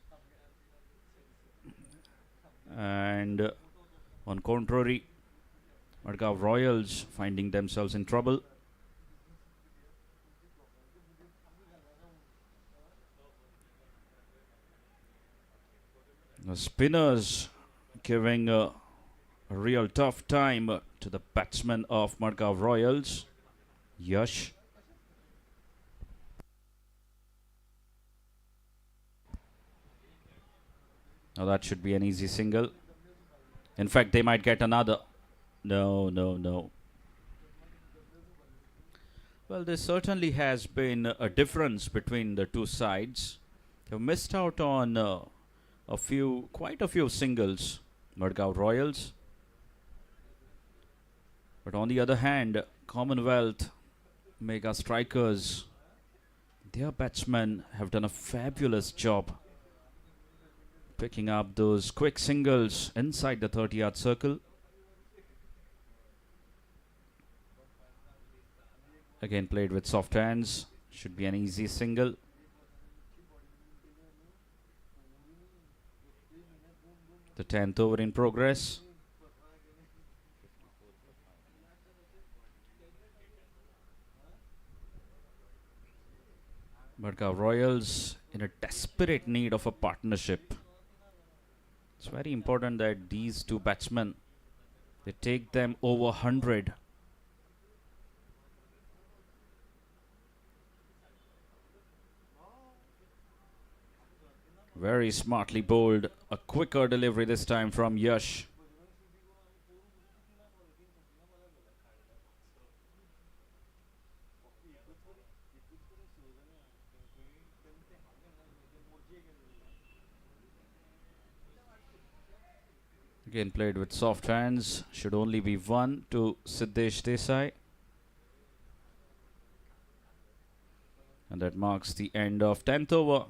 And on contrary, MADGAON Royals finding themselves in trouble. The spinners giving a real tough time to the batsman of MADGAON Royals, Yash. Now that should be an easy single. In fact, they might get another. No. Well, there certainly has been a difference between the two sides. They've missed out on quite a few singles, MADGAON Royals. But on the other hand, Commonwealth Mega Strikers, their batsmen have done a fabulous job picking up those quick singles inside the 30-yard circle. Again played with soft hands. Should be an easy single. The 10th over in progress. MADGAON Royals in a desperate need of a partnership. It's very important that these two batsmen, they take them over 100. Very smartly bowled. A quicker delivery this time from Yash. Again played with soft hands. Should only be one to Siddesh Desai. And that marks the end of 10th over.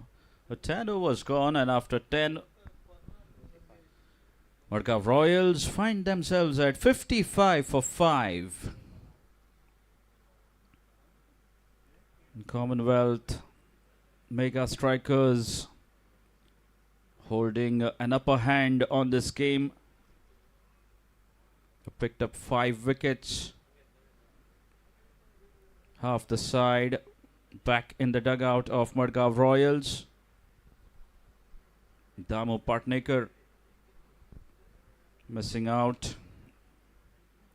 The 10 overs gone, and after 10, Madgaon Royals find themselves at 55 for 5. In Commonwealth, Mega Strikers holding an upper hand on this game. Picked up 5 wickets. Half the side back in the dugout of Madgaon Royals. Damu Patnekar missing out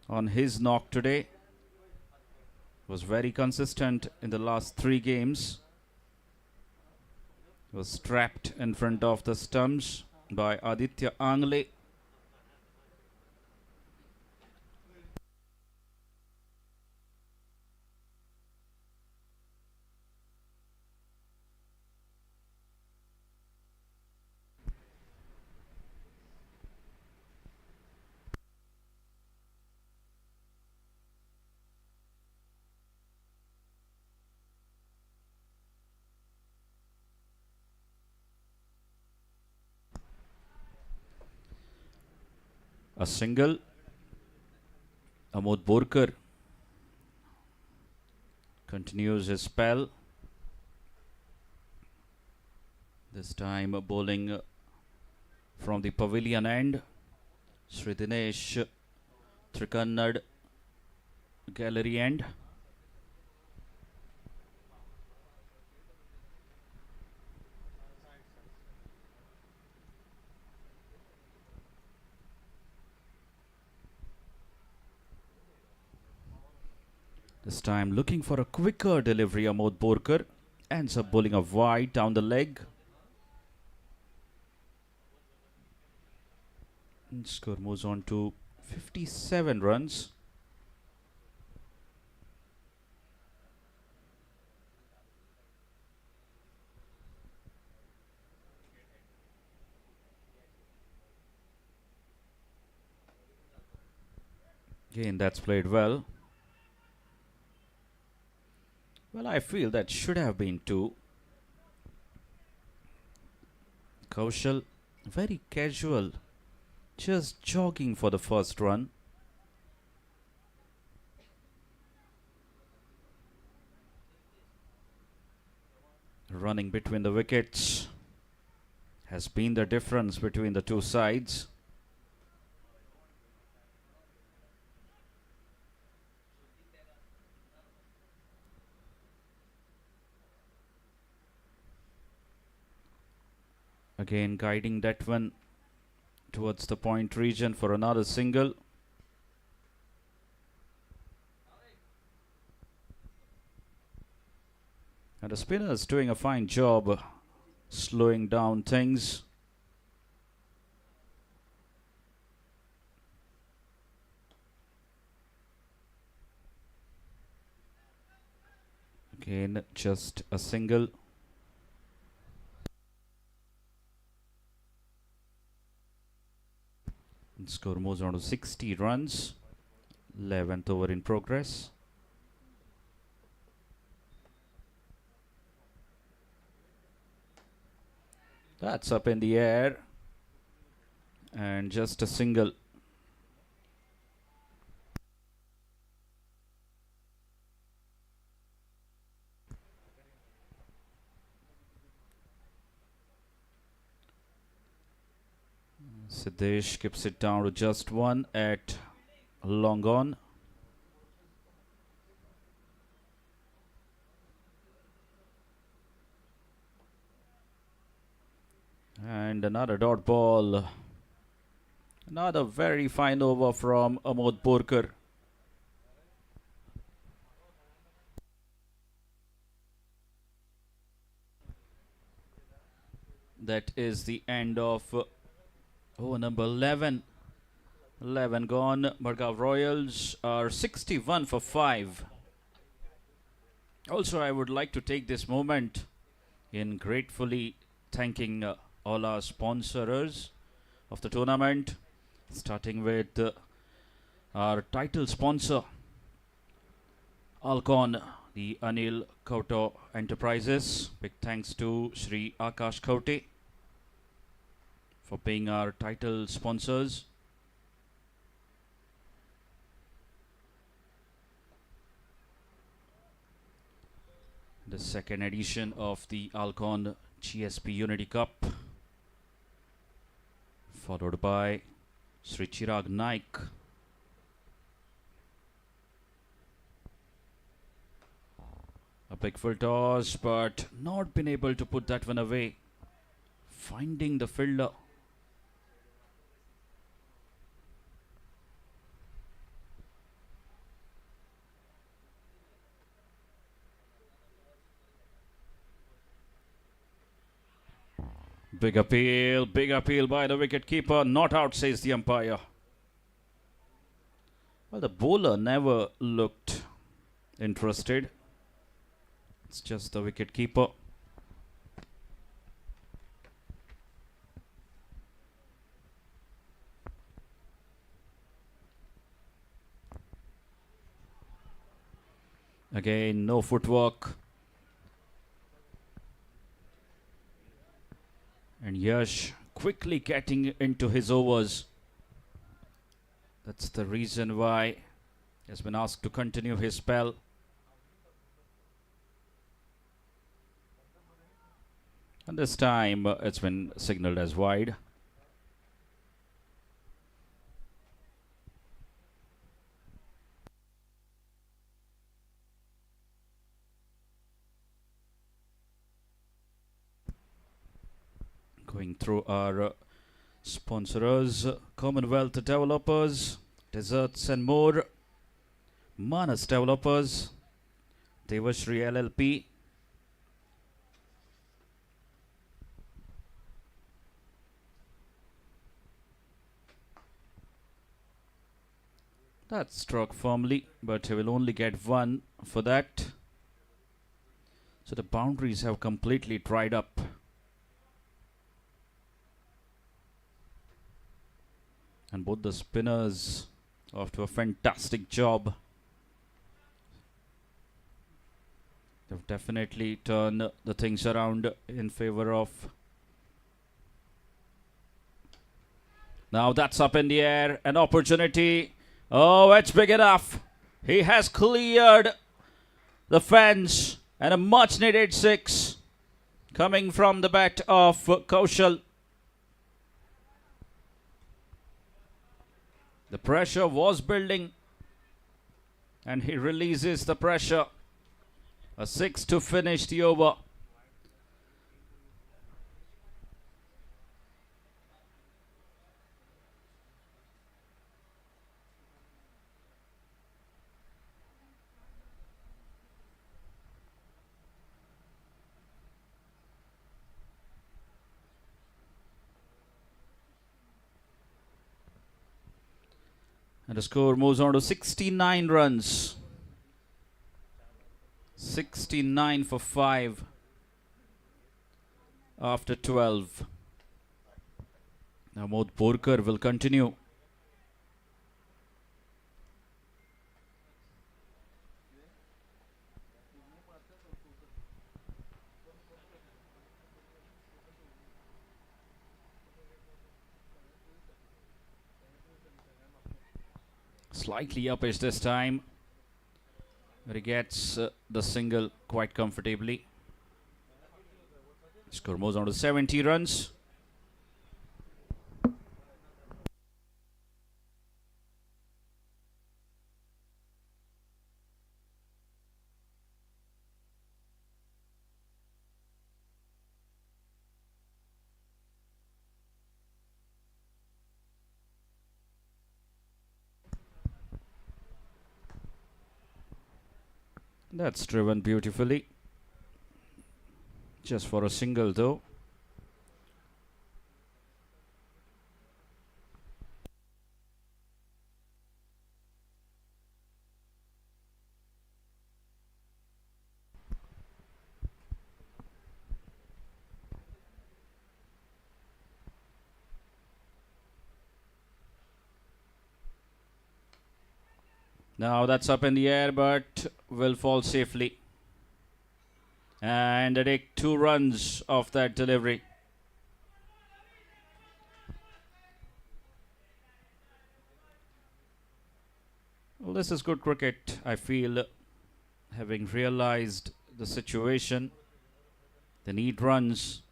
on his knock today. Was very consistent in the last 3 games. Was trapped in front of the stumps by Aditya Angle. A single. Amod Borkar continues his spell. This time bowling from the pavilion end. Sri Dinesh Trikannad gallery end. This time looking for a quicker delivery. Amod Borkar ends up bowling a wide down the leg. And score moves on to 57 runs. Again, that's played well. Well, I feel that should have been 2. Kaushal, very casual, just jogging for the first run. Running between the wickets has been the difference between the two sides. Again guiding that one towards the point region for another single. And the spinner is doing a fine job slowing down things. Again, just a single. And score moves on to 60 runs. 11th over in progress. That's up in the air. And just a single. Siddesh keeps it down to just 1 at long on. And another dot ball. Another very fine over from Amod Borkar. That is the end of over number 11. 11 gone. MADGAON Royals are 61 for 5. Also, I would like to take this moment in gratefully thanking all our sponsors of the tournament, starting with our title sponsor, ALCON, the Anil Kauto Enterprises. Big thanks to Shri Akash Kaute for being our title sponsors. The second edition of the ALCON GSB Unity Cup, followed by Sri Chirag Naik. A big full toss, but not been able to put that one away. Finding the fielder. Big appeal by the wicket-keeper. Not out, says the umpire. Well, the bowler never looked interested. It's just the wicket-keeper. Again, no footwork. And Yash quickly getting into his overs. That's the reason why he has been asked to continue his spell. And this time it's been signaled as wide. Going through our sponsors: Commonwealth Developers, Desserts and More, Manas Developers, Devashri LLP, that struck firmly, but he will only get one for that. So the boundaries have completely dried up. And both the spinners off to a fantastic job. They've definitely turned the things around in favor of. Now that's up in the air. An opportunity. Oh, it's big enough. He has cleared the fence. And a much needed 6 coming from the bat of Kaushal. The pressure was building, and he releases the pressure. A 6 to finish the over. And the score moves on to 69 runs. 69 for 5 after 12. Now Mohd Borkar will continue. Slightly uppish this time, but he gets the single quite comfortably. Score moves on to 70 runs. That's driven beautifully. Just for a single though. Now that's up in the air, but will fall safely. And they take 2 runs off that delivery. Well, this is good cricket, I feel, having realized the situation. They need runs.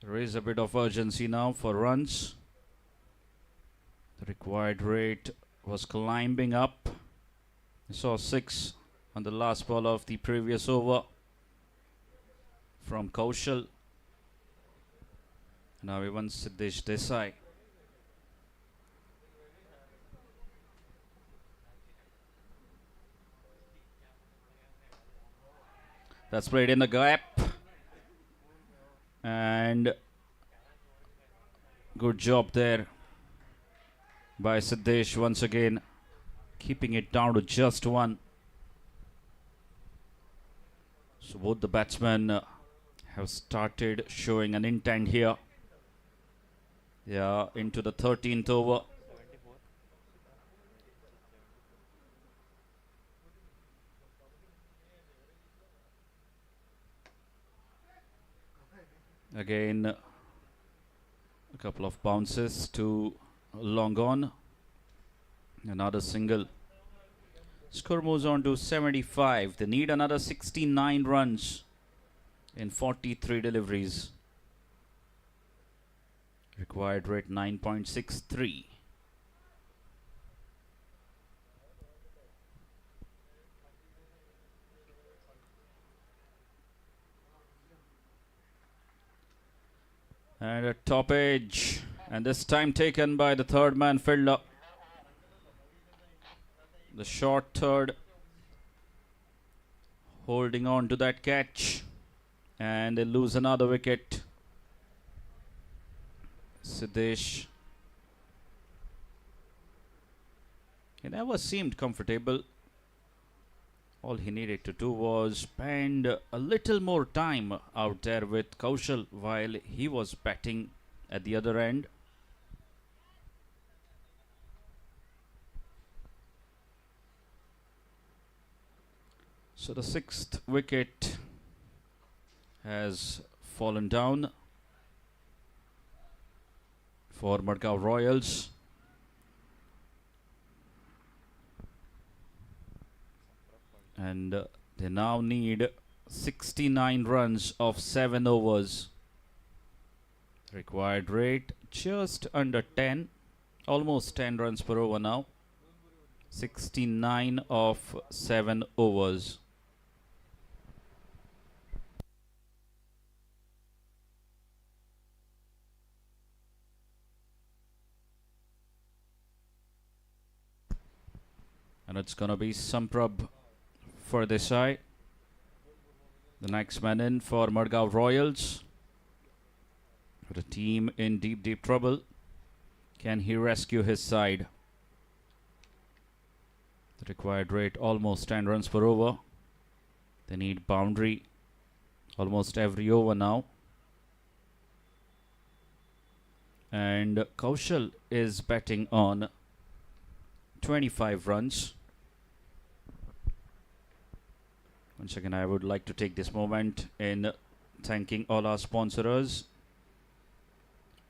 There is a bit of urgency now for runs. The required rate was climbing up. I saw 6 on the last ball of the previous over from Kaushal. Now even Siddesh Desai. That's played in the gap. And good job there by Siddesh once again, keeping it down to just 1. So both the batsmen have started showing an intent here. Yeah, into the 13th over. Again, a couple of bounces to long on. Another single. Score moves on to 75. They need another 69 runs in 43 deliveries. Required rate 9.63. And a top edge, and this time taken by the third man fielder. The short third holding on to that catch, and they lose another wicket. Siddesh, he never seemed comfortable. All he needed to do was spend a little more time out there with Kaushal while he was batting at the other end. So the 6th wicket has fallen down for MADGAON Royals. And they now need 69 runs of 7 overs. Required rate just under 10, almost 10 runs per over now. 69 of 7 overs. And it's gonna be Samprabh for Desai. The next man in for MADGAON Royals. The team in deep trouble. Can he rescue his side? The required rate almost 10 runs per over. They need boundary almost every over now. And Kaushal is batting on 25 runs. Once again, I would like to take this moment in thanking all our sponsors.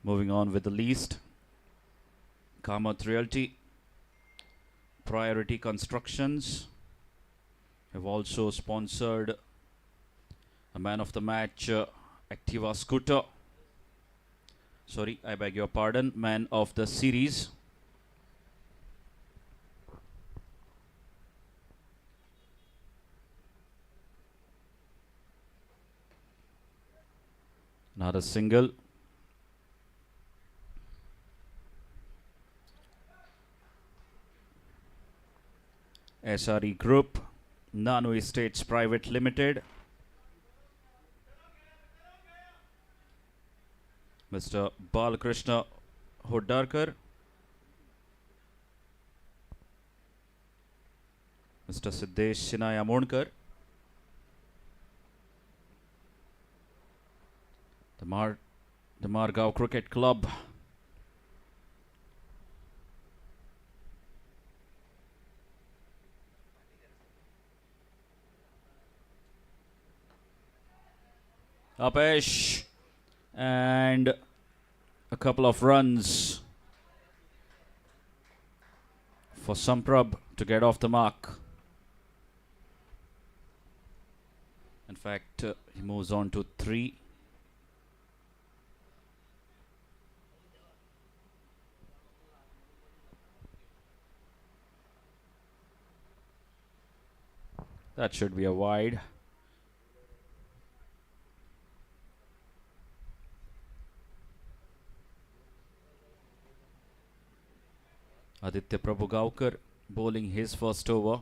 Moving on with the list. Kamath Realty, Priority Constructions have also sponsored a man of the match, Activa Scooter. Sorry, I beg your pardon, man of the series. Not a single. SRE Group, Nano Estates Private Limited. Mr. Balakrishna Hoddarkar. Mr. Siddesh Sinaya Monkar. The MADGAON Cricket Club Apesh. And a couple of runs for Samprab to get off the mark. In fact, he moves on to 3. That should be a wide. Aditya Prabhugaukar bowling his first over.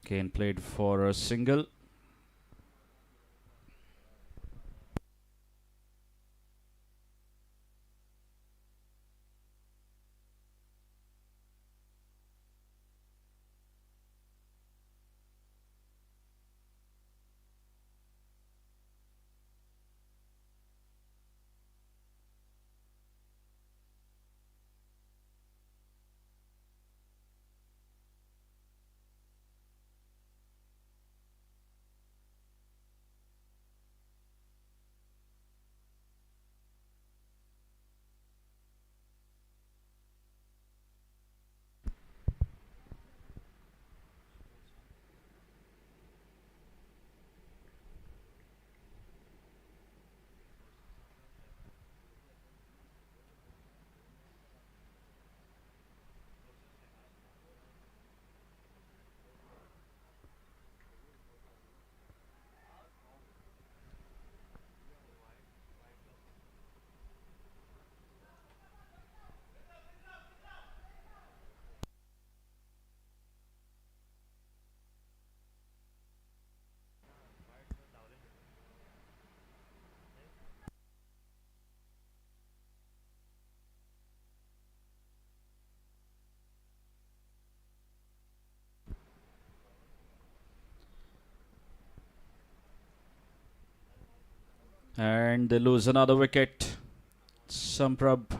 Kane played for a single. And they lose another wicket. Samprab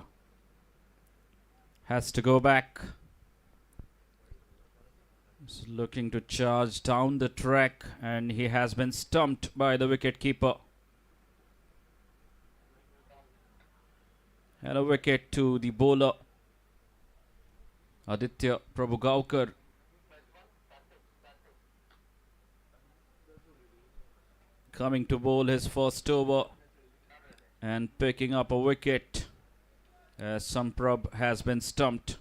has to go back. He's looking to charge down the track, and he has been stumped by the wicket-keeper. And a wicket to the bowler, Aditya Prabhugaukar. Coming to bowl his first over and picking up a wicket as Samprab has been stumped.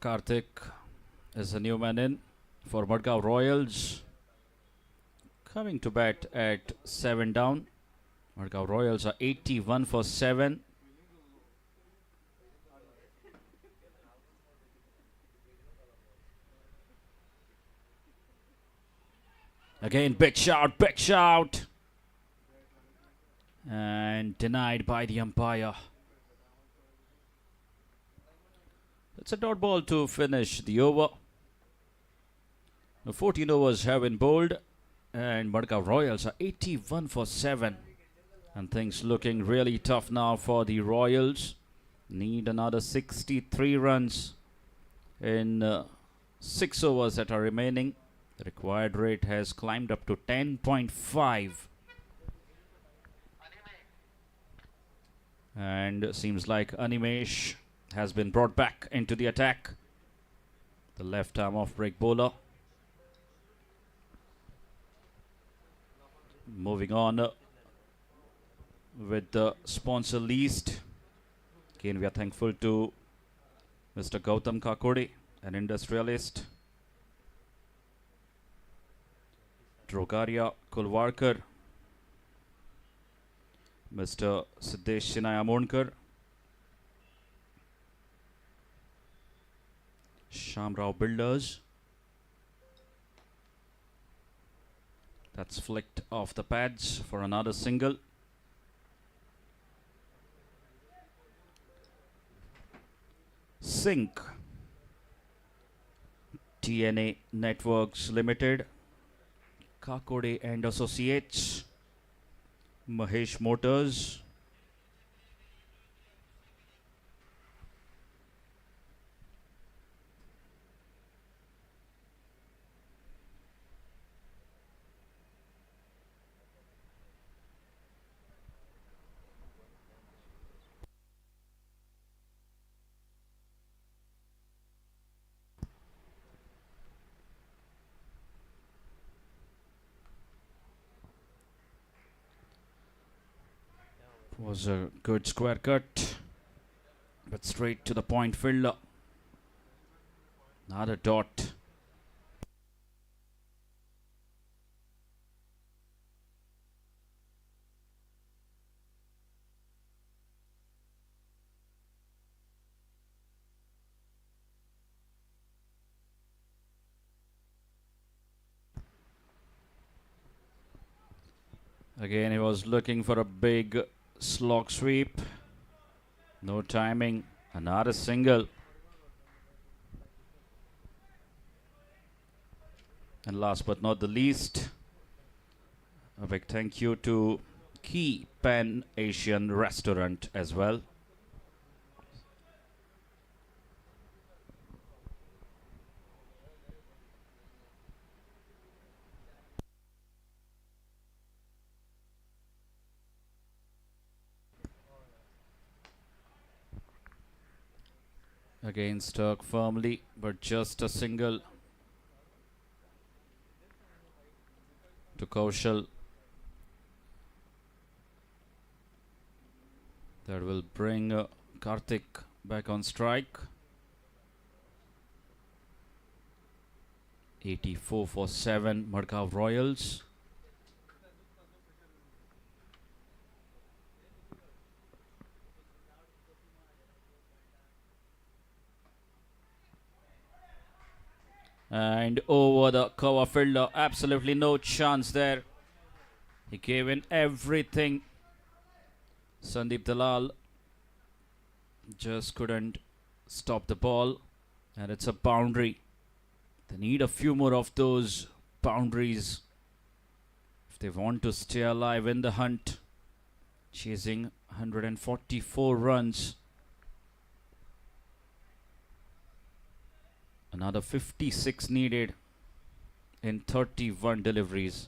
Karthik is a new man in for MADGAON Royals. Coming to bat at 7 down. MADGAON Royals are 81 for 7. Again, big shout. And denied by the umpire. It's a dot ball to finish the over. The 14 overs have been bowled, and Madgaon Royals are 81 for 7. And things looking really tough now for the Royals. Need another 63 runs in 6 overs that are remaining. The required rate has climbed up to 10.5. And seems like Animesh has been brought back into the attack. The left arm off break bowler. Moving on with the sponsor list. Again, we are thankful to Mr. Gautam Kakode, an industrialist. Drogaria Kulwarkar, Mr. Siddesh Sinai Amonkar, Shamrao Builders. That's flicked off the pads for another single. Sync TNA Networks Limited, Kakode and Associates, Mahesh Motors, was a good square cut, but straight to the point fielder. Another dot. Again, he was looking for a big slog sweep. No timing. Another single. And last but not the least, a big thank you to Key Pan Asian Restaurant as well. Again stuck firmly, but just a single to Kaushal. That will bring Karthik back on strike. 84 for 7, Madgaon Royals. And over the cover fielder, absolutely no chance there. He gave in everything. Sandeep Dalal just couldn't stop the ball, and it's a boundary. They need a few more of those boundaries if they want to stay alive in the hunt, chasing 144 runs. Another 56 needed in 31 deliveries.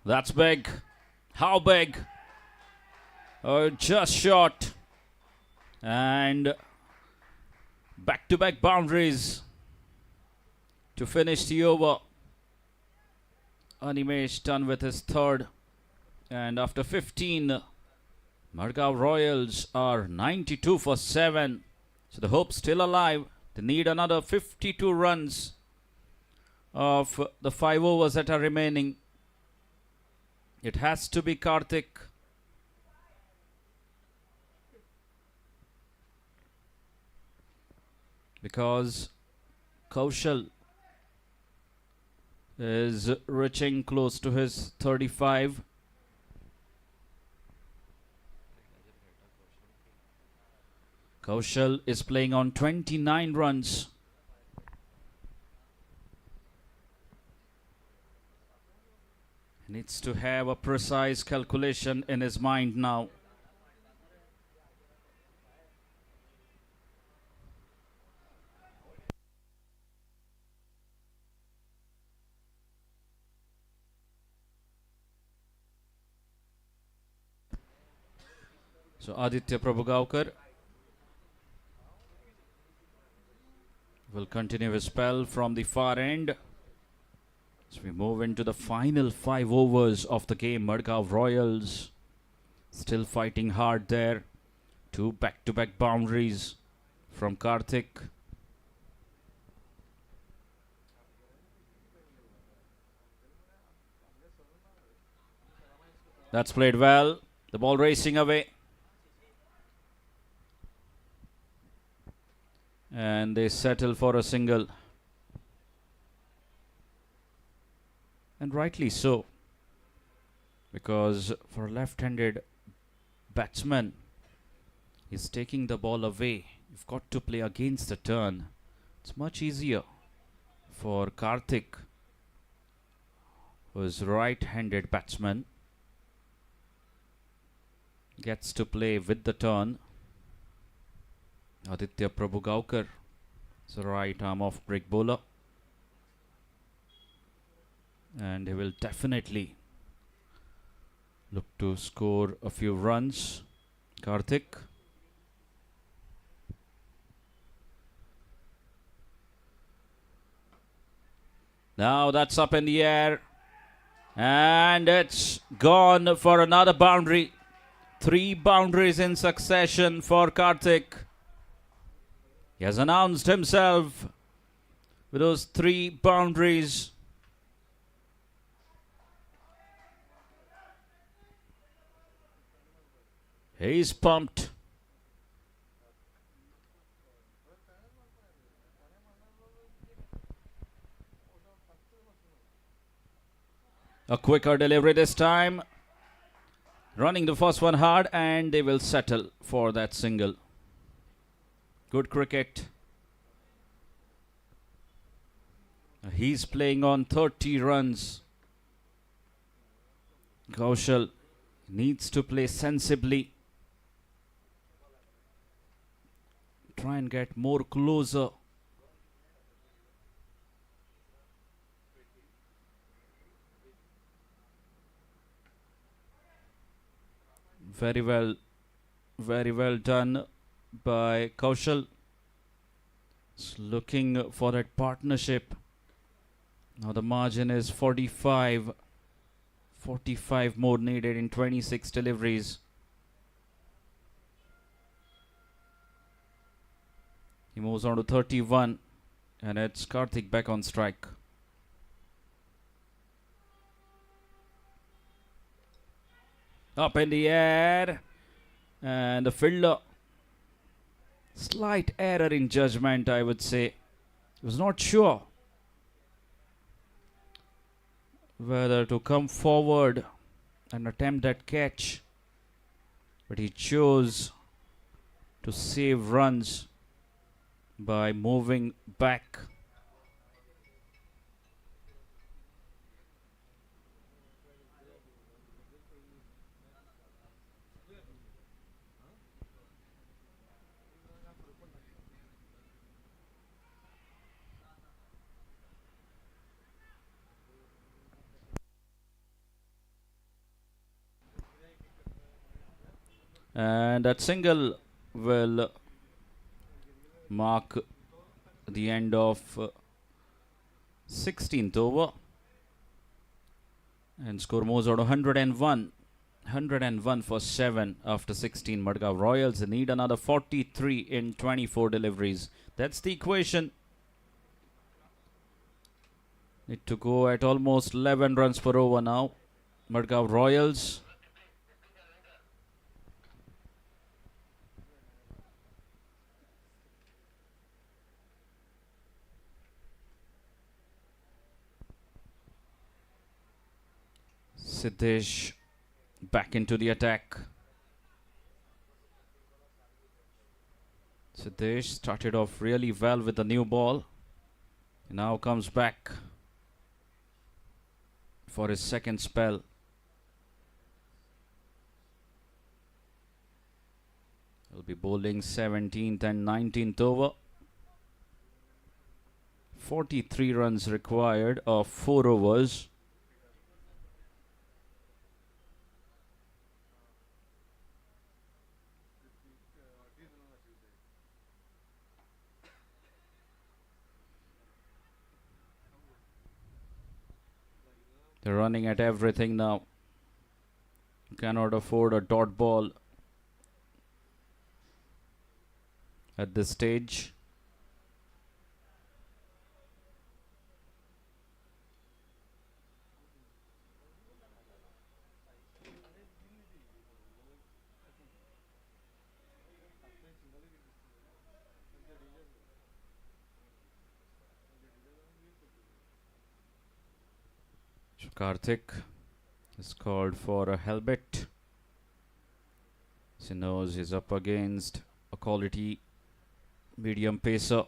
That's big. How big? Oh, just short. And back-to-back boundaries to finish the over. Animesh done with his third. And after 15, Madgaon Royals are 92 for 7. So the hope's still alive. They need another 52 runs of the 5 overs that are remaining. It has to be Karthik. Because Kaushal is reaching close to his 35. Kaushal is playing on 29 runs. He needs to have a precise calculation in his mind now. So Aditya Prabhugaukar will continue his spell from the far end. As we move into the final 5 overs of the game, Madgaon Royals still fighting hard there. 2 back-to-back boundaries from Karthik. That's played well. The ball racing away. And they settle for a single. And rightly so. Because for a left-handed batsman, he's taking the ball away. You've got to play against the turn. It's much easier for Karthik, who is right-handed batsman. Gets to play with the turn. Aditya Prabhugaukar is a right arm off break bowler. And he will definitely look to score a few runs. Karthik. Now that's up in the air. And it's gone for another boundary. 3 boundaries in succession for Karthik. He has announced himself with those 3 boundaries. He's pumped. A quicker delivery this time. Running the first one hard, and they will settle for that single. Good cricket. He's playing on 30 runs. Kaushal needs to play sensibly. Try and get more closer. Very well done by Kaushal. It's looking for that partnership. Now the margin is 45. 45 more needed in 26 deliveries. He moves on to 31, and it's Karthik back on strike. Up in the air, and the fielder, slight error in judgment, I would say. He was not sure whether to come forward and attempt that catch, but he chose to save runs by moving back. And that single will mark the end of 16th over. And score moves out to 101. 101 for 7 after 16. Madgaon Royals need another 43 in 24 deliveries. That's the equation. Need to go at almost 11 runs per over now. Madgaon Royals. Siddesh back into the attack. Siddesh started off really well with the new ball. Now comes back for his second spell. He'll be bowling 17th and 19th over. 43 runs required of 4 overs. They're running at everything now. Cannot afford a dot ball at this stage. Karthik is called for a helmet. He knows he's up against a quality medium pacer.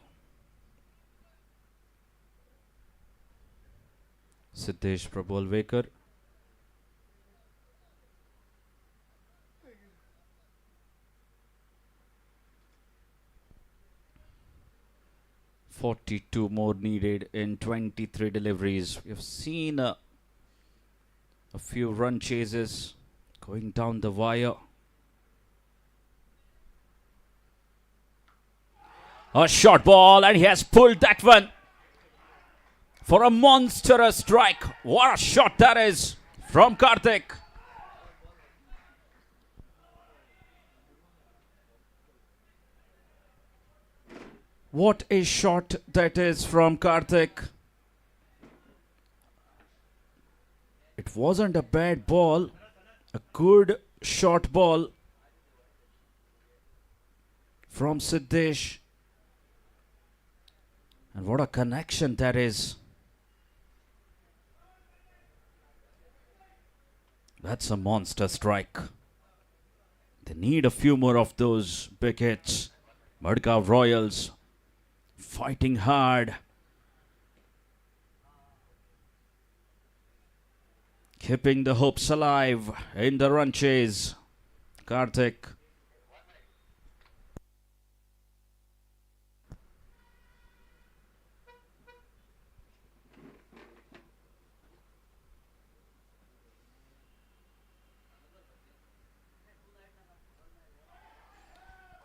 Siddesh Prabholwekar. "42 more needed in 23 deliveries." We've seen a few run chases going down the wire. A short ball, and he has pulled that one for a monstrous strike. What a shot that is from Karthik. What a shot that is from Karthik. It wasn't a bad ball, a good short ball from Siddesh. And what a connection that is. That's a monster strike. They need a few more of those big hits. MADGAON Royals fighting hard. Keeping the hopes alive in the run chase. Karthik.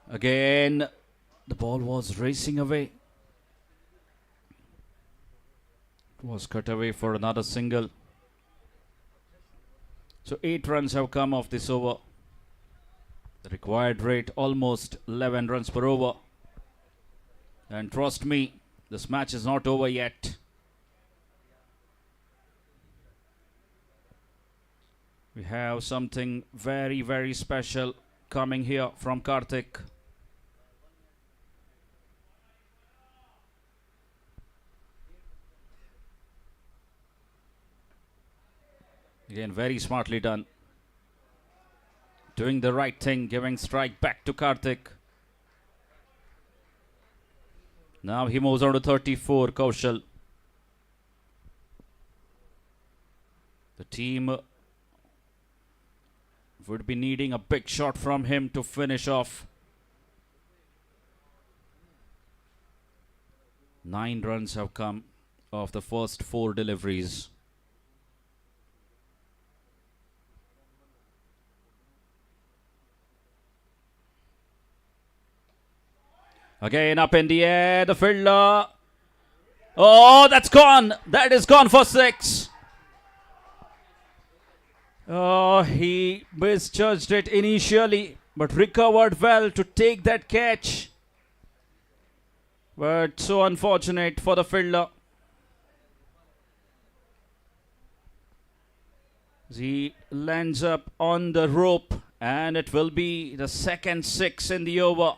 Again, the ball was racing away. It was cut away for another single. So 8 runs have come off this over. The required rate almost 11 runs per over. And trust me, this match is not over yet. We have something very, very special coming here from Karthik. Again, very smartly done. Doing the right thing, giving strike back to Karthik. Now he moves on to 34, Kaushal. The team would be needing a big shot from him to finish off. 9 runs have come off the first 4 deliveries. Again up in the air, the fielder. Oh, that's gone. That is gone for 6. Oh, he misjudged it initially, but recovered well to take that catch. But so unfortunate for the fielder. He lands up on the rope, and it will be the second 6 in the over.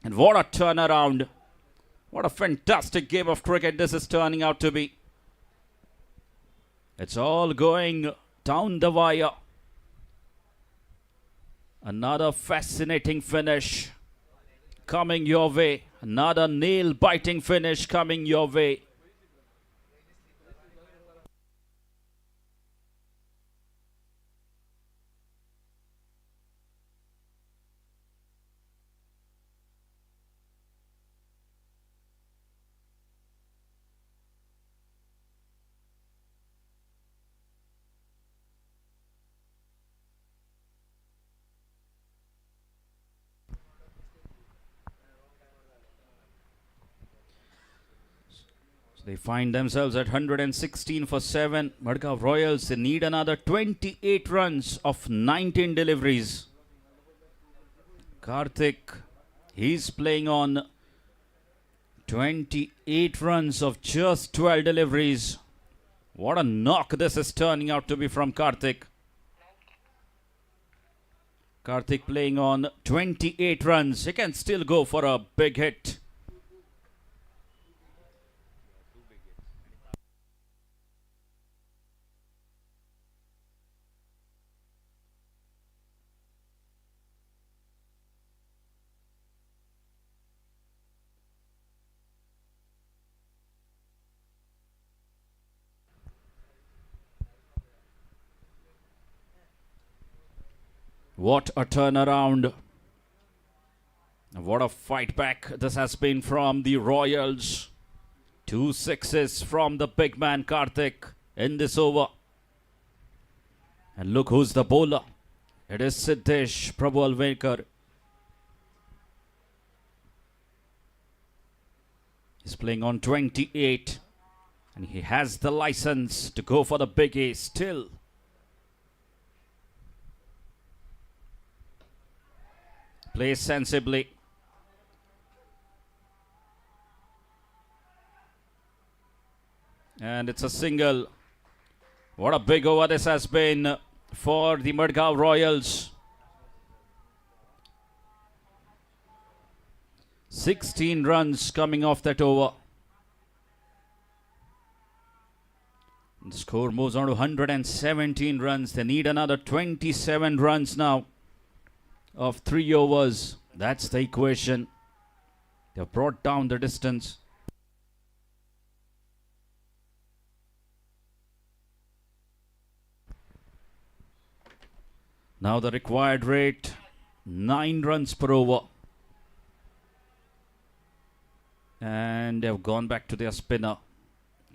And what a turnaround. What a fantastic game of cricket this is turning out to be. It's all going down the wire. Another fascinating finish. coming your way. Another nail-biting finish coming your way. They find themselves at 116 for 7. Madgaon Royals, they need another 28 runs of 19 deliveries. Karthik, he's playing on 28 runs of just 12 deliveries. What a knock this is turning out to be from Karthik. Karthik playing on 28 runs. He can still go for a big hit. What a turnaround. What a fight back this has been from the Royals. 2 sixes from the big man Karthik in this over. And look who's the bowler. It is Siddesh Prabhu Alvekar. He's playing on 28. And he has the license to go for the biggie still. Plays sensibly. And it's a single. What a big over this has been for the Madgaon Royals. 16 runs coming off that over. The score moves on to 117 runs. They need another 27 runs now of 3 overs. That's the equation. They've brought down the distance. Now the required rate, 9 runs per over. And they've gone back to their spinner.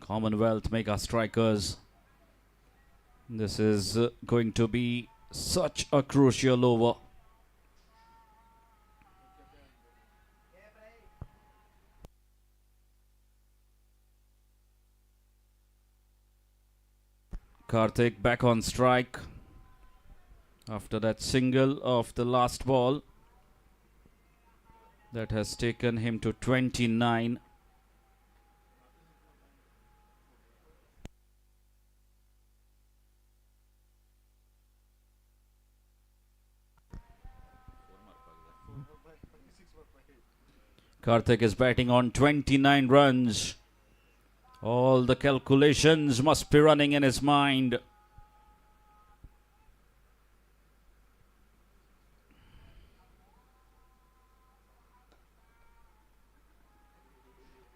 Commonwealth mega strikers. This is going to be such a crucial over. Karthik back on strike after that single of the last ball that has taken him to 29. Karthik is batting on 29 runs. All the calculations must be running in his mind.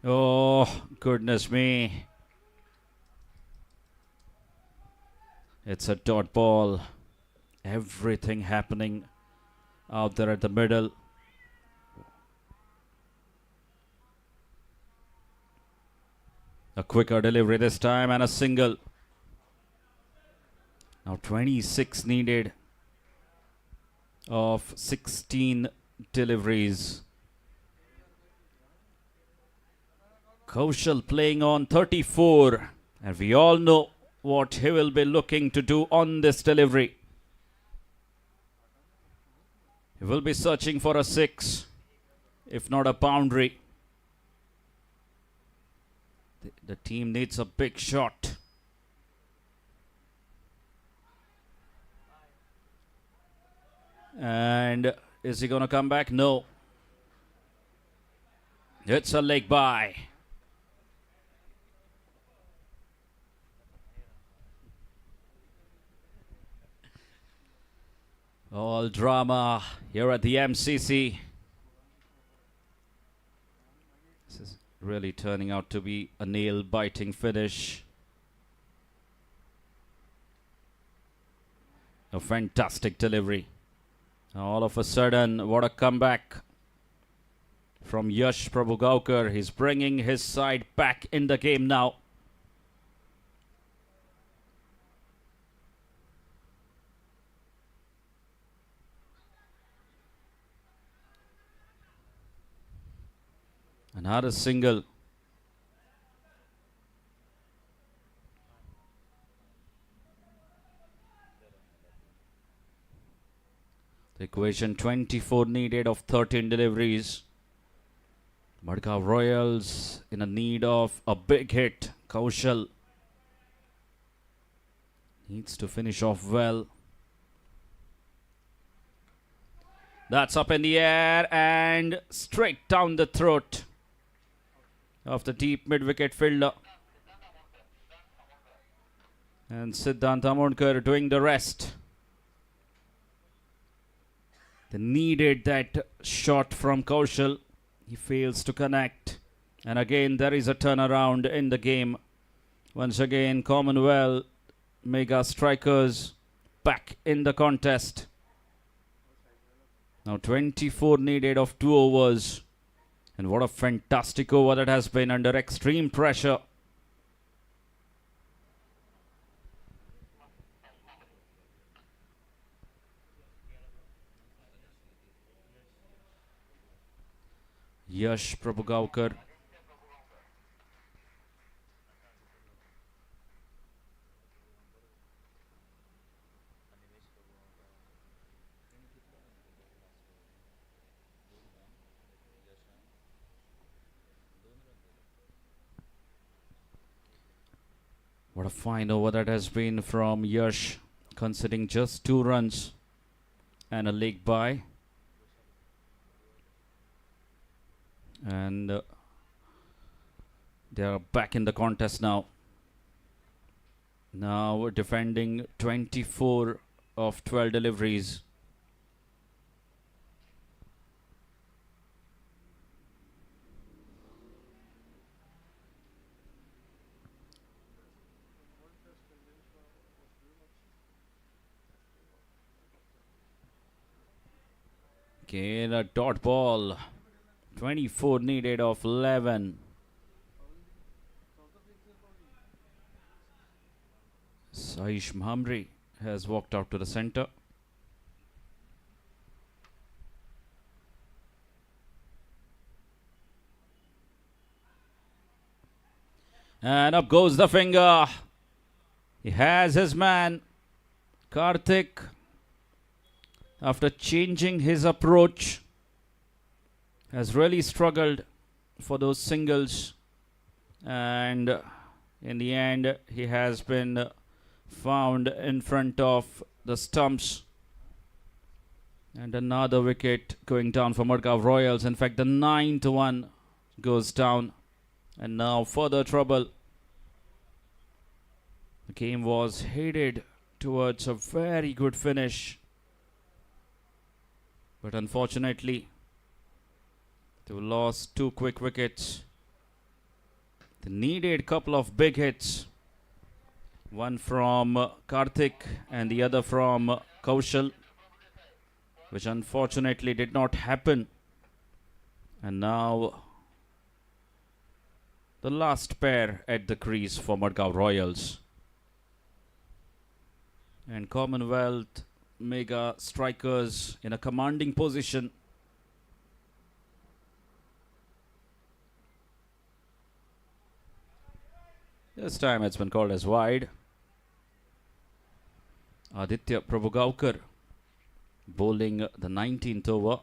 Oh, goodness me. It's a dot ball. Everything happening out there at the middle. A quicker delivery this time and a single. Now 26 needed of 16 deliveries. Kaushal playing on 34. And we all know what he will be looking to do on this delivery. He will be searching for a 6, if not a boundary. The team needs a big shot. And is he going to come back? No. It's a leg by. All drama here at the MCC. Really turning out to be a nail-biting finish. A fantastic delivery. All of a sudden, what a comeback from Yash Prabhugaukar. He's bringing his side back in the game now. Another single. The equation 24 needed of 13 deliveries. Madgaon Royals in a need of a big hit. Kaushal needs to finish off well. That's up in the air and straight down the throat of the deep mid-wicket fielder. And Siddhant Amonkar doing the rest. They needed that shot from Kaushal. He fails to connect. And again, there is a turnaround in the game. Once again, Commonwealth mega strikers back in the contest. Now 24 needed of 2 overs. And what a fantastic over that has been under extreme pressure. Yash Prabhugaukar. What a fine over that has been from Yash, conceding just 2 runs and a leg bye. And they are back in the contest now. Now defending 24 of 12 deliveries. Again a dot ball. 24 needed of 11. Saish Mahamri has walked out to the center. And up goes the finger. He has his man. Karthik, after changing his approach, has really struggled for those singles, and in the end he has been found in front of the stumps, and another wicket going down for Madgaon Royals. In fact, the 9th one goes down, and now further trouble. The game was headed towards a very good finish, but unfortunately they lost 2 quick wickets. They needed couple of big hits. One from Karthik and the other from Kaushal, which unfortunately did not happen. And now the last pair at the crease for Madgaon Royals. And Commonwealth mega strikers in a commanding position. This time it's been called as wide. Aditya Prabhugaukar bowling the 19th over.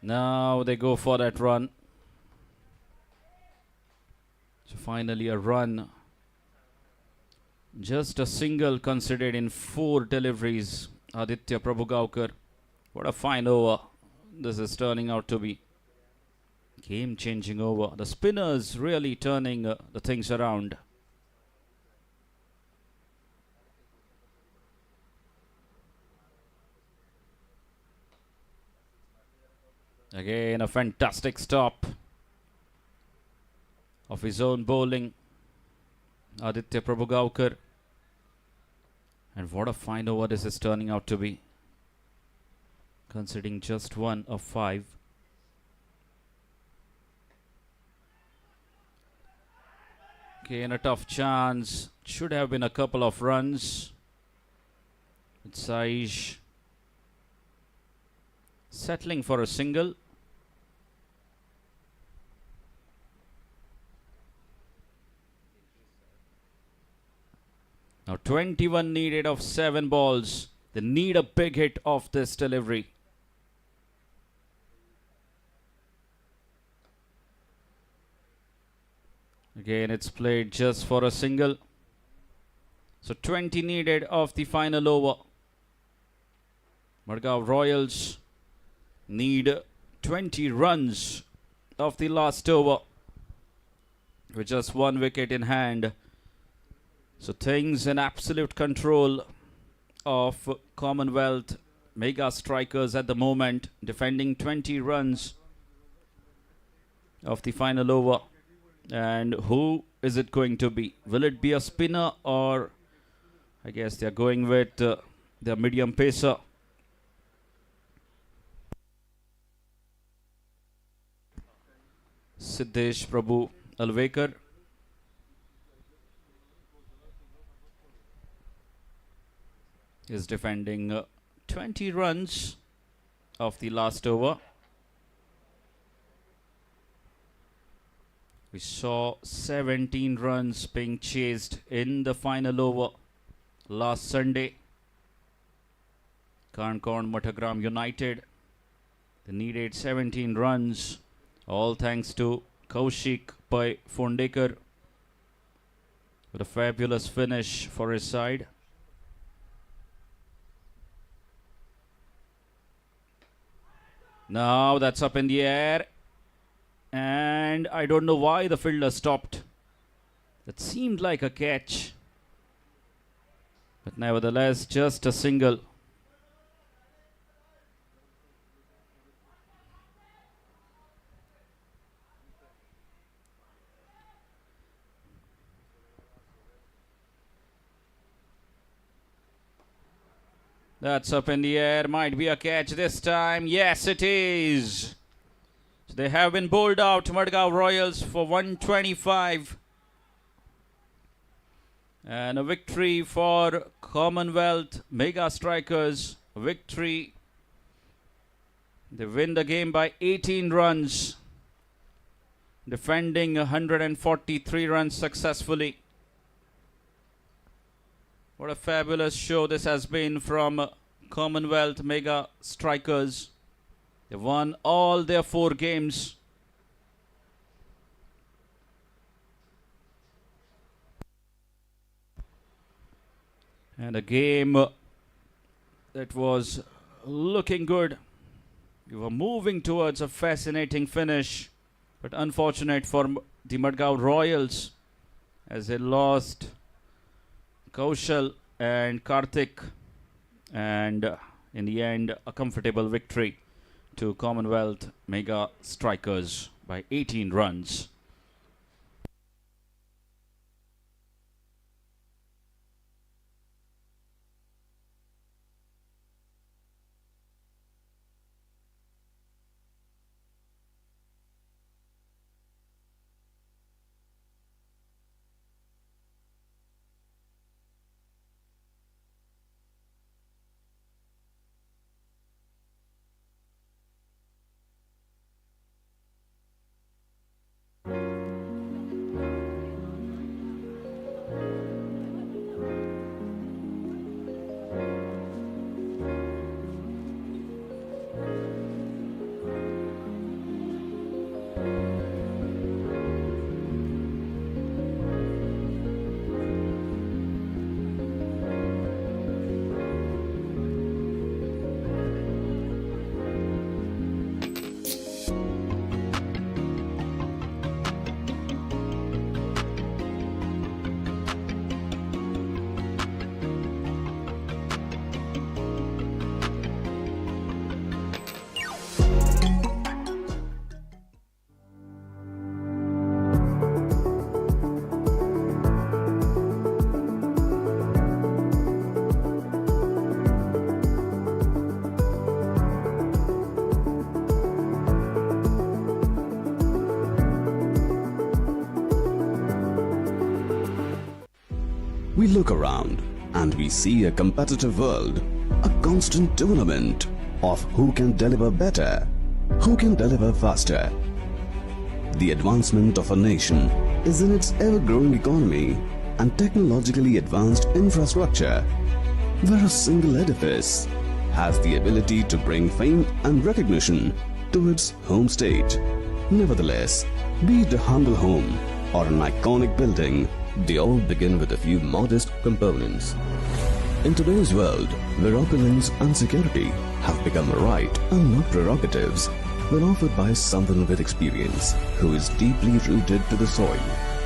Now they go for that run. So finally a run. Just a single considered in 4 deliveries. Aditya Prabhugaukar. What a fine over this is turning out to be. Game-changing over. The spinners really turning the things around. Again, a fantastic stop of his own bowling, Aditya Prabhugaukar. And what a fine over this is turning out to be, conceding just 1 of 5. Again, a tough chance. Should have been a couple of runs. It's Saish settling for a single. Now 21 needed of 7 balls. They need a big hit off this delivery. Again, it's played just for a single. So 20 needed of the final over. Madgaon Royals need 20 runs of the last over with just 1 wicket in hand. So things in absolute control of Commonwealth mega strikers at the moment, defending 20 runs of the final over. And who is it going to be? Will it be a spinner, or I guess they're going with their medium pacer? Siddesh Prabhu Alvekar. Is defending 20 runs of the last over. We saw 17 runs being chased in the final over last Sunday. Karnkorn Matagram United, they needed 17 runs, all thanks to Kaushik by Fondekar with a fabulous finish for his side. Now that's up in the air, and I don't know why the fielder stopped. That seemed like a catch, but nevertheless just a single. That's up in the air. Might be a catch this time. Yes, it is. So they have been bowled out, Madgaon Royals, for 125. And a victory for Commonwealth Mega Strikers. A victory. They win the game by 18 runs. Defending 143 runs successfully. What a fabulous show this has been from Commonwealth Mega Strikers. They won all their 4 games. And a game that was looking good. We were moving towards a fascinating finish, but unfortunate for the Madgaon Royals as they lost Kaushal and Karthik, and in the end a comfortable victory to Commonwealth Mega Strikers by 18 runs. look around and we see a competitive world, a constant tournament of who can deliver better, who can deliver faster. The advancement of a nation is in its ever-growing economy and technologically advanced infrastructure, where a single edifice has the ability to bring fame and recognition to its home state. Nevertheless, be it a humble home or an iconic building, they all begin with a few modest components. In today's world, where opulence and security have become a right and not prerogatives, when offered by someone with experience who is deeply rooted to the soil,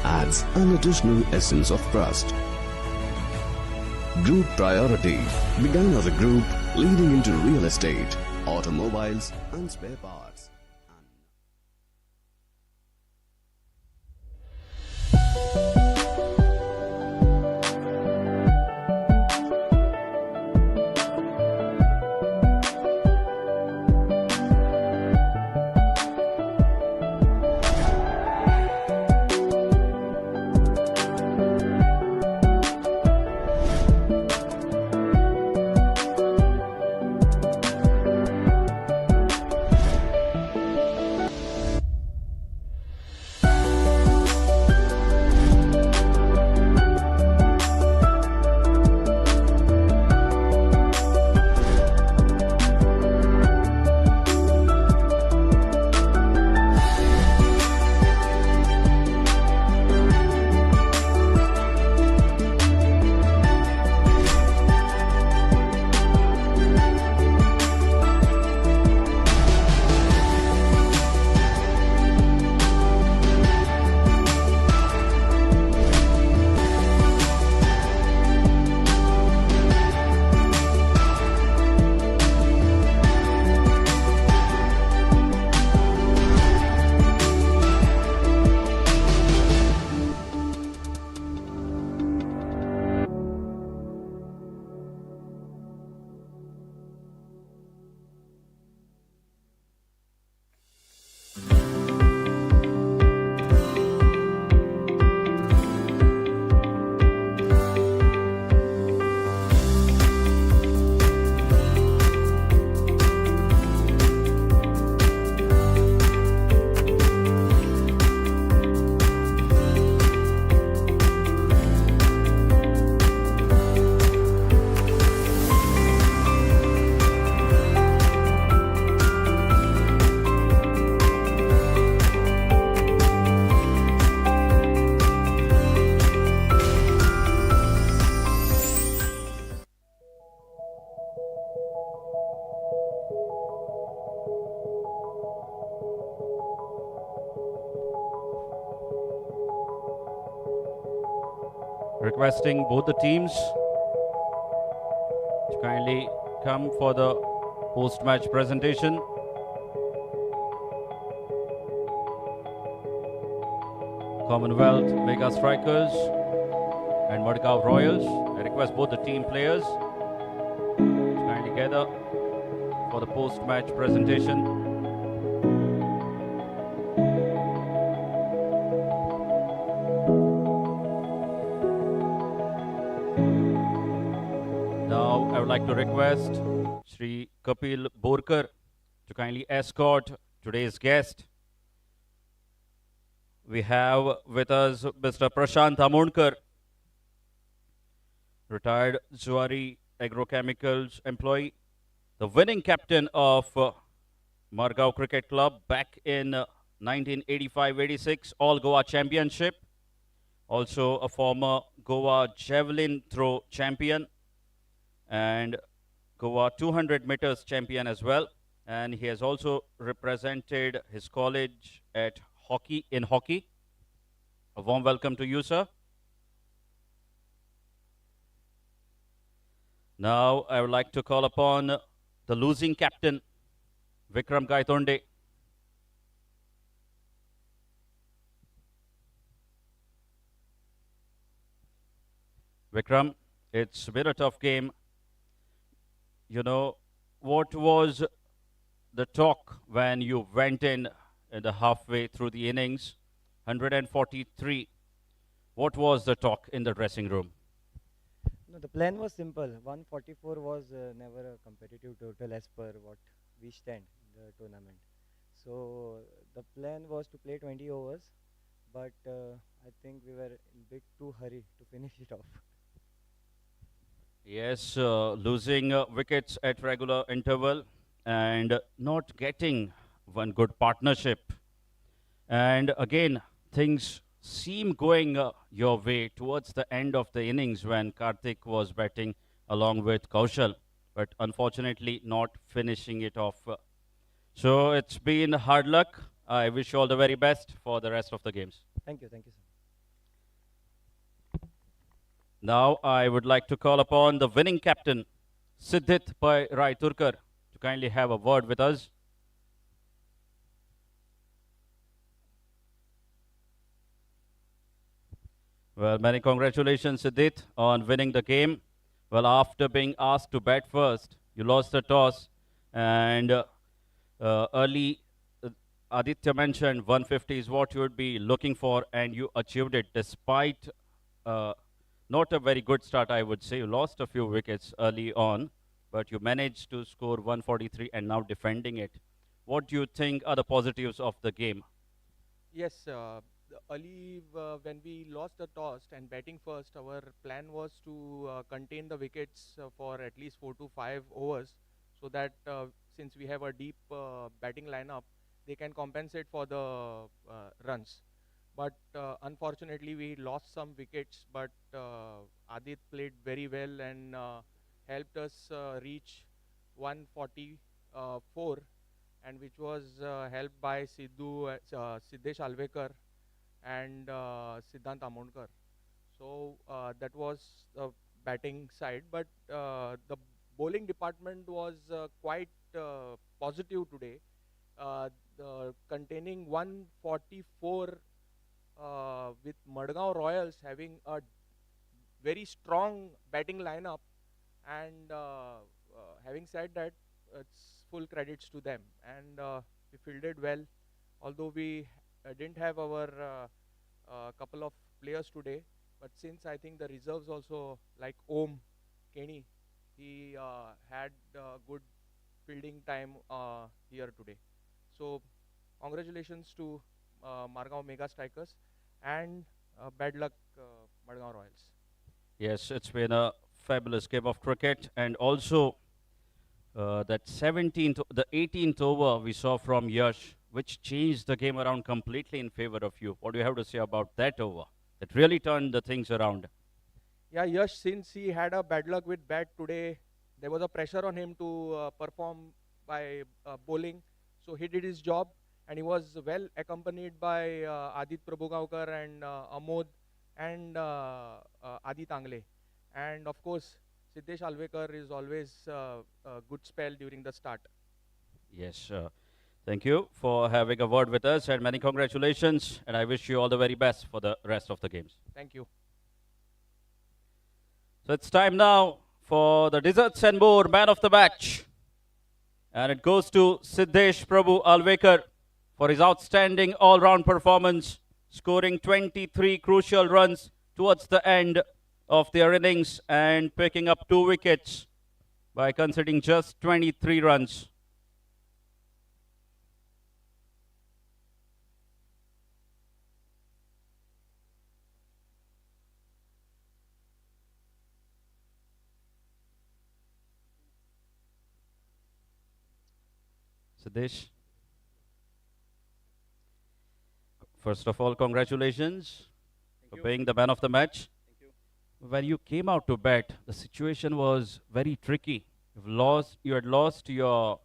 adds an additional essence of trust. Group Priority began as a group leading into real estate, automobiles and spare parts. Requesting both the teams to kindly come for the post-match presentation. Commonwealth Mega Strikers and MADGAON Royals. I request both the team players to kindly gather for the post-match presentation. Now I would like to request Shri Kapil Borkar to kindly escort today's guest. We have with us Mr. Prashant Amondkar, retired Zuari Agrochemicals employee, the winning captain of MADGAON Cricket Club back in 1985-86 All Goa Championship. Also a former Goa Javelin Throw champion and Goa 200 meters champion as well. And he has also represented his college at hockey. A warm welcome to you, sir. Now I would like to call upon the losing captain, Vikram Gaitonde. Vikram, it's been a tough game. You know, what was the talk when you went in the halfway through the innings, 143? What was the talk in the dressing room? No, the plan was simple. 144 was never a competitive total as per what we stand in the tournament. So the plan was to play 20 overs, but I think we were in bit too hurry to finish it off. Yes, losing wickets at regular interval and not getting one good partnership. And again, things seem going your way towards the end of the innings when Karthik was batting along with Kaushal, but unfortunately not finishing it off. So it's been hard luck. I wish you all the very best for the rest of the games. Thank you, sir. Now I would like to call upon the winning captain, Siddhit Pai Rai Turkar, to kindly have a word with us. Well, many congratulations, Siddhit, on winning the game. Well, after being asked to bat first, you lost the toss, and early Aditya mentioned 150 is what you would be looking for, and you achieved it despite uh, not a very good start, I would say. You lost a few wickets early on, but you managed to score 143 and now defending it. What do you think are the positives of the game? Yes, early when we lost the toss and batting first, our plan was to contain the wickets for at least 4 to 5 overs, so that since we have a deep batting lineup, they can compensate for the runs. But unfortunately, we lost some wickets. But Adit played very well and helped us reach 144, and which was helped by Siddesh Alvekar and Siddhant Amondkar. So that was the batting side, but the bowling department was quite positive today. Containing 144 with Madgaon Royals having a very strong batting lineup, and having said that, it's full credits to them, and we fielded well, although we didn't have our couple of players today, but since I think the reserves also, like Om Kenny, he had good fielding time here today. So congratulations to Margao Mega Strikers, and bad luck Margao Royals. Yes, it's been a fabulous game of cricket, and also that 17th, the 18th over we saw from Yash, which changed the game around completely in favor of you. What do you have to say about that over? That really turned the things around. Yeah, Yash, since he had a bad luck with bat today, there was a pressure on him to perform by bowling. So he did his job, and he was well accompanied by Adit Prabhugaonkar and Amod and Adi Tangle. And of course, Siddesh Alvekar is always a good spell during the start. Yes, thank you for having a word with us, and many congratulations, and I wish you all the very best for the rest of the games. Thank you. So it's time now for the Desserts and More Man of the Match. And it goes to Siddesh Prabhu Alvekar for his outstanding all-round performance, scoring 23 crucial runs towards the end of their innings and picking up 2 wickets by conceding just 23 runs. Siddesh, first of all, congratulations for being the man of the match. When you came out to bat, the situation was very tricky. You had lost your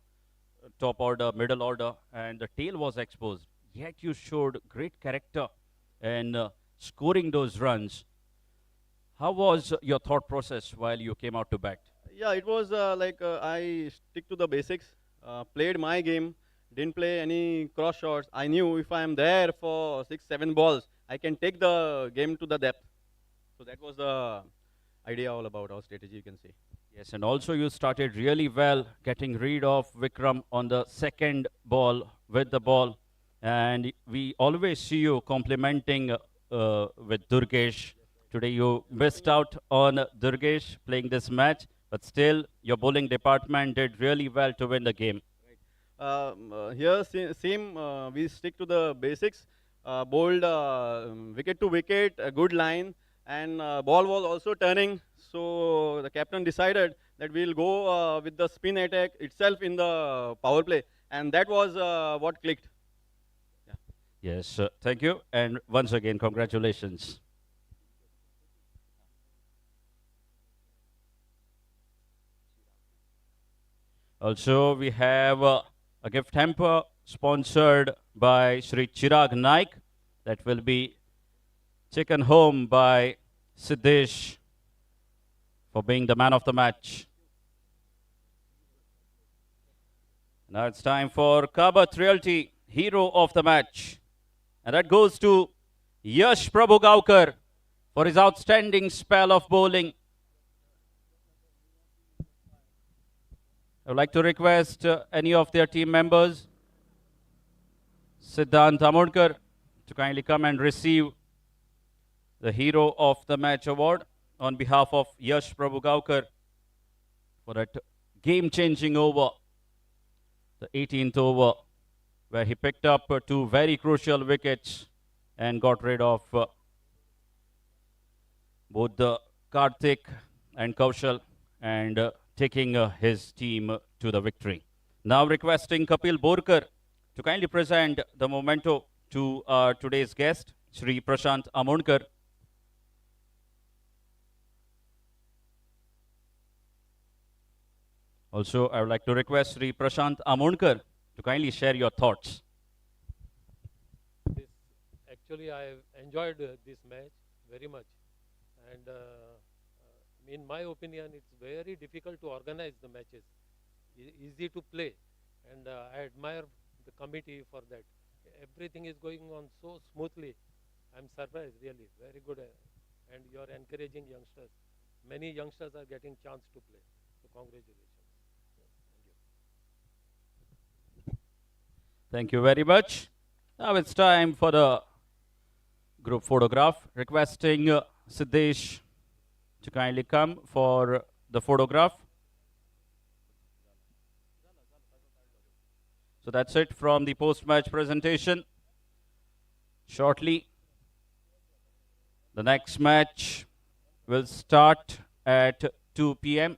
top order, middle order, and the tail was exposed. Yet you showed great character in scoring those runs. How was your thought process while you came out to bat? Yeah, it was like I stick to the basics, played my game, didn't play any cross shots. I knew if I am there for 6, 7 balls, I can take the game to the depth. So that was the idea all about our strategy, you can say. Yes, and also you started really well, getting rid of Vikram on the second ball with the ball. And we always see you complimenting with Durgesh Today you missed out on Durgesh playing this match, but still your bowling department did really well to win the game. Here, same, we stick to the basics. Bowled wicket to wicket, a good line, and ball was also turning. So the captain decided that we'll go with the spin attack itself in the power play, and that was what clicked. Yeah. Yes, thank you. And once again, congratulations. Also, we have a gift hamper sponsored by Sri Chirag Naik that will be taken home by Siddesh for being the man of the match. Now it's time for Kabat Realty, hero of the match. And that goes to Yash Prabhugaukar for his outstanding spell of bowling. I would like to request any of their team members, Siddhant Amodkar, to kindly come and receive the Hero of the Match award on behalf of Yash Prabhugaukar for that game-changing over, the 18th over, where he picked up two very crucial wickets and got rid of both the Karthik and Kaushal and taking his team to the victory. Now requesting Kapil Borkar to kindly present the memento to today's guest, Sri Prashant Amodkar. Also, I would like to request Sri Prashant Amodkar to kindly share your thoughts. Actually, I enjoyed this match very much, and in my opinion, it's very difficult to organize the matches. Easy to play, and I admire the committee for that. Everything is going on so smoothly. I'm surprised, really, very good, and you're encouraging youngsters. Many youngsters are getting chance to play. So congratulations. Thank you very much. Now it's time for the group photograph. Requesting Siddesh to kindly come for the photograph. So that's it from the post-match presentation. Shortly, the next match will start at 2 p.m.